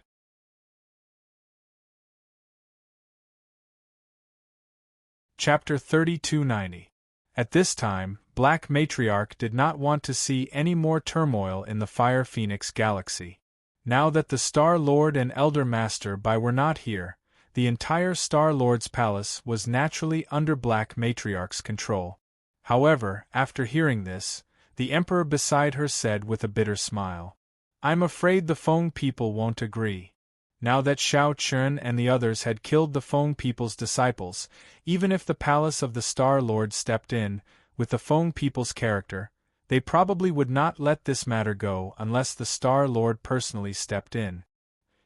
Chapter 3290. At this time, Black Matriarch did not want to see any more turmoil in the Fire Phoenix galaxy. Now that the Star Lord and Elder Master Bai were not here, the entire Star Lord's palace was naturally under Black Matriarch's control. However, after hearing this, the Emperor beside her said with a bitter smile, "I'm afraid the Feng people won't agree. Now that Shao Chun and the others had killed the Feng people's disciples, even if the palace of the Star Lord stepped in, with the Feng people's character, they probably would not let this matter go unless the Star Lord personally stepped in.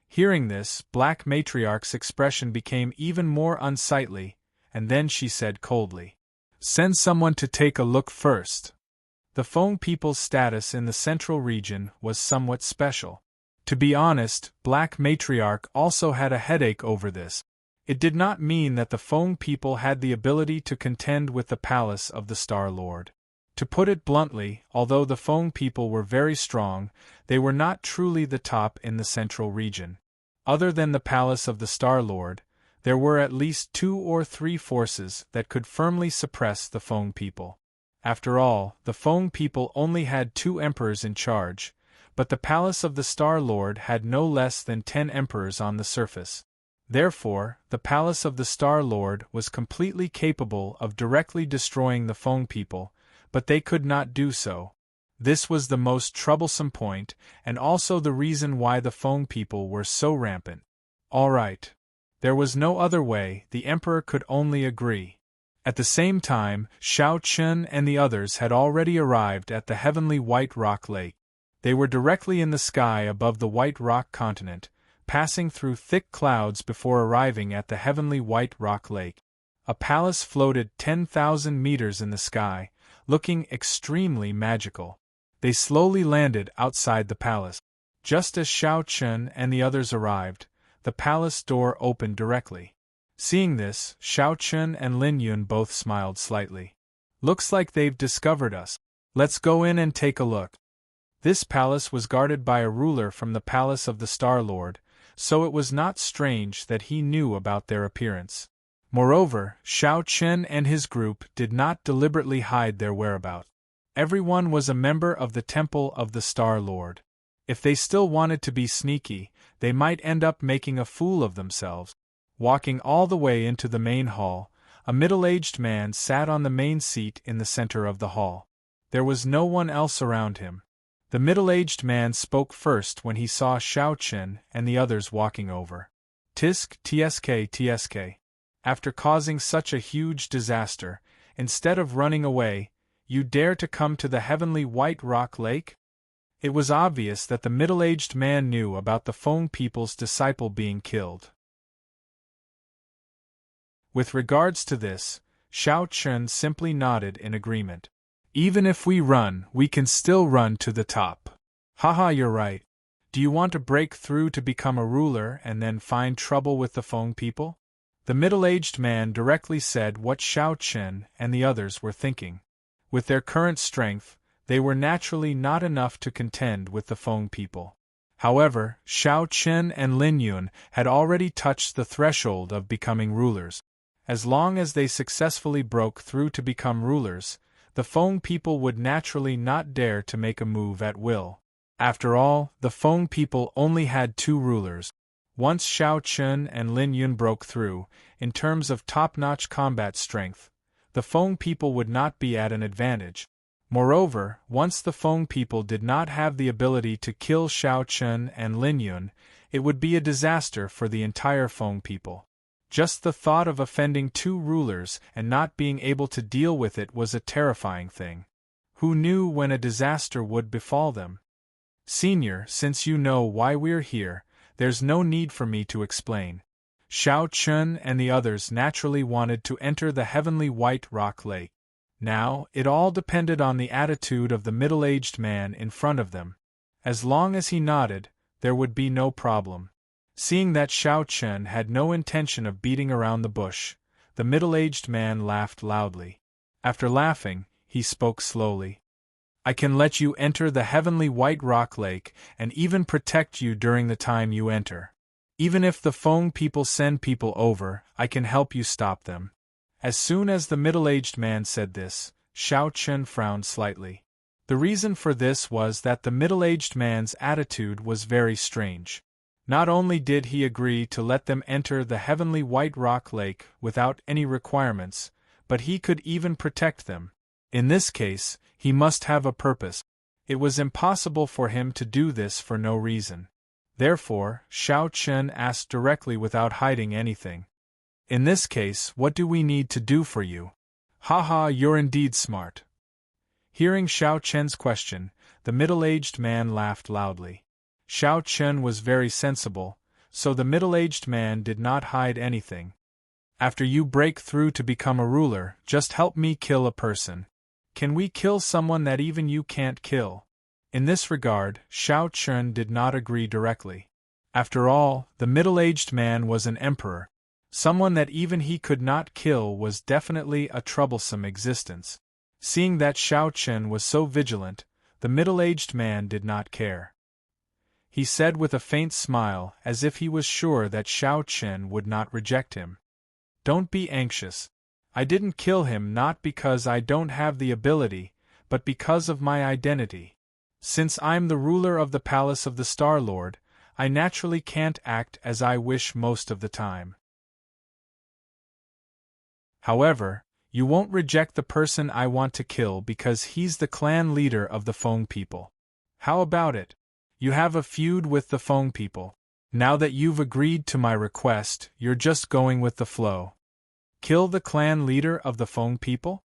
Hearing this, Black Matriarch's expression became even more unsightly, and then she said coldly, "Send someone to take a look first." The Feng people's status in the central region was somewhat special. To be honest, Black Matriarch also had a headache over this. It did not mean that the Feng people had the ability to contend with the palace of the Star Lord. To put it bluntly, although the Feng people were very strong, they were not truly the top in the central region. Other than the palace of the Star Lord, there were at least 2 or 3 forces that could firmly suppress the Feng people. After all, the Feng people only had 2 emperors in charge, but the palace of the Star Lord had no less than 10 emperors on the surface. Therefore, the palace of the Star Lord was completely capable of directly destroying the Feng people, but they could not do so. This was the most troublesome point, and also the reason why the Feng people were so rampant. All right. There was no other way, the emperor could only agree. At the same time, Shao Chun and the others had already arrived at the heavenly White Rock Lake. They were directly in the sky above the White Rock continent, passing through thick clouds before arriving at the heavenly White Rock Lake. A palace floated 10,000 meters in the sky, looking extremely magical. They slowly landed outside the palace. Just as Shao Chun and the others arrived, the palace door opened directly. Seeing this, Shao Chun and Lin Yun both smiled slightly. "Looks like they've discovered us. Let's go in and take a look." This palace was guarded by a ruler from the palace of the Star Lord, so it was not strange that he knew about their appearance. Moreover, Shao Chun and his group did not deliberately hide their whereabouts. Everyone was a member of the Temple of the Star Lord. If they still wanted to be sneaky, they might end up making a fool of themselves. Walking all the way into the main hall, a middle-aged man sat on the main seat in the center of the hall. There was no one else around him. The middle-aged man spoke first when he saw Shao Chun and the others walking over. "Tisk, tsk. After causing such a huge disaster, instead of running away, you dare to come to the heavenly White Rock Lake?" It was obvious that the middle-aged man knew about the Feng people's disciple being killed. With regards to this, Shao Chun simply nodded in agreement. "Even if we run, we can still run to the top." "Haha, you're right. Do you want to break through to become a ruler and then find trouble with the Feng people?" The middle-aged man directly said what Shao Chun and the others were thinking. With their current strength, they were naturally not enough to contend with the Feng people. However, Shao Chun and Lin Yun had already touched the threshold of becoming rulers. As long as they successfully broke through to become rulers, the Feng people would naturally not dare to make a move at will. After all, the Feng people only had 2 rulers. Once Shao Chun and Lin Yun broke through, in terms of top-notch combat strength, the Feng people would not be at an advantage. Moreover, once the Feng people did not have the ability to kill Shao Chun and Lin Yun, it would be a disaster for the entire Feng people. Just the thought of offending 2 rulers and not being able to deal with it was a terrifying thing. Who knew when a disaster would befall them? "Senior, since you know why we're here, there's no need for me to explain." Shao Chun and the others naturally wanted to enter the heavenly White Rock Lake. Now, it all depended on the attitude of the middle-aged man in front of them. As long as he nodded, there would be no problem. Seeing that Shao Chun had no intention of beating around the bush, the middle-aged man laughed loudly. After laughing, he spoke slowly. "I can let you enter the heavenly White Rock Lake and even protect you during the time you enter. Even if the Feng people send people over, I can help you stop them." As soon as the middle-aged man said this, Shao Chun frowned slightly. The reason for this was that the middle-aged man's attitude was very strange. Not only did he agree to let them enter the heavenly White Rock Lake without any requirements, but he could even protect them. In this case, he must have a purpose. It was impossible for him to do this for no reason. Therefore, Xiao Chen asked directly without hiding anything. In this case, what do we need to do for you? Haha, you're indeed smart. Hearing Xiao Chen's question, the middle-aged man laughed loudly. Xiao Chen was very sensible, so the middle-aged man did not hide anything. After you break through to become a ruler, just help me kill a person. Can we kill someone that even you can't kill? In this regard, Xiao Chen did not agree directly. After all, the middle-aged man was an emperor. Someone that even he could not kill was definitely a troublesome existence. Seeing that Xiao Chen was so vigilant, the middle-aged man did not care. He said with a faint smile, as if he was sure that Xiao Chen would not reject him. Don't be anxious. I didn't kill him not because I don't have the ability, but because of my identity. Since I'm the ruler of the palace of the Star Lord, I naturally can't act as I wish most of the time. However, you won't reject the person I want to kill because he's the clan leader of the Feng people. How about it? You have a feud with the Feng people. Now that you've agreed to my request, you're just going with the flow. Kill the clan leader of the Feng people?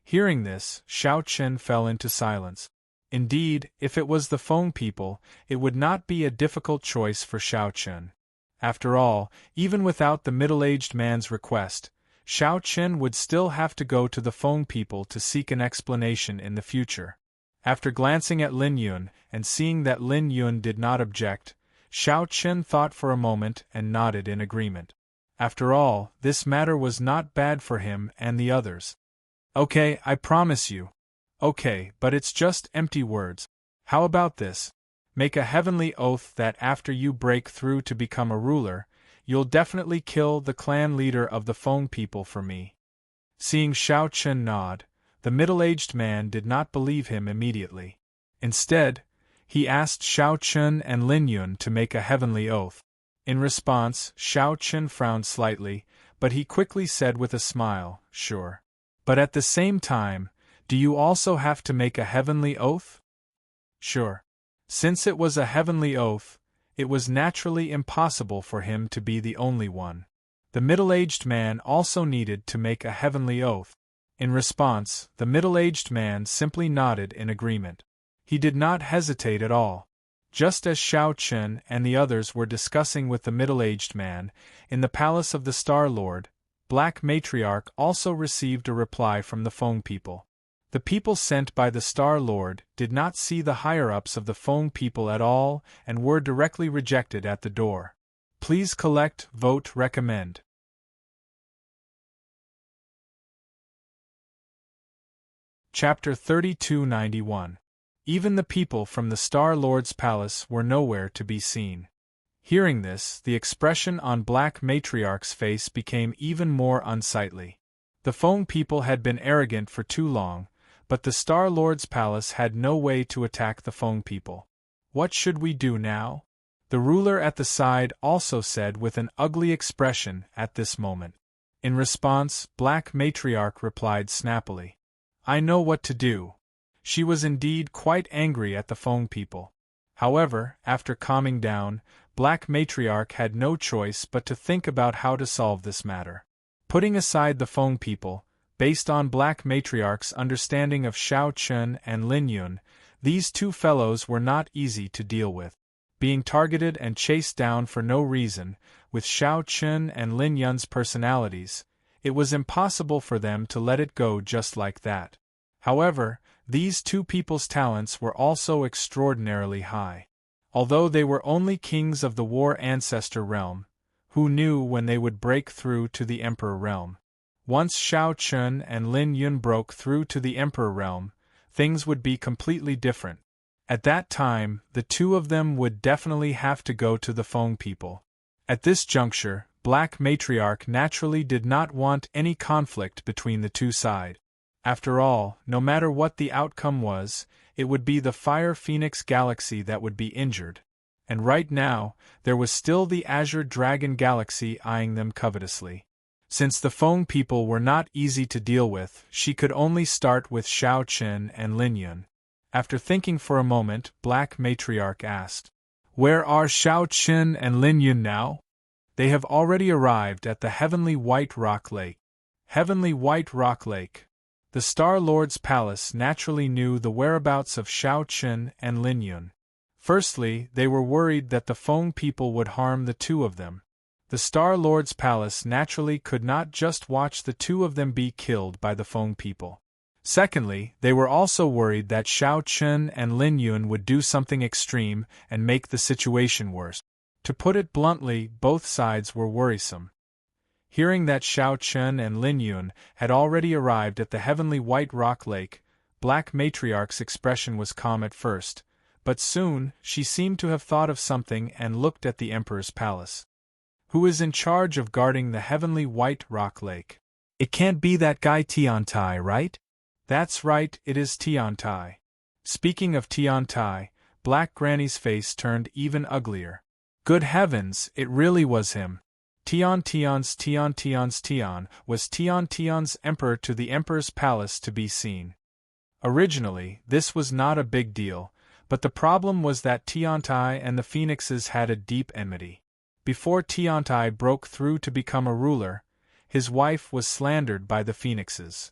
Hearing this, Xiao Chen fell into silence. Indeed, if it was the Feng people, it would not be a difficult choice for Xiao Chen. After all, even without the middle-aged man's request, Xiao Chen would still have to go to the Feng people to seek an explanation in the future. After glancing at Lin Yun and seeing that Lin Yun did not object, Xiao Chen thought for a moment and nodded in agreement. After all, this matter was not bad for him and the others. Okay, I promise you. Okay, but it's just empty words. How about this? Make a heavenly oath that after you break through to become a ruler, you'll definitely kill the clan leader of the Feng people for me. Seeing Xiao Chen nod, the middle-aged man did not believe him immediately. Instead, he asked Xiao Chen and Lin Yun to make a heavenly oath. In response, Xiao Chen frowned slightly, but he quickly said with a smile, "Sure. But at the same time, do you also have to make a heavenly oath?" "Sure." Since it was a heavenly oath, it was naturally impossible for him to be the only one. The middle-aged man also needed to make a heavenly oath. In response, the middle-aged man simply nodded in agreement. He did not hesitate at all. Just as Xiao Chen and the others were discussing with the middle-aged man, in the palace of the Star Lord, Black Matriarch also received a reply from the Feng people. The people sent by the Star Lord did not see the higher-ups of the Feng people at all and were directly rejected at the door. Please collect, vote, recommend. Chapter 3291. Even the people from the Star Lord's palace were nowhere to be seen. Hearing this, the expression on Black Matriarch's face became even more unsightly. The Feng people had been arrogant for too long, but the Star Lord's palace had no way to attack the Feng people. What should we do now? The ruler at the side also said with an ugly expression at this moment. In response, Black Matriarch replied snappily, "I know what to do." She was indeed quite angry at the Feng people. However, after calming down, Black Matriarch had no choice but to think about how to solve this matter. Putting aside the Feng people, based on Black Matriarch's understanding of Xiao Chen and Lin Yun, these two fellows were not easy to deal with. Being targeted and chased down for no reason, with Xiao Chen and Lin Yun's personalities, it was impossible for them to let it go just like that. However, these two people's talents were also extraordinarily high. Although they were only kings of the War Ancestor realm, who knew when they would break through to the Emperor realm? Once Xiao Chen and Lin Yun broke through to the Emperor realm, things would be completely different. At that time, the two of them would definitely have to go to the Feng people. At this juncture, Black Matriarch naturally did not want any conflict between the two sides. After all, no matter what the outcome was, it would be the Fire Phoenix Galaxy that would be injured. And right now, there was still the Azure Dragon Galaxy eyeing them covetously. Since the Feng people were not easy to deal with, she could only start with Xiao Chen and Lin Yun. After thinking for a moment, Black Matriarch asked, Where are Shao Qin and Lin Yun now? They have already arrived at the Heavenly White Rock Lake. Heavenly White Rock Lake. The Star Lord's palace naturally knew the whereabouts of Shao Qin and Lin Yun. Firstly, they were worried that the Feng people would harm the two of them. The Star Lord's palace naturally could not just watch the two of them be killed by the Feng people. Secondly, they were also worried that Shao Qin and Lin Yun would do something extreme and make the situation worse. To put it bluntly, both sides were worrisome. Hearing that Shao Qin and Lin Yun had already arrived at the Heavenly White Rock Lake, Black Matriarch's expression was calm at first, but soon she seemed to have thought of something and looked at the Emperor's palace. Who is in charge of guarding the Heavenly White Rock Lake? It can't be that guy Tiantai, right? That's right, it is Tiantai. Speaking of Tiantai, Black Granny's face turned even uglier. Good heavens, it really was him. Tian was Tian's emperor to the Emperor's palace to be seen. Originally, this was not a big deal, but the problem was that Tiantai and the Phoenixes had a deep enmity. Before Tiantai broke through to become a ruler, his wife was slandered by the Phoenixes.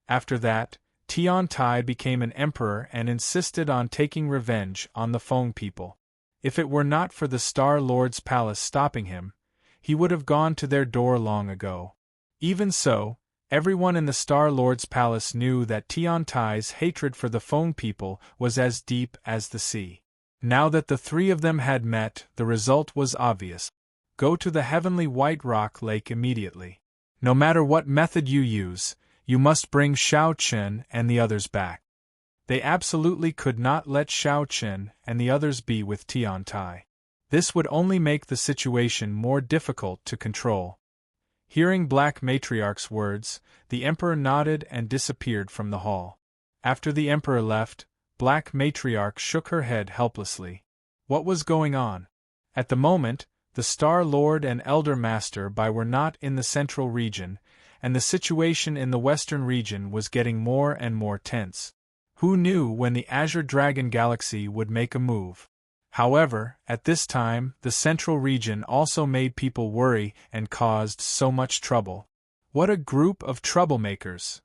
After that, Tiantai became an emperor and insisted on taking revenge on the Feng people. If it were not for the Star Lord's palace stopping him, he would have gone to their door long ago. Even so, everyone in the Star Lord's palace knew that Tiantai's hatred for the Feng people was as deep as the sea. Now that the three of them had met, the result was obvious. Go to the Heavenly White Rock Lake immediately. No matter what method you use, you must bring Shao Qin and the others back. They absolutely could not let Shao Qin and the others be with Tiantai. This would only make the situation more difficult to control. Hearing Black Matriarch's words, the Emperor nodded and disappeared from the hall. After the Emperor left, Black Matriarch shook her head helplessly. What was going on? At the moment, the Star Lord and Elder Master Bai were not in the central region, and the situation in the western region was getting more and more tense. Who knew when the Azure Dragon Galaxy would make a move? However, at this time, the central region also made people worry and caused so much trouble. What a group of troublemakers!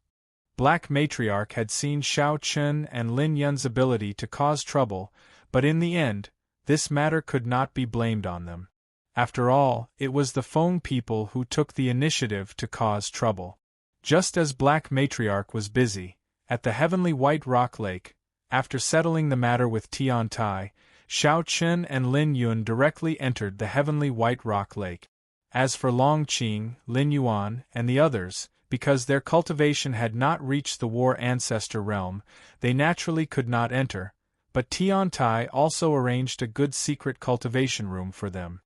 Black Matriarch had seen Shao Qin and Lin Yun's ability to cause trouble, but in the end, this matter could not be blamed on them. After all, it was the Feng people who took the initiative to cause trouble. Just as Black Matriarch was busy, at the Heavenly White Rock Lake, after settling the matter with Tiantai, Shao Qin and Lin Yun directly entered the Heavenly White Rock Lake. As for Long Qing, Lin Yuan, and the others, because their cultivation had not reached the War Ancestor realm, they naturally could not enter, but Tiantai also arranged a good secret cultivation room for them.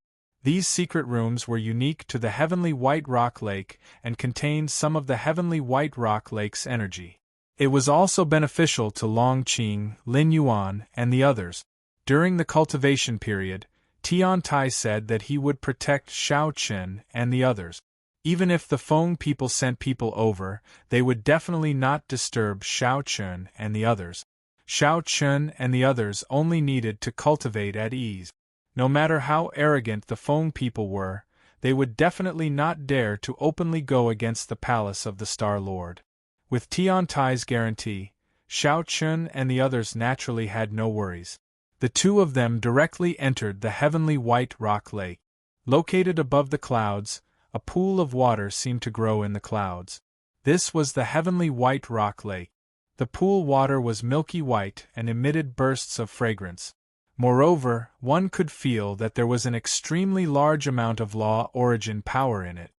These secret rooms were unique to the Heavenly White Rock Lake and contained some of the Heavenly White Rock Lake's energy. It was also beneficial to Long Qing, Lin Yuan, and the others. During the cultivation period, Tiantai said that he would protect Shao Qin and the others. Even if the Feng people sent people over, they would definitely not disturb Shao Qin and the others. Shao Qin and the others only needed to cultivate at ease. No matter how arrogant the Feng people were, they would definitely not dare to openly go against the palace of the Star Lord. With Tiantai's guarantee, Shao Qin and the others naturally had no worries. The two of them directly entered the Heavenly White Rock Lake. Located above the clouds, a pool of water seemed to grow in the clouds. This was the Heavenly White Rock Lake. The pool water was milky white and emitted bursts of fragrance. Moreover, one could feel that there was an extremely large amount of law origin power in it.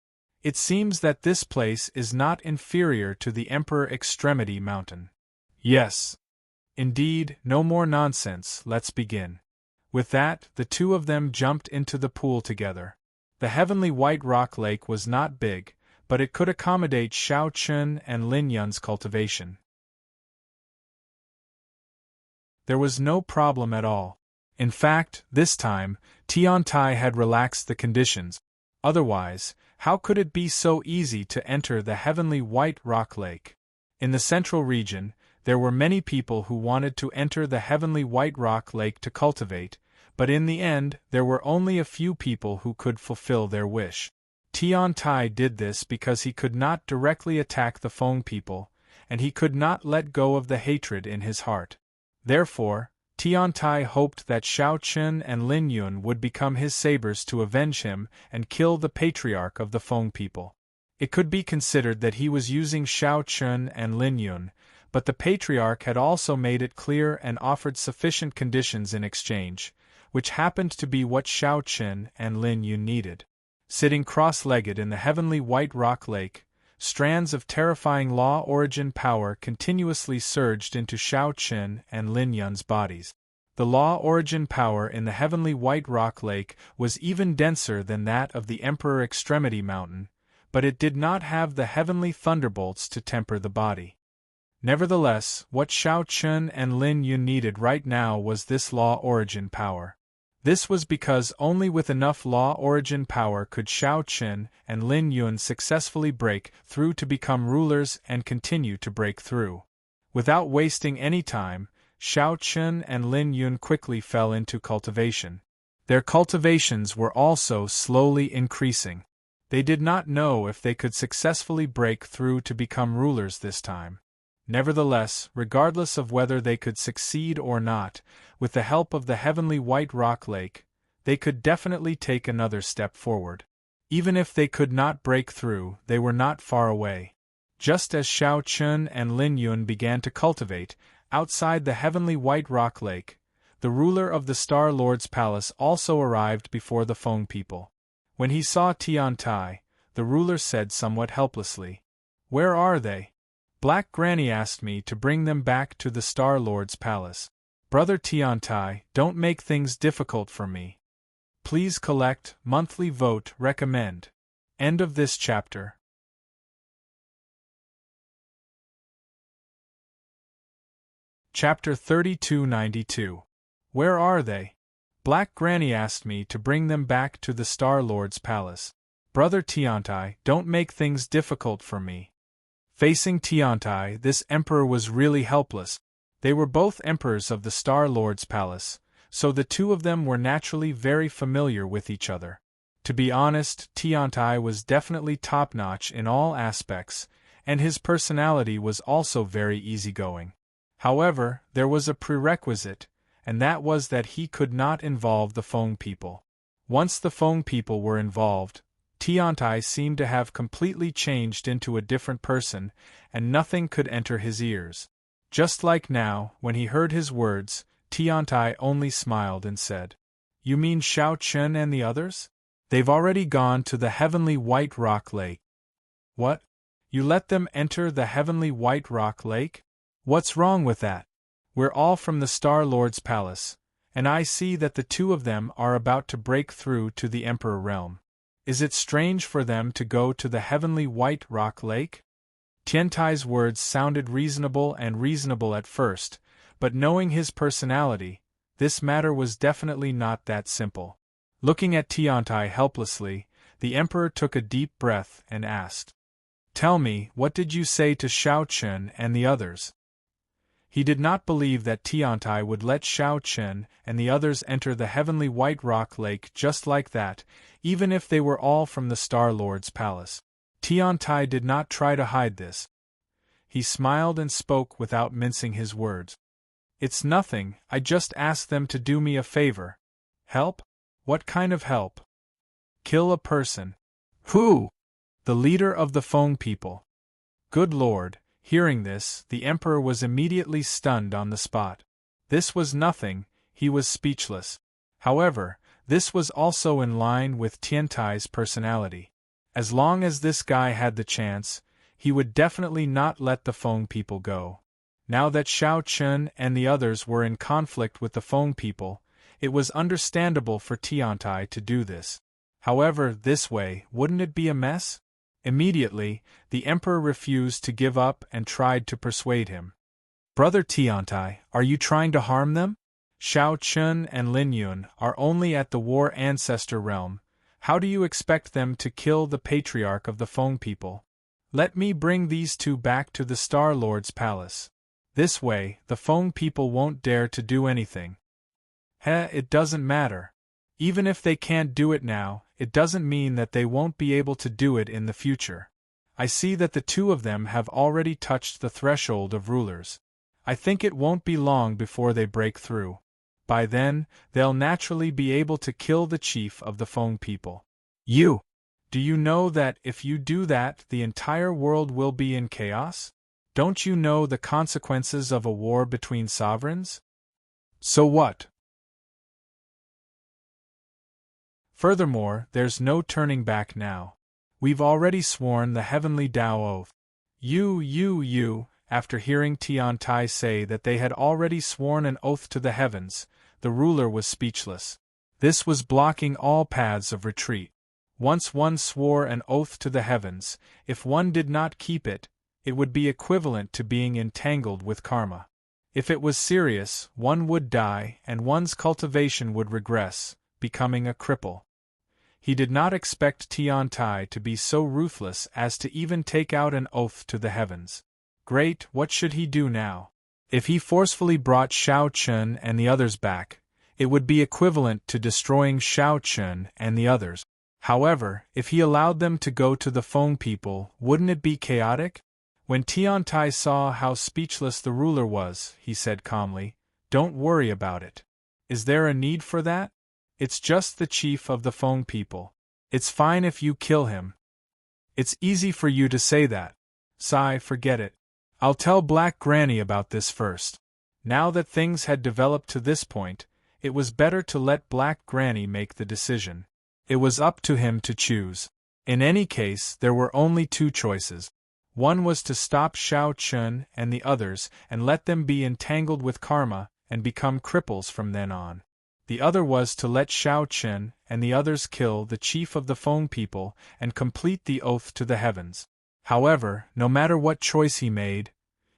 It seems that this place is not inferior to the Emperor Extremity Mountain. Yes. Indeed, no more nonsense, let's begin. With that, the two of them jumped into the pool together. The Heavenly White Rock Lake was not big, but it could accommodate Shao Qin and Lin Yun's cultivation. There was no problem at all. In fact, this time, Tiantai had relaxed the conditions. Otherwise, how could it be so easy to enter the Heavenly White Rock Lake? In the central region, There were many people who wanted to enter the heavenly white rock lake to cultivate, but in the end there were only a few people who could fulfill their wish. Tiantai did this because he could not directly attack the Feng people, and he could not let go of the hatred in his heart. Therefore, Tiantai hoped that Shao Chun and Lin Yun would become his sabers to avenge him and kill the patriarch of the Feng people. It could be considered that he was using Shao Chun and Lin Yun, but the patriarch had also made it clear and offered sufficient conditions in exchange, which happened to be what Shao Chun and Lin Yun needed. Sitting cross-legged in the heavenly white rock lake, strands of terrifying law origin power continuously surged into Shao Chun and Lin Yun's bodies. The law origin power in the heavenly white rock lake was even denser than that of the Emperor Extremity Mountain, but it did not have the heavenly thunderbolts to temper the body. Nevertheless, what Shao Chun and Lin Yun needed right now was this law origin power. This was because only with enough law origin power could Shao Chun and Lin Yun successfully break through to become rulers and continue to break through. Without wasting any time, Shao Chun and Lin Yun quickly fell into cultivation. Their cultivations were also slowly increasing. They did not know if they could successfully break through to become rulers this time. Nevertheless, regardless of whether they could succeed or not, with the help of the heavenly white rock lake, they could definitely take another step forward. Even if they could not break through, they were not far away. Just as Shao Chun and Lin Yun began to cultivate, outside the heavenly white rock lake, the ruler of the Star Lord's palace also arrived before the Feng people. When he saw Tiantai, the ruler said somewhat helplessly, "Where are they? Black Granny asked me to bring them back to the Star Lord's palace. Brother Tiantai, don't make things difficult for me. Please collect, monthly vote, recommend." End of this chapter. Chapter 3292. Where are they? Black Granny asked me to bring them back to the Star Lord's palace. Brother Tiantai, don't make things difficult for me. Facing Tiantai, this emperor was really helpless. They were both emperors of the Star Lord's palace, so the two of them were naturally very familiar with each other. To be honest, Tiantai was definitely top-notch in all aspects, and his personality was also very easygoing. However, there was a prerequisite, and that was that he could not involve the Feng people. Once the Feng people were involved, Tiantai seemed to have completely changed into a different person, and nothing could enter his ears. Just like now, when he heard his words, Tiantai only smiled and said, "You mean Shao Chun and the others? They've already gone to the heavenly white rock lake." "What? You let them enter the heavenly white rock lake? What's wrong with that? We're all from the Star Lord's palace, and I see that the two of them are about to break through to the Emperor realm. Is it strange for them to go to the heavenly white rock lake?" Tiantai's words sounded reasonable at first, but knowing his personality, this matter was definitely not that simple. Looking at Tiantai helplessly, the Emperor took a deep breath and asked, "Tell me, what did you say to Shao Chun and the others?" He did not believe that Tiantai would let Shao Chun and the others enter the heavenly white rock lake just like that, even if they were all from the Star Lord's palace. Tiantai did not try to hide this. He smiled and spoke without mincing his words. "It's nothing, I just asked them to do me a favor." "Help? What kind of help?" "Kill a person." "Who?" "The leader of the Feng people." Good Lord! Hearing this, the Emperor was immediately stunned on the spot. This was nothing, he was speechless. However, this was also in line with Tiantai's personality. As long as this guy had the chance, he would definitely not let the Feng people go. Now that Shao Chun and the others were in conflict with the Feng people, it was understandable for Tiantai to do this. However, this way, wouldn't it be a mess? Immediately, the Emperor refused to give up and tried to persuade him. "Brother Tiantai, are you trying to harm them? Shao Chun and Lin Yun are only at the War Ancestor realm. How do you expect them to kill the patriarch of the Feng people? Let me bring these two back to the Star Lord's palace." This way, the Feng people won't dare to do anything. It doesn't matter. Even if they can't do it now, it doesn't mean that they won't be able to do it in the future. I see that the two of them have already touched the threshold of rulers. I think it won't be long before they break through. By then, they'll naturally be able to kill the chief of the Feng people. Do you know that if you do that, the entire world will be in chaos? Don't you know the consequences of a war between sovereigns? So what? Furthermore, there's no turning back now. We've already sworn the heavenly Tao oath. After hearing Tian Tai say that they had already sworn an oath to the heavens, the ruler was speechless. This was blocking all paths of retreat. Once one swore an oath to the heavens, if one did not keep it, it would be equivalent to being entangled with karma. If it was serious, one would die and one's cultivation would regress, becoming a cripple. He did not expect Tian Tai to be so ruthless as to even take out an oath to the heavens. Great, what should he do now? If he forcefully brought Shao Chun and the others back, it would be equivalent to destroying Shao Chun and the others. However, if he allowed them to go to the Feng people, wouldn't it be chaotic? When Tian Tai saw how speechless the ruler was, he said calmly, "Don't worry about it. Is there a need for that? It's just the chief of the Feng people. It's fine if you kill him." "It's easy for you to say that. Sai, forget it. I'll tell Black Granny about this first." Now that things had developed to this point, it was better to let Black Granny make the decision. It was up to him to choose. In any case, there were only two choices. One was to stop Shao Chun and the others and let them be entangled with karma and become cripples from then on. The other was to let Shao Chun and the others kill the chief of the Feng people and complete the oath to the heavens. However, no matter what choice he made,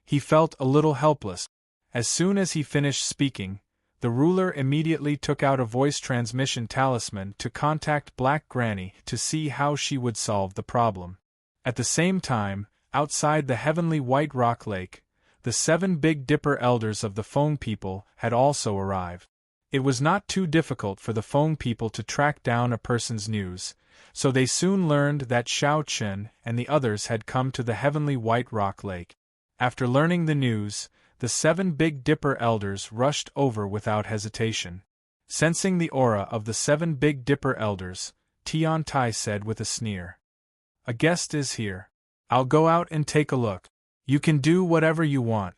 he felt a little helpless. As soon as he finished speaking, the ruler immediately took out a voice transmission talisman to contact Black Granny to see how she would solve the problem. At the same time, outside the heavenly White Rock Lake, the 7 Big Dipper elders of the Feng people had also arrived. It was not too difficult for the Feng people to track down a person's news, so they soon learned that Shao Chun and the others had come to the heavenly White Rock Lake. After learning the news, the 7 Big Dipper elders rushed over without hesitation. Sensing the aura of the 7 Big Dipper elders, Tian Tai said with a sneer, "A guest is here. I'll go out and take a look. You can do whatever you want."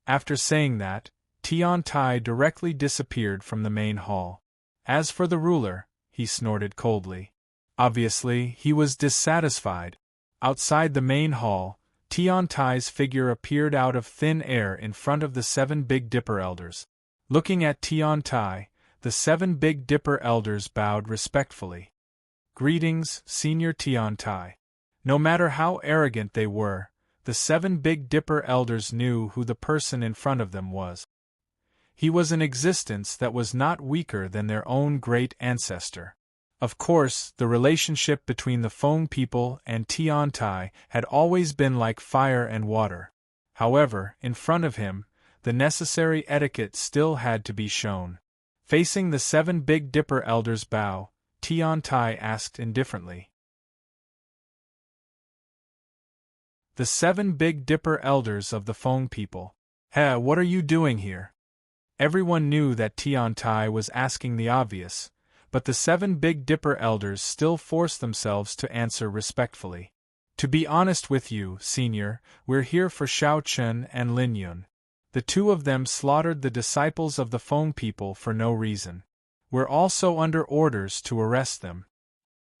After saying that, Tian Tai directly disappeared from the main hall. As for the ruler, he snorted coldly. Obviously, he was dissatisfied. Outside the main hall, Tian Tai's figure appeared out of thin air in front of the 7 Big Dipper elders. Looking at Tian Tai, the 7 Big Dipper elders bowed respectfully. "Greetings, Senior Tian Tai." No matter how arrogant they were, the 7 Big Dipper elders knew who the person in front of them was. He was an existence that was not weaker than their own great ancestor. Of course, the relationship between the Feng people and Tian Tai had always been like fire and water. However, in front of him, the necessary etiquette still had to be shown. Facing the 7 Big Dipper elders' bow, Tian Tai asked indifferently. The 7 Big Dipper elders of the Feng people. What are you doing here?" Everyone knew that Tian Tai was asking the obvious, but the 7 Big Dipper elders still forced themselves to answer respectfully. "To be honest with you, Senior, we're here for Shao Chun and Lin Yun. The two of them slaughtered the disciples of the Feng people for no reason. We're also under orders to arrest them."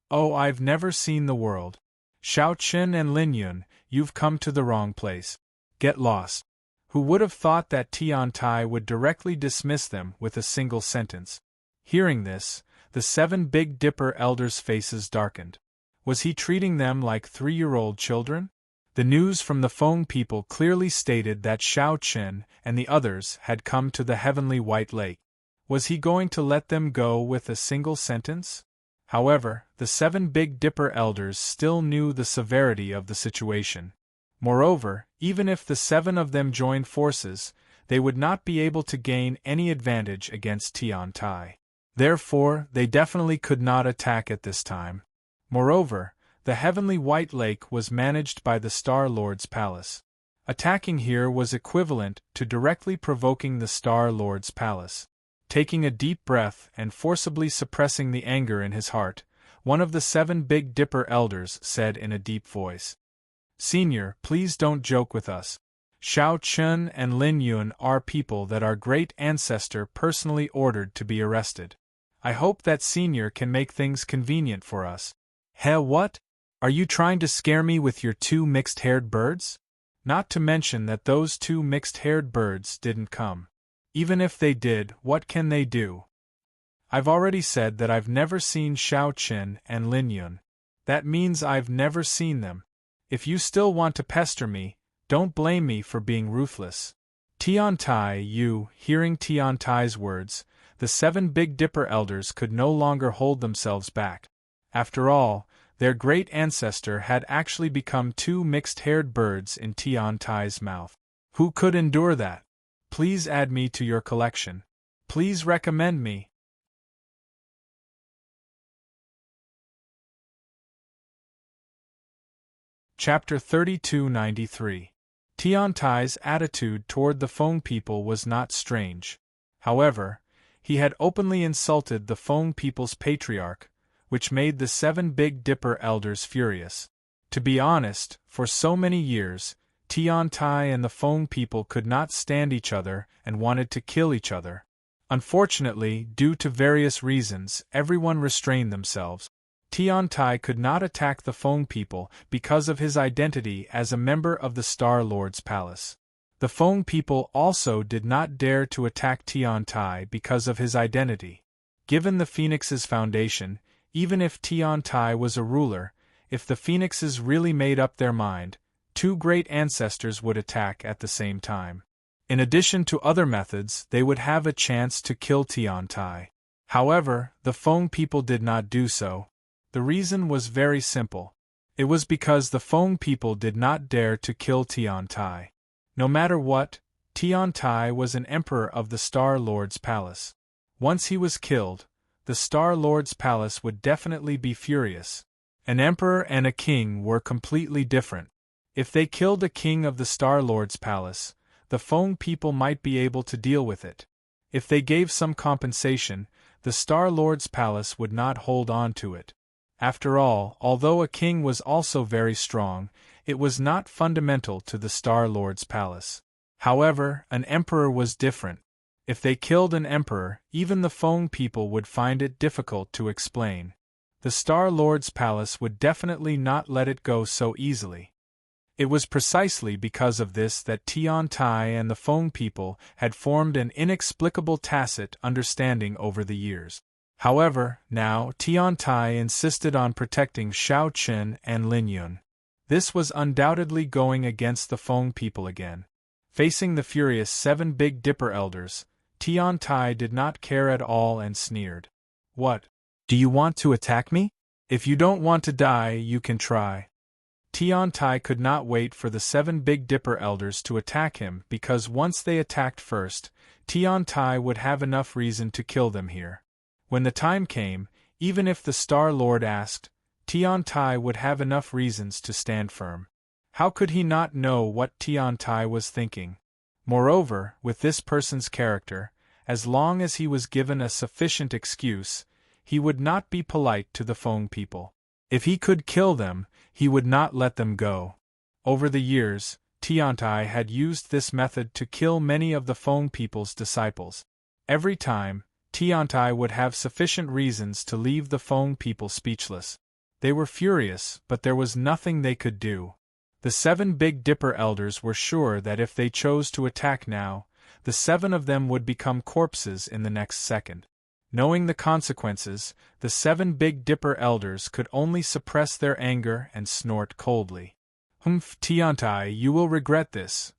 "Oh, I've never seen the world. Shao Chun and Lin Yun, you've come to the wrong place. Get lost." Who would have thought that Tian Tai would directly dismiss them with a single sentence? Hearing this, the 7 Big Dipper elders' faces darkened. Was he treating them like 3-year-old children? The news from the Feng people clearly stated that Shao Chun and the others had come to the heavenly White Lake. Was he going to let them go with a single sentence? However, the 7 Big Dipper elders still knew the severity of the situation. Moreover, even if the 7 of them joined forces, they would not be able to gain any advantage against Tiantai. Therefore, they definitely could not attack at this time. Moreover, the heavenly White Lake was managed by the Star Lord's palace. Attacking here was equivalent to directly provoking the Star Lord's palace. Taking a deep breath and forcibly suppressing the anger in his heart, one of the 7 Big Dipper elders said in a deep voice, "Senior, please don't joke with us. Shao Chun and Lin Yun are people that our great ancestor personally ordered to be arrested. I hope that Senior can make things convenient for us." "Heh, what? Are you trying to scare me with your 2 mixed-haired birds? Not to mention that those 2 mixed-haired birds didn't come. Even if they did, what can they do? I've already said that I've never seen Shao Qin and Lin Yun. That means I've never seen them. If you still want to pester me, don't blame me for being ruthless." Hearing Tian Tai's words, the 7 Big Dipper elders could no longer hold themselves back. After all, their great ancestor had actually become 2 mixed-haired birds in Tian Tai's mouth. Who could endure that? Please add me to your collection. Please recommend me. Chapter 3293. Tian Tai's attitude toward the Feng people was not strange. However, he had openly insulted the Feng people's patriarch, which made the 7 Big Dipper elders furious. To be honest, for so many years, Tian Tai and the Feng people could not stand each other and wanted to kill each other. Unfortunately, due to various reasons, everyone restrained themselves. Tian Tai could not attack the Feng people because of his identity as a member of the Star Lord's palace. The Feng people also did not dare to attack Tian Tai because of his identity. Given the Phoenix's foundation, even if Tian Tai was a ruler, if the Phoenixes really made up their mind, 2 great ancestors would attack at the same time. In addition to other methods, they would have a chance to kill Tian Tai. However, the Feng people did not do so. The reason was very simple. It was because the Feng people did not dare to kill Tian Tai. No matter what, Tian Tai was an emperor of the Star Lord's palace. Once he was killed, the Star Lord's palace would definitely be furious. An emperor and a king were completely different. If they killed a king of the Star Lord's palace, the Feng people might be able to deal with it. If they gave some compensation, the Star Lord's palace would not hold on to it. After all, although a king was also very strong, it was not fundamental to the Star Lord's palace. However, an emperor was different. If they killed an emperor, even the Feng people would find it difficult to explain. The Star Lord's palace would definitely not let it go so easily. It was precisely because of this that Tian Tai and the Feng people had formed an inexplicable tacit understanding over the years. However, now Tian Tai insisted on protecting Shao Qin and Lin Yun. This was undoubtedly going against the Feng people again. Facing the furious 7 Big Dipper elders, Tian Tai did not care at all and sneered. "What? Do you want to attack me? If you don't want to die, you can try." Tian Tai could not wait for the 7 Big Dipper elders to attack him because once they attacked first, Tian Tai would have enough reason to kill them here. When the time came, even if the Star Lord asked, Tian Tai would have enough reasons to stand firm. How could he not know what Tian Tai was thinking? Moreover, with this person's character, as long as he was given a sufficient excuse, he would not be polite to the Feng people. If he could kill them, he would not let them go. Over the years, Tian Tai had used this method to kill many of the Feng people's disciples. Every time, Tian Tai would have sufficient reasons to leave the Feng people speechless. They were furious, but there was nothing they could do. The 7 Big Dipper elders were sure that if they chose to attack now, the 7 of them would become corpses in the next second. Knowing the consequences, the 7 Big Dipper elders could only suppress their anger and snort coldly. "Humph, Tian Tai, you will regret this."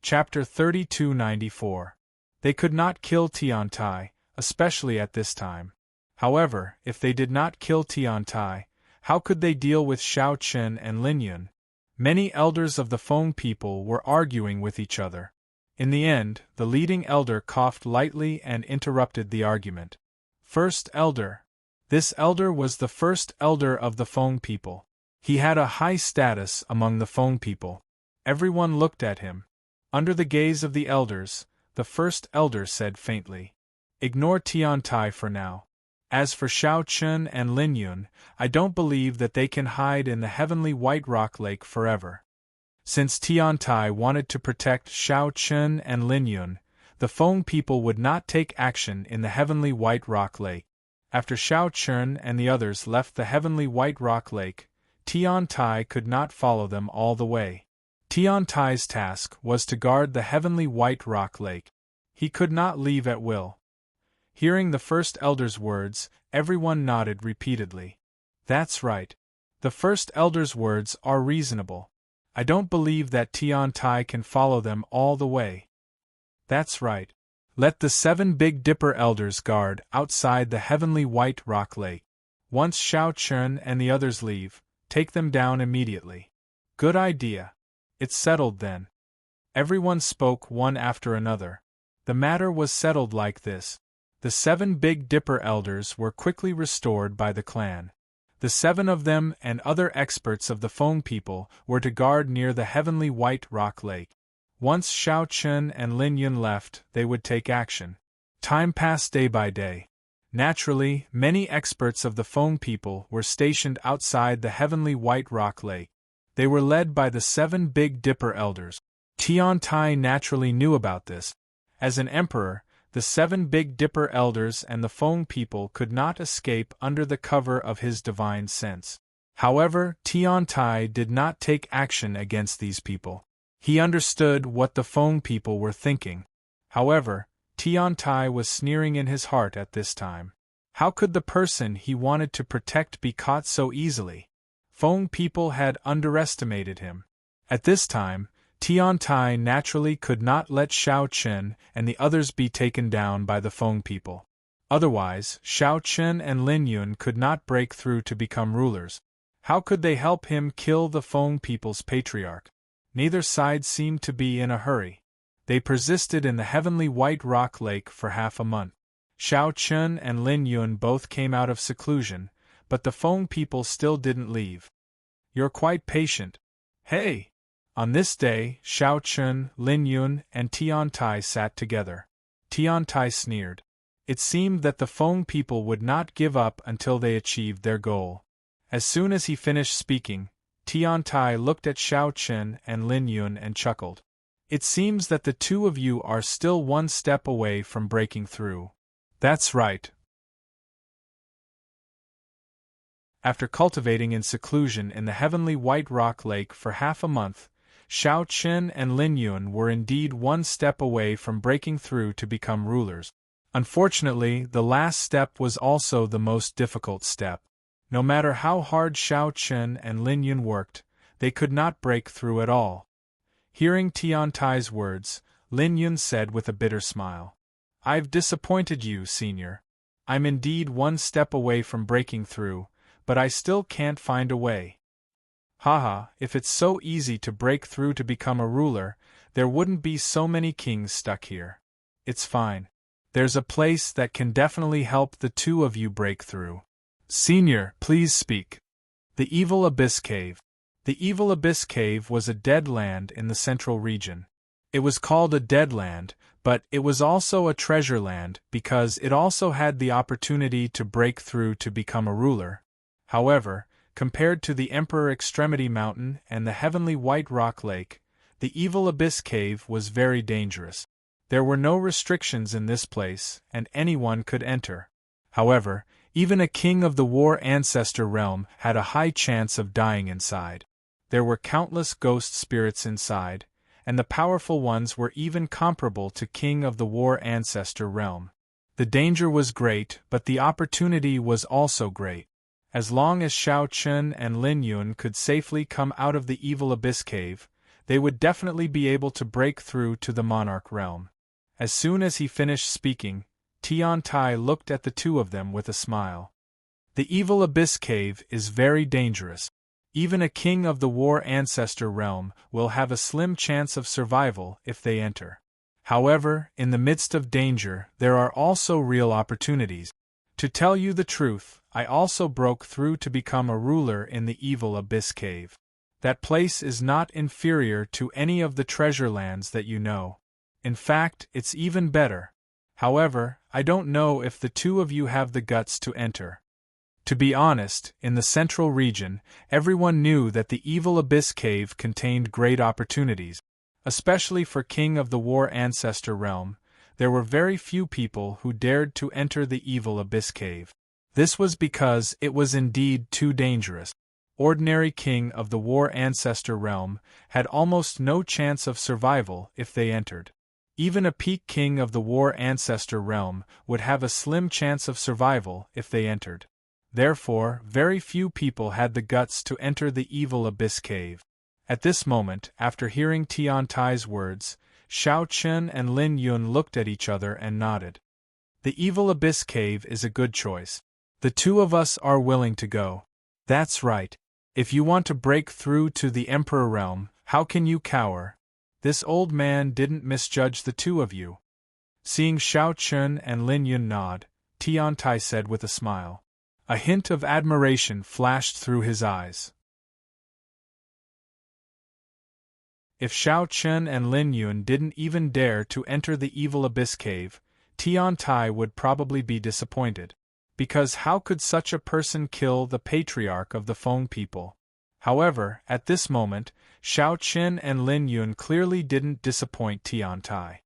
Chapter 3294. They could not kill Tiantai, especially at this time. However, if they did not kill Tiantai, how could they deal with Shao Chen and Lin Yun? Many elders of the Feng people were arguing with each other. In the end, the leading elder coughed lightly and interrupted the argument. First elder. This elder was the first elder of the Feng people. He had a high status among the Feng people. Everyone looked at him. Under the gaze of the elders, the first elder said faintly, "Ignore Tiantai for now. As for Shao Chen and Lin Yun, I don't believe that they can hide in the heavenly White Rock Lake forever." Since Tiantai wanted to protect Shao Chen and Lin Yun, the Feng people would not take action in the heavenly White Rock Lake. After Shao Chen and the others left the heavenly White Rock Lake, Tiantai could not follow them all the way. Tiantai's task was to guard the heavenly White Rock Lake. He could not leave at will. Hearing the first elder's words, everyone nodded repeatedly. That's right. The first elder's words are reasonable. I don't believe that Tiantai can follow them all the way. That's right. Let the 7 Big Dipper elders guard outside the heavenly White Rock Lake. Once Shao Chen and the others leave, take them down immediately. Good idea. It's settled then. Everyone spoke one after another. The matter was settled like this. The 7 Big Dipper elders were quickly restored by the clan. The 7 of them and other experts of the Feng people were to guard near the heavenly White Rock Lake. Once Shao Chen and Lin Yun left, they would take action. Time passed day by day. Naturally, many experts of the Feng people were stationed outside the heavenly White Rock Lake. They were led by the 7 Big Dipper elders. Tiantai naturally knew about this. As an emperor, the 7 Big Dipper elders and the Feng people could not escape under the cover of his divine sense. However, Tiantai did not take action against these people. He understood what the Feng people were thinking. However, Tiantai was sneering in his heart at this time. How could the person he wanted to protect be caught so easily? Feng people had underestimated him. At this time, Tiantai naturally could not let Shao Chen and the others be taken down by the Feng people. Otherwise, Shao Chen and Lin Yun could not break through to become rulers. How could they help him kill the Feng people's patriarch? Neither side seemed to be in a hurry. They persisted in the heavenly White Rock Lake for half a month. Shao Chen and Lin Yun both came out of seclusion, but the Feng people still didn't leave. You're quite patient. Hey! On this day, Shao Chen, Lin Yun, and Tiantai sat together. Tiantai sneered. It seemed that the Feng people would not give up until they achieved their goal. As soon as he finished speaking, Tiantai looked at Shao Chen and Lin Yun and chuckled. It seems that the two of you are still one step away from breaking through. That's right. After cultivating in seclusion in the heavenly White Rock Lake for half a month, Shao Chen and Lin Yun were indeed one step away from breaking through to become rulers. Unfortunately, the last step was also the most difficult step. No matter how hard Shao Chen and Lin Yun worked, they could not break through at all. Hearing Tiantai's words, Lin Yun said with a bitter smile, "I've disappointed you, senior. I'm indeed one step away from breaking through, but I still can't find a way." Haha, if it's so easy to break through to become a ruler, there wouldn't be so many kings stuck here. It's fine. There's a place that can definitely help the two of you break through. Senior, please speak. The Evil Abyss Cave. The Evil Abyss Cave was a dead land in the central region. It was called a dead land, but it was also a treasure land because it also had the opportunity to break through to become a ruler. However, compared to the Emperor Extremity Mountain and the heavenly White Rock Lake, the Evil Abyss Cave was very dangerous. There were no restrictions in this place, and anyone could enter. However, even a king of the War Ancestor realm had a high chance of dying inside. There were countless ghost spirits inside, and the powerful ones were even comparable to King of the War Ancestor realm. The danger was great, but the opportunity was also great. As long as Shao Chen and Lin Yun could safely come out of the Evil Abyss Cave, they would definitely be able to break through to the monarch realm. As soon as he finished speaking, Tian Tai looked at the two of them with a smile. The evil abyss cave is very dangerous. Even a king of the war ancestor realm will have a slim chance of survival if they enter. However, in the midst of danger, there are also real opportunities. To tell you the truth, I also broke through to become a ruler in the evil abyss cave. That place is not inferior to any of the treasure lands that you know. In fact, it's even better. However, I don't know if the two of you have the guts to enter. To be honest, in the central region, everyone knew that the evil abyss cave contained great opportunities. Especially for King of the War Ancestor realm, there were very few people who dared to enter the evil abyss cave. This was because it was indeed too dangerous. Ordinary King of the War Ancestor realm had almost no chance of survival if they entered. Even a peak King of the War Ancestor realm would have a slim chance of survival if they entered. Therefore, very few people had the guts to enter the evil abyss cave. At this moment, after hearing Tian Tai's words, Xiao Chen and Lin Yun looked at each other and nodded. The evil abyss cave is a good choice. The two of us are willing to go. That's right. If you want to break through to the Emperor realm, how can you cower? This old man didn't misjudge the two of you. Seeing Xiao Chen and Lin Yun nod, Tian Tai said with a smile. A hint of admiration flashed through his eyes. If Xiao Chen and Lin Yun didn't even dare to enter the evil abyss cave, Tian Tai would probably be disappointed. Because how could such a person kill the patriarch of the Feng people? However, at this moment, Xiao Chen and Lin Yun clearly didn't disappoint Tian Tai.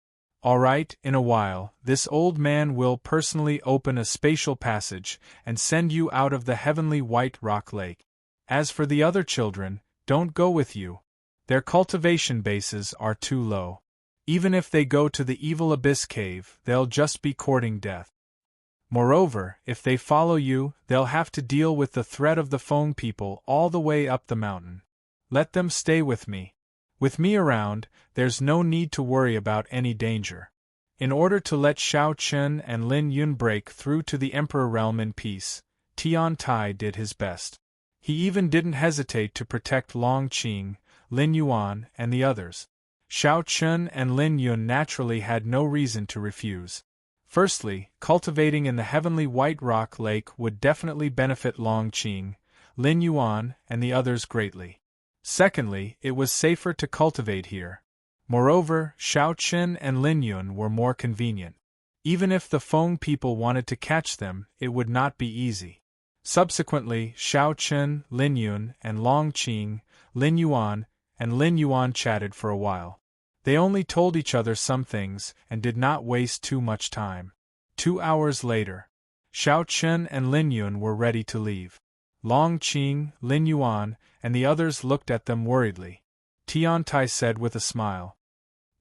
Alright, in a while, this old man will personally open a spatial passage and send you out of the heavenly white rock lake. As for the other children, don't go with you. Their cultivation bases are too low. Even if they go to the evil abyss cave, they'll just be courting death. Moreover, if they follow you, they'll have to deal with the threat of the Feng people all the way up the mountain. Let them stay with me. With me around, there's no need to worry about any danger. In order to let Xiao Chen and Lin Yun break through to the Emperor realm in peace, Tian Tai did his best. He even didn't hesitate to protect Long Qing, Lin Yuan, and the others. Xiao Chen and Lin Yun naturally had no reason to refuse. Firstly, cultivating in the heavenly white rock lake would definitely benefit Long Qing, Lin Yuan, and the others greatly. Secondly, it was safer to cultivate here. Moreover, Xiao Chen and Lin Yun were more convenient. Even if the Feng people wanted to catch them, it would not be easy. Subsequently, Xiao Chen, Lin Yun, and Long Qing, Lin Yuan chatted for a while. They only told each other some things and did not waste too much time. 2 hours later, Xiao Chen and Lin Yun were ready to leave. Long Qing, Lin Yuan, and the others looked at them worriedly. Tian Tai said with a smile.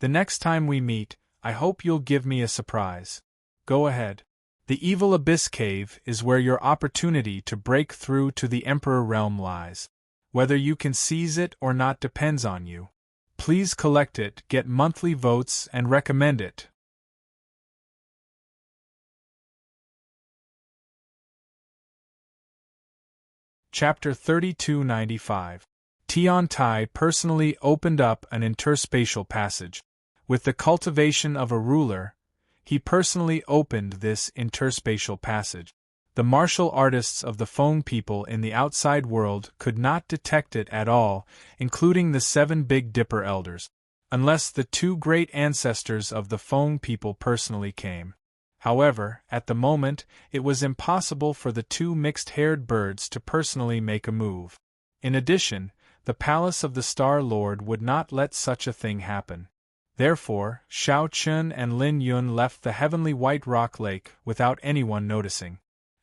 The next time we meet, I hope you'll give me a surprise. Go ahead. The evil abyss cave is where your opportunity to break through to the Emperor realm lies. Whether you can seize it or not depends on you. Please collect it, get monthly votes, and recommend it. Chapter 3295. Tian Tai personally opened up an interspatial passage. With the cultivation of a ruler, he personally opened this interspatial passage. The martial artists of the Feng people in the outside world could not detect it at all, including the 7 Big Dipper elders, unless the 2 great ancestors of the Feng people personally came. However, at the moment, it was impossible for the 2 mixed-haired birds to personally make a move. In addition, the palace of the Star Lord would not let such a thing happen. Therefore, Xiao Chen and Lin Yun left the heavenly white rock lake without anyone noticing.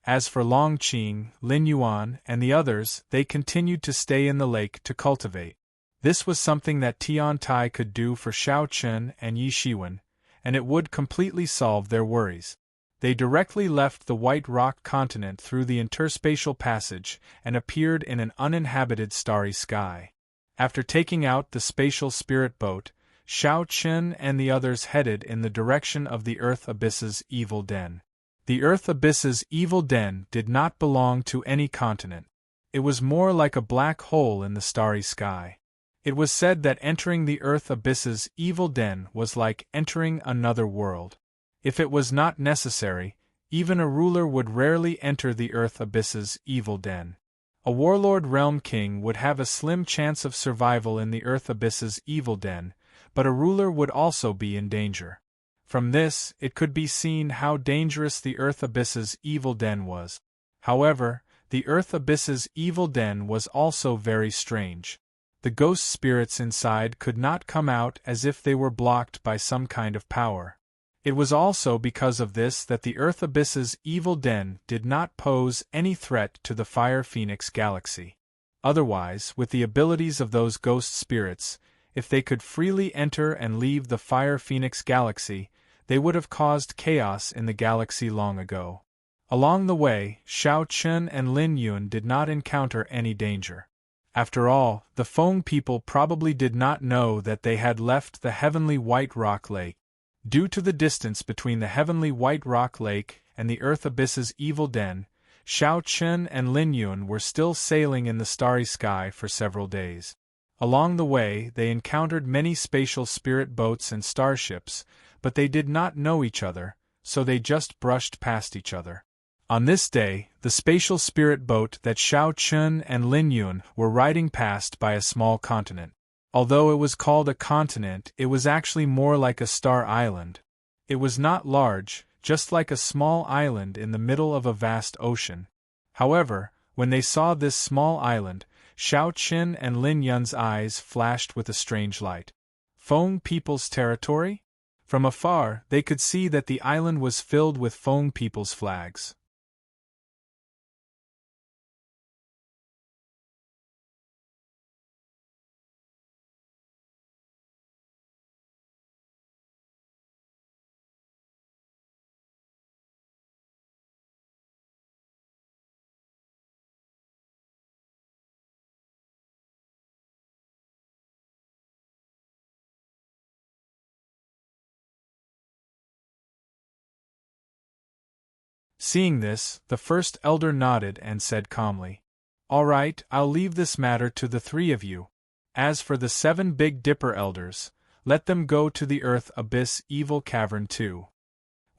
As for Long Qing, Lin Yuan, and the others, they continued to stay in the lake to cultivate. This was something that Tian Tai could do for Xiao Chen and Yi Shiwen, and it would completely solve their worries. They directly left the White Rock continent through the interspatial passage and appeared in an uninhabited starry sky. After taking out the spatial spirit boat, Shao Chen and the others headed in the direction of the Earth Abyss's evil den. The Earth Abyss's evil den did not belong to any continent. It was more like a black hole in the starry sky. It was said that entering the Earth Abyss's evil den was like entering another world. If it was not necessary, even a ruler would rarely enter the Earth Abyss's evil den. A warlord realm king would have a slim chance of survival in the Earth Abyss's evil den, but a ruler would also be in danger. From this, it could be seen how dangerous the Earth Abyss's evil den was. However, the Earth Abyss's evil den was also very strange. The ghost spirits inside could not come out as if they were blocked by some kind of power. It was also because of this that the Earth Abyss's evil den did not pose any threat to the Fire Phoenix galaxy. Otherwise, with the abilities of those ghost spirits, if they could freely enter and leave the Fire Phoenix galaxy, they would have caused chaos in the galaxy long ago. Along the way, Shao Chen and Lin Yun did not encounter any danger. After all, the Feng people probably did not know that they had left the Heavenly White Rock Lake. Due to the distance between the Heavenly White Rock Lake and the Earth Abyss's evil den, Shao Chen and Lin Yun were still sailing in the starry sky for several days. Along the way, they encountered many spatial spirit boats and starships, but they did not know each other, so they just brushed past each other. On this day, the spatial spirit boat that Shao Chen and Lin Yun were riding passed by a small continent. Although it was called a continent, it was actually more like a star island. It was not large, just like a small island in the middle of a vast ocean. However, when they saw this small island, Shao Chen and Lin Yun's eyes flashed with a strange light. Feng people's territory? From afar, they could see that the island was filled with Feng people's flags. Seeing this, the first elder nodded and said calmly, "All right, I'll leave this matter to the three of you. As for the 7 Big Dipper elders, let them go to the Earth Abyss Evil Cavern too."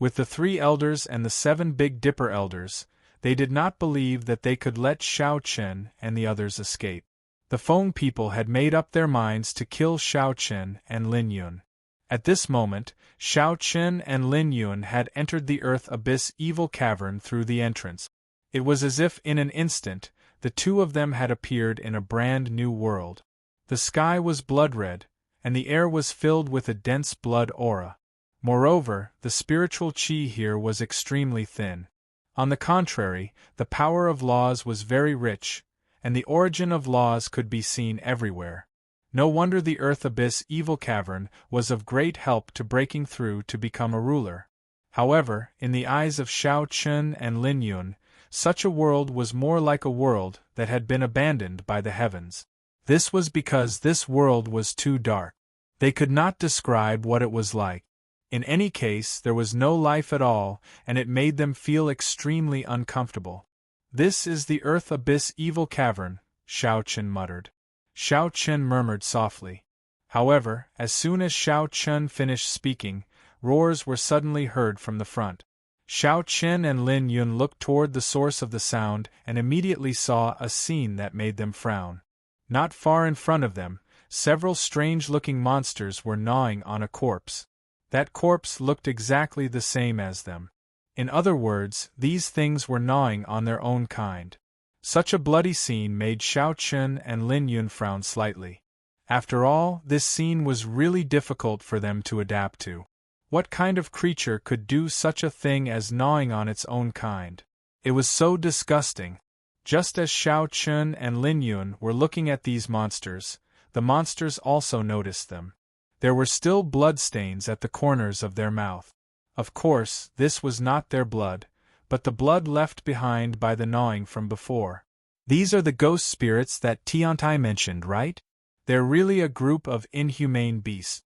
With the 3 elders and the 7 Big Dipper elders, they did not believe that they could let Shao Chen and the others escape. The Feng people had made up their minds to kill Shao Chen and Lin Yun. At this moment, Shao Chen and Lin Yun had entered the Earth Abyss Evil Cavern through the entrance. It was as if in an instant, the two of them had appeared in a brand new world. The sky was blood-red, and the air was filled with a dense blood aura. Moreover, the spiritual qi here was extremely thin. On the contrary, the power of laws was very rich, and the origin of laws could be seen everywhere. No wonder the Earth Abyss Evil Cavern was of great help to breaking through to become a ruler. However, in the eyes of Shao Chen and Lin Yun, such a world was more like a world that had been abandoned by the heavens. This was because this world was too dark. They could not describe what it was like. In any case, there was no life at all, and it made them feel extremely uncomfortable. "This is the Earth Abyss Evil Cavern," Shao Chen muttered. Shao Chen murmured softly. However, as soon as Shao Chen finished speaking, roars were suddenly heard from the front. Shao Chen and Lin Yun looked toward the source of the sound and immediately saw a scene that made them frown. Not far in front of them, several strange-looking monsters were gnawing on a corpse. That corpse looked exactly the same as them. In other words, these things were gnawing on their own kind. Such a bloody scene made Shao Chen and Lin Yun frown slightly. After all, this scene was really difficult for them to adapt to. What kind of creature could do such a thing as gnawing on its own kind? It was so disgusting. Just as Shao Chen and Lin Yun were looking at these monsters, the monsters also noticed them. There were still bloodstains at the corners of their mouth. Of course, this was not their blood, but the blood left behind by the gnawing from before. "These are the ghost spirits that Tiantai mentioned, right?" They're really a group of inhumane beasts.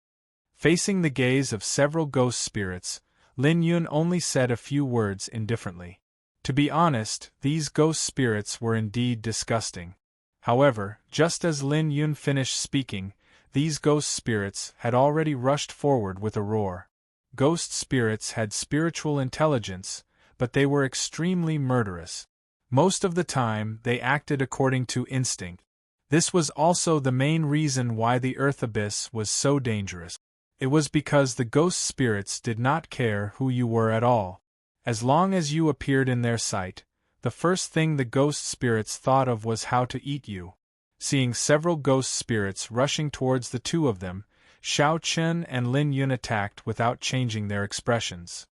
Facing the gaze of several ghost spirits, Lin Yun only said a few words indifferently. To be honest, these ghost spirits were indeed disgusting. However, just as Lin Yun finished speaking, these ghost spirits had already rushed forward with a roar. Ghost spirits had spiritual intelligence, but they were extremely murderous. Most of the time, they acted according to instinct. This was also the main reason why the Earth Abyss was so dangerous. It was because the ghost spirits did not care who you were at all. As long as you appeared in their sight, the first thing the ghost spirits thought of was how to eat you. Seeing several ghost spirits rushing towards the two of them, Xiao Chen and Lin Yun attacked without changing their expressions.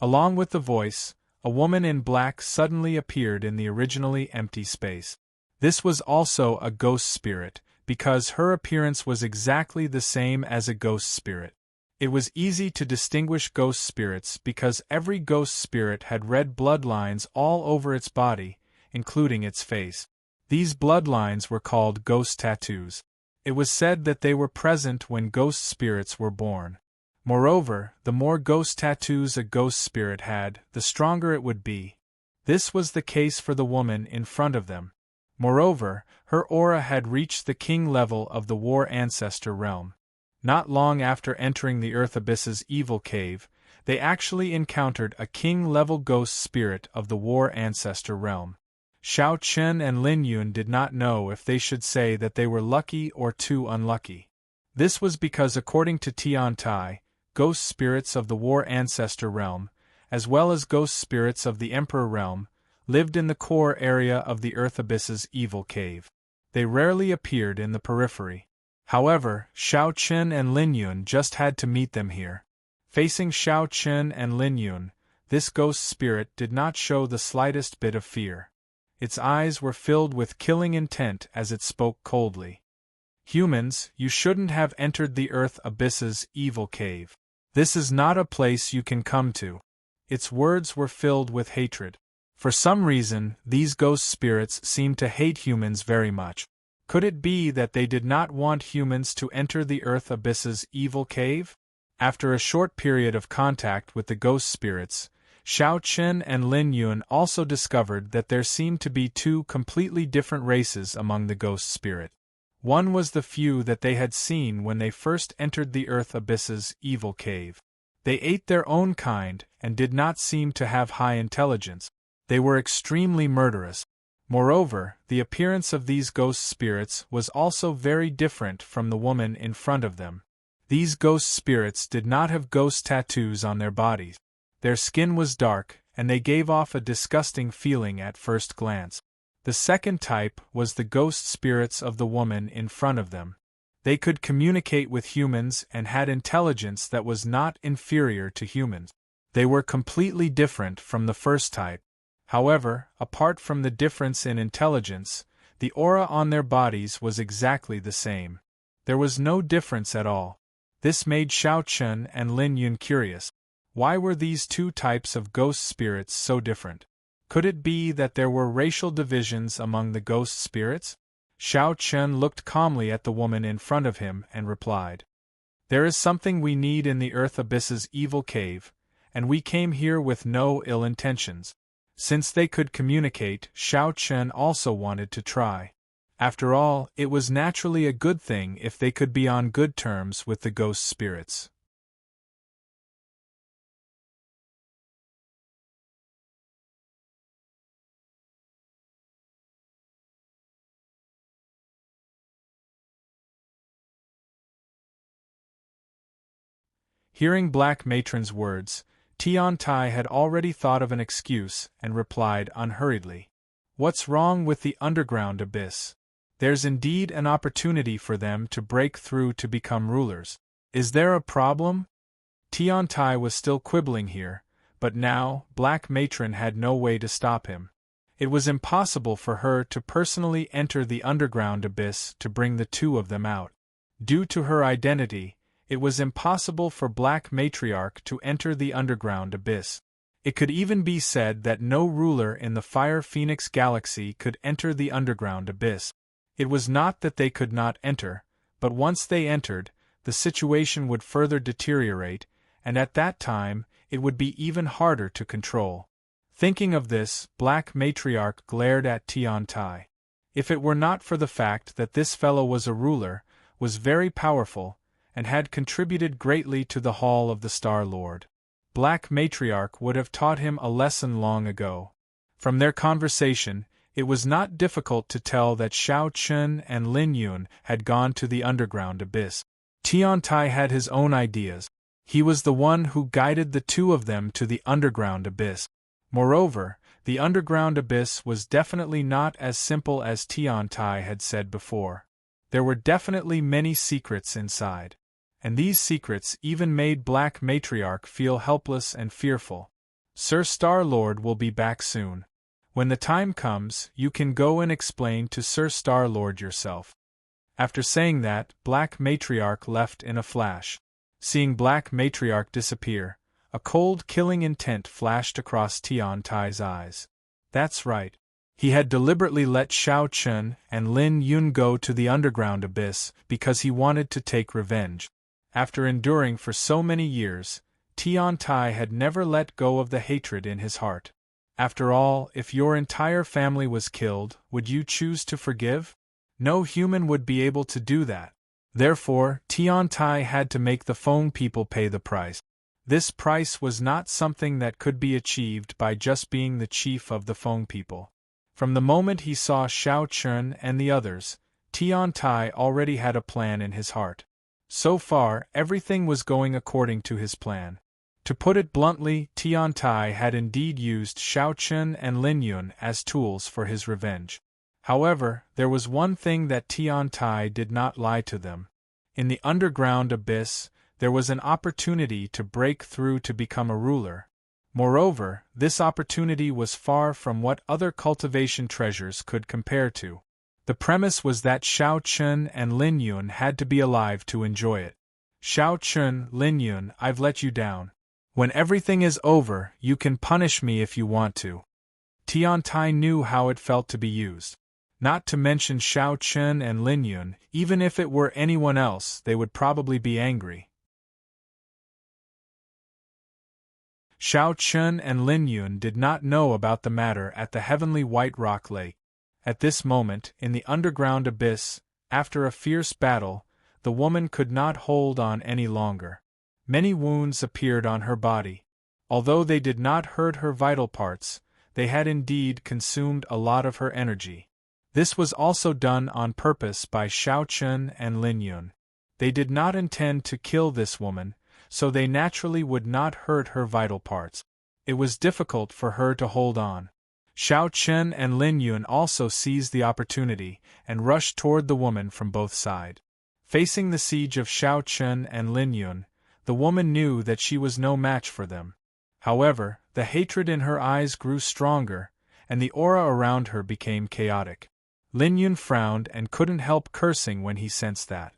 Along with the voice, a woman in black suddenly appeared in the originally empty space. This was also a ghost spirit, because her appearance was exactly the same as a ghost spirit. It was easy to distinguish ghost spirits because every ghost spirit had red bloodlines all over its body, including its face. These bloodlines were called ghost tattoos. It was said that they were present when ghost spirits were born. Moreover, the more ghost tattoos a ghost spirit had, the stronger it would be. This was the case for the woman in front of them. Moreover, her aura had reached the king level of the War Ancestor realm. Not long after entering the Earth Abyss's evil cave, they actually encountered a king-level ghost spirit of the War Ancestor realm. Xiao Chen and Lin Yun did not know if they should say that they were lucky or too unlucky. This was because according to Tian Tai, ghost spirits of the War Ancestor realm, as well as ghost spirits of the Emperor realm, lived in the core area of the Earth Abyss's evil cave. They rarely appeared in the periphery. However, Xiao Chen and Lin Yun just had to meet them here. Facing Xiao Chen and Lin Yun, this ghost spirit did not show the slightest bit of fear. Its eyes were filled with killing intent as it spoke coldly. Humans, you shouldn't have entered the Earth Abyss's evil cave. This is not a place you can come to. Its words were filled with hatred. For some reason, these ghost spirits seemed to hate humans very much. Could it be that they did not want humans to enter the Earth Abyss's evil cave? After a short period of contact with the ghost spirits, Xiao Chen and Lin Yun also discovered that there seemed to be two completely different races among the ghost spirit. One was the few that they had seen when they first entered the Earth Abyss's evil cave. They ate their own kind and did not seem to have high intelligence. They were extremely murderous. Moreover, the appearance of these ghost spirits was also very different from the woman in front of them. These ghost spirits did not have ghost tattoos on their bodies. Their skin was dark, and they gave off a disgusting feeling at first glance. The second type was the ghost spirits of the woman in front of them. They could communicate with humans and had intelligence that was not inferior to humans. They were completely different from the first type. However, apart from the difference in intelligence, the aura on their bodies was exactly the same. There was no difference at all. This made Xiao Chen and Lin Yun curious. Why were these two types of ghost spirits so different? Could it be that there were racial divisions among the ghost spirits? Xiao Chen looked calmly at the woman in front of him and replied, "There is something we need in the Earth Abyss's evil cave, and we came here with no ill intentions." Since they could communicate, Xiao Chen also wanted to try. After all, it was naturally a good thing if they could be on good terms with the ghost spirits. Hearing Black Matron's words, Tian Tai had already thought of an excuse and replied unhurriedly. "What's wrong with the underground abyss? There's indeed an opportunity for them to break through to become rulers. Is there a problem?" Tian Tai was still quibbling here, but now Black Matron had no way to stop him. It was impossible for her to personally enter the underground abyss to bring the two of them out. Due to her identity, it was impossible for Black Matriarch to enter the underground abyss. It could even be said that no ruler in the Fire Phoenix galaxy could enter the underground abyss. It was not that they could not enter, but once they entered, the situation would further deteriorate, and at that time, it would be even harder to control. Thinking of this, Black Matriarch glared at Tiantai. If it were not for the fact that this fellow was a ruler, was very powerful, and had contributed greatly to the Hall of the Star Lord, Black Matriarch would have taught him a lesson long ago. From their conversation, it was not difficult to tell that Shao Chun and Lin Yun had gone to the underground abyss. Tiantai had his own ideas. He was the one who guided the two of them to the underground abyss. Moreover, the underground abyss was definitely not as simple as Tiantai had said before. There were definitely many secrets inside. And these secrets even made Black Matriarch feel helpless and fearful. Sir Star-Lord will be back soon. When the time comes, you can go and explain to Sir Star-Lord yourself. After saying that, Black Matriarch left in a flash. Seeing Black Matriarch disappear, a cold killing intent flashed across Tiantai's eyes. That's right. He had deliberately let Shao Chun and Lin Yun go to the underground abyss because he wanted to take revenge. After enduring for so many years, Tiantai had never let go of the hatred in his heart. After all, if your entire family was killed, would you choose to forgive? No human would be able to do that. Therefore, Tiantai had to make the Feng people pay the price. This price was not something that could be achieved by just being the chief of the Feng people. From the moment he saw Shao Chun and the others, Tiantai already had a plan in his heart. So far, everything was going according to his plan. To put it bluntly, Tiantai had indeed used Shao Chun and Lin Yun as tools for his revenge. However, there was one thing that Tiantai did not lie to them. In the underground abyss, there was an opportunity to break through to become a ruler. Moreover, this opportunity was far from what other cultivation treasures could compare to. The premise was that Shao Chun and Lin Yun had to be alive to enjoy it. Shao Chun, Lin Yun, I've let you down. When everything is over, you can punish me if you want to. Tiantai knew how it felt to be used. Not to mention Shao Chun and Lin Yun, even if it were anyone else, they would probably be angry. Shao Chun and Lin Yun did not know about the matter at the heavenly White Rock Lake. At this moment, in the underground abyss, after a fierce battle, the woman could not hold on any longer. Many wounds appeared on her body. Although they did not hurt her vital parts, they had indeed consumed a lot of her energy. This was also done on purpose by Shao Chun and Lin Yun. They did not intend to kill this woman, so they naturally would not hurt her vital parts. It was difficult for her to hold on. Shao Chun and Lin Yun also seized the opportunity and rushed toward the woman from both sides. Facing the siege of Shao Chun and Lin Yun, the woman knew that she was no match for them. However, the hatred in her eyes grew stronger, and the aura around her became chaotic. Lin Yun frowned and couldn't help cursing when he sensed that.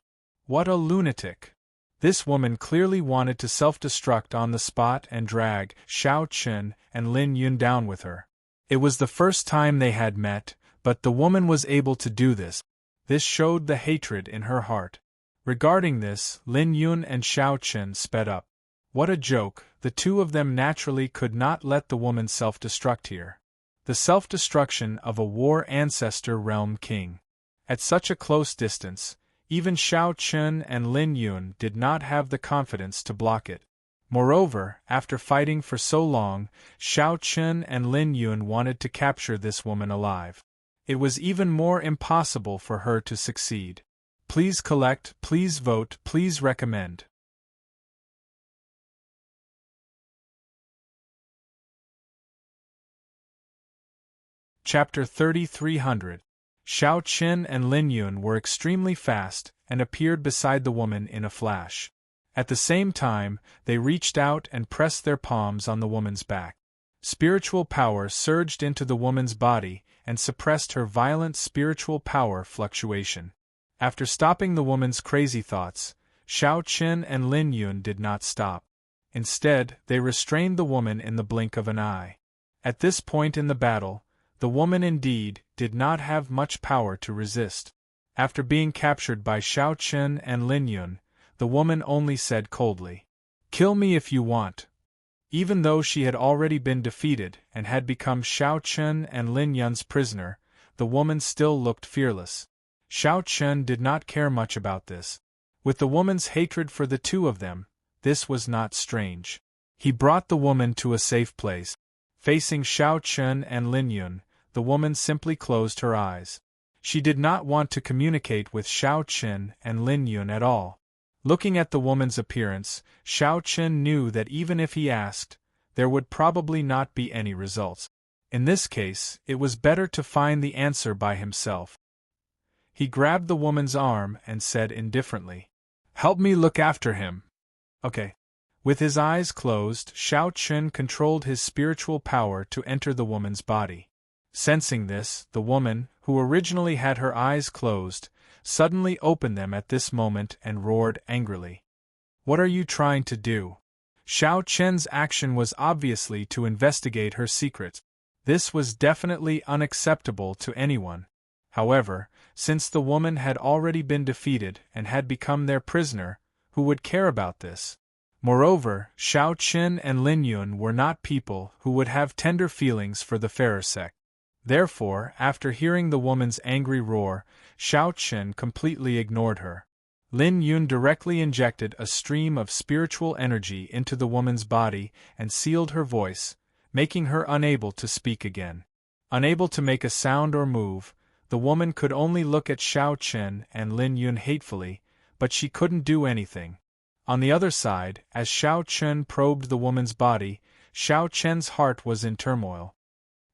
What a lunatic! This woman clearly wanted to self-destruct on the spot and drag Shao Chun and Lin Yun down with her. It was the first time they had met, but the woman was able to do this. This showed the hatred in her heart. Regarding this, Lin Yun and Shao Chun sped up. What a joke, the two of them naturally could not let the woman self-destruct here. The self-destruction of a war ancestor realm king. At such a close distance, even Shao Chun and Lin Yun did not have the confidence to block it. Moreover, after fighting for so long, Shao Chun and Lin Yun wanted to capture this woman alive. It was even more impossible for her to succeed. Please collect, please vote, please recommend. Chapter 3300. Shao Chun and Lin Yun were extremely fast and appeared beside the woman in a flash. At the same time, they reached out and pressed their palms on the woman's back. Spiritual power surged into the woman's body and suppressed her violent spiritual power fluctuation. After stopping the woman's crazy thoughts, Xiao Qin and Lin Yun did not stop. Instead, they restrained the woman in the blink of an eye. At this point in the battle, the woman indeed did not have much power to resist. After being captured by Xiao Qin and Lin Yun, the woman only said coldly, "Kill me if you want." Even though she had already been defeated and had become Xiao Qin and Lin Yun's prisoner, the woman still looked fearless. Xiao Qin did not care much about this. With the woman's hatred for the two of them, this was not strange. He brought the woman to a safe place. Facing Xiao Qin and Lin Yun, the woman simply closed her eyes. She did not want to communicate with Xiao Qin and Lin Yun at all. Looking at the woman's appearance, Xiao Qin knew that even if he asked, there would probably not be any results. In this case, it was better to find the answer by himself. He grabbed the woman's arm and said indifferently, "Help me look after him." Okay. With his eyes closed, Xiao Qin controlled his spiritual power to enter the woman's body. Sensing this, the woman, who originally had her eyes closed, suddenly opened them at this moment and roared angrily. "What are you trying to do?" Xiao Qin's action was obviously to investigate her secret. This was definitely unacceptable to anyone. However, since the woman had already been defeated and had become their prisoner, who would care about this? Moreover, Xiao Qin and Lin Yun were not people who would have tender feelings for the fairer sex. Therefore, after hearing the woman's angry roar, Xiao Qin completely ignored her. Lin Yun directly injected a stream of spiritual energy into the woman's body and sealed her voice, making her unable to speak again. Unable to make a sound or move, the woman could only look at Xiao Qin and Lin Yun hatefully, but she couldn't do anything. On the other side, as Xiao Qin probed the woman's body, Xiao Qin's heart was in turmoil.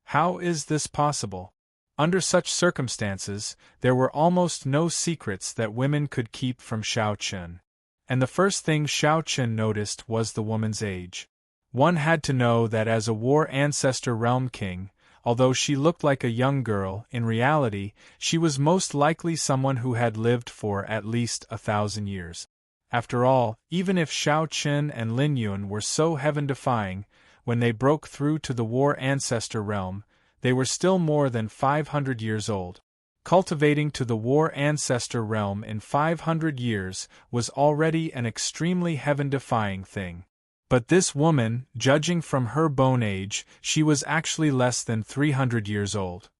How is this possible? Under such circumstances, there were almost no secrets that women could keep from Xiao Qin. And the first thing Xiao Qin noticed was the woman's age. One had to know that as a war ancestor realm king, although she looked like a young girl, in reality, she was most likely someone who had lived for at least 1,000 years. After all, even if Xiao Qin and Lin Yun were so heaven-defying, when they broke through to the war ancestor realm, they were still more than 500 years old. Cultivating to the war ancestor realm in 500 years was already an extremely heaven-defying thing. But this woman, judging from her bone age, she was actually less than 300 years old.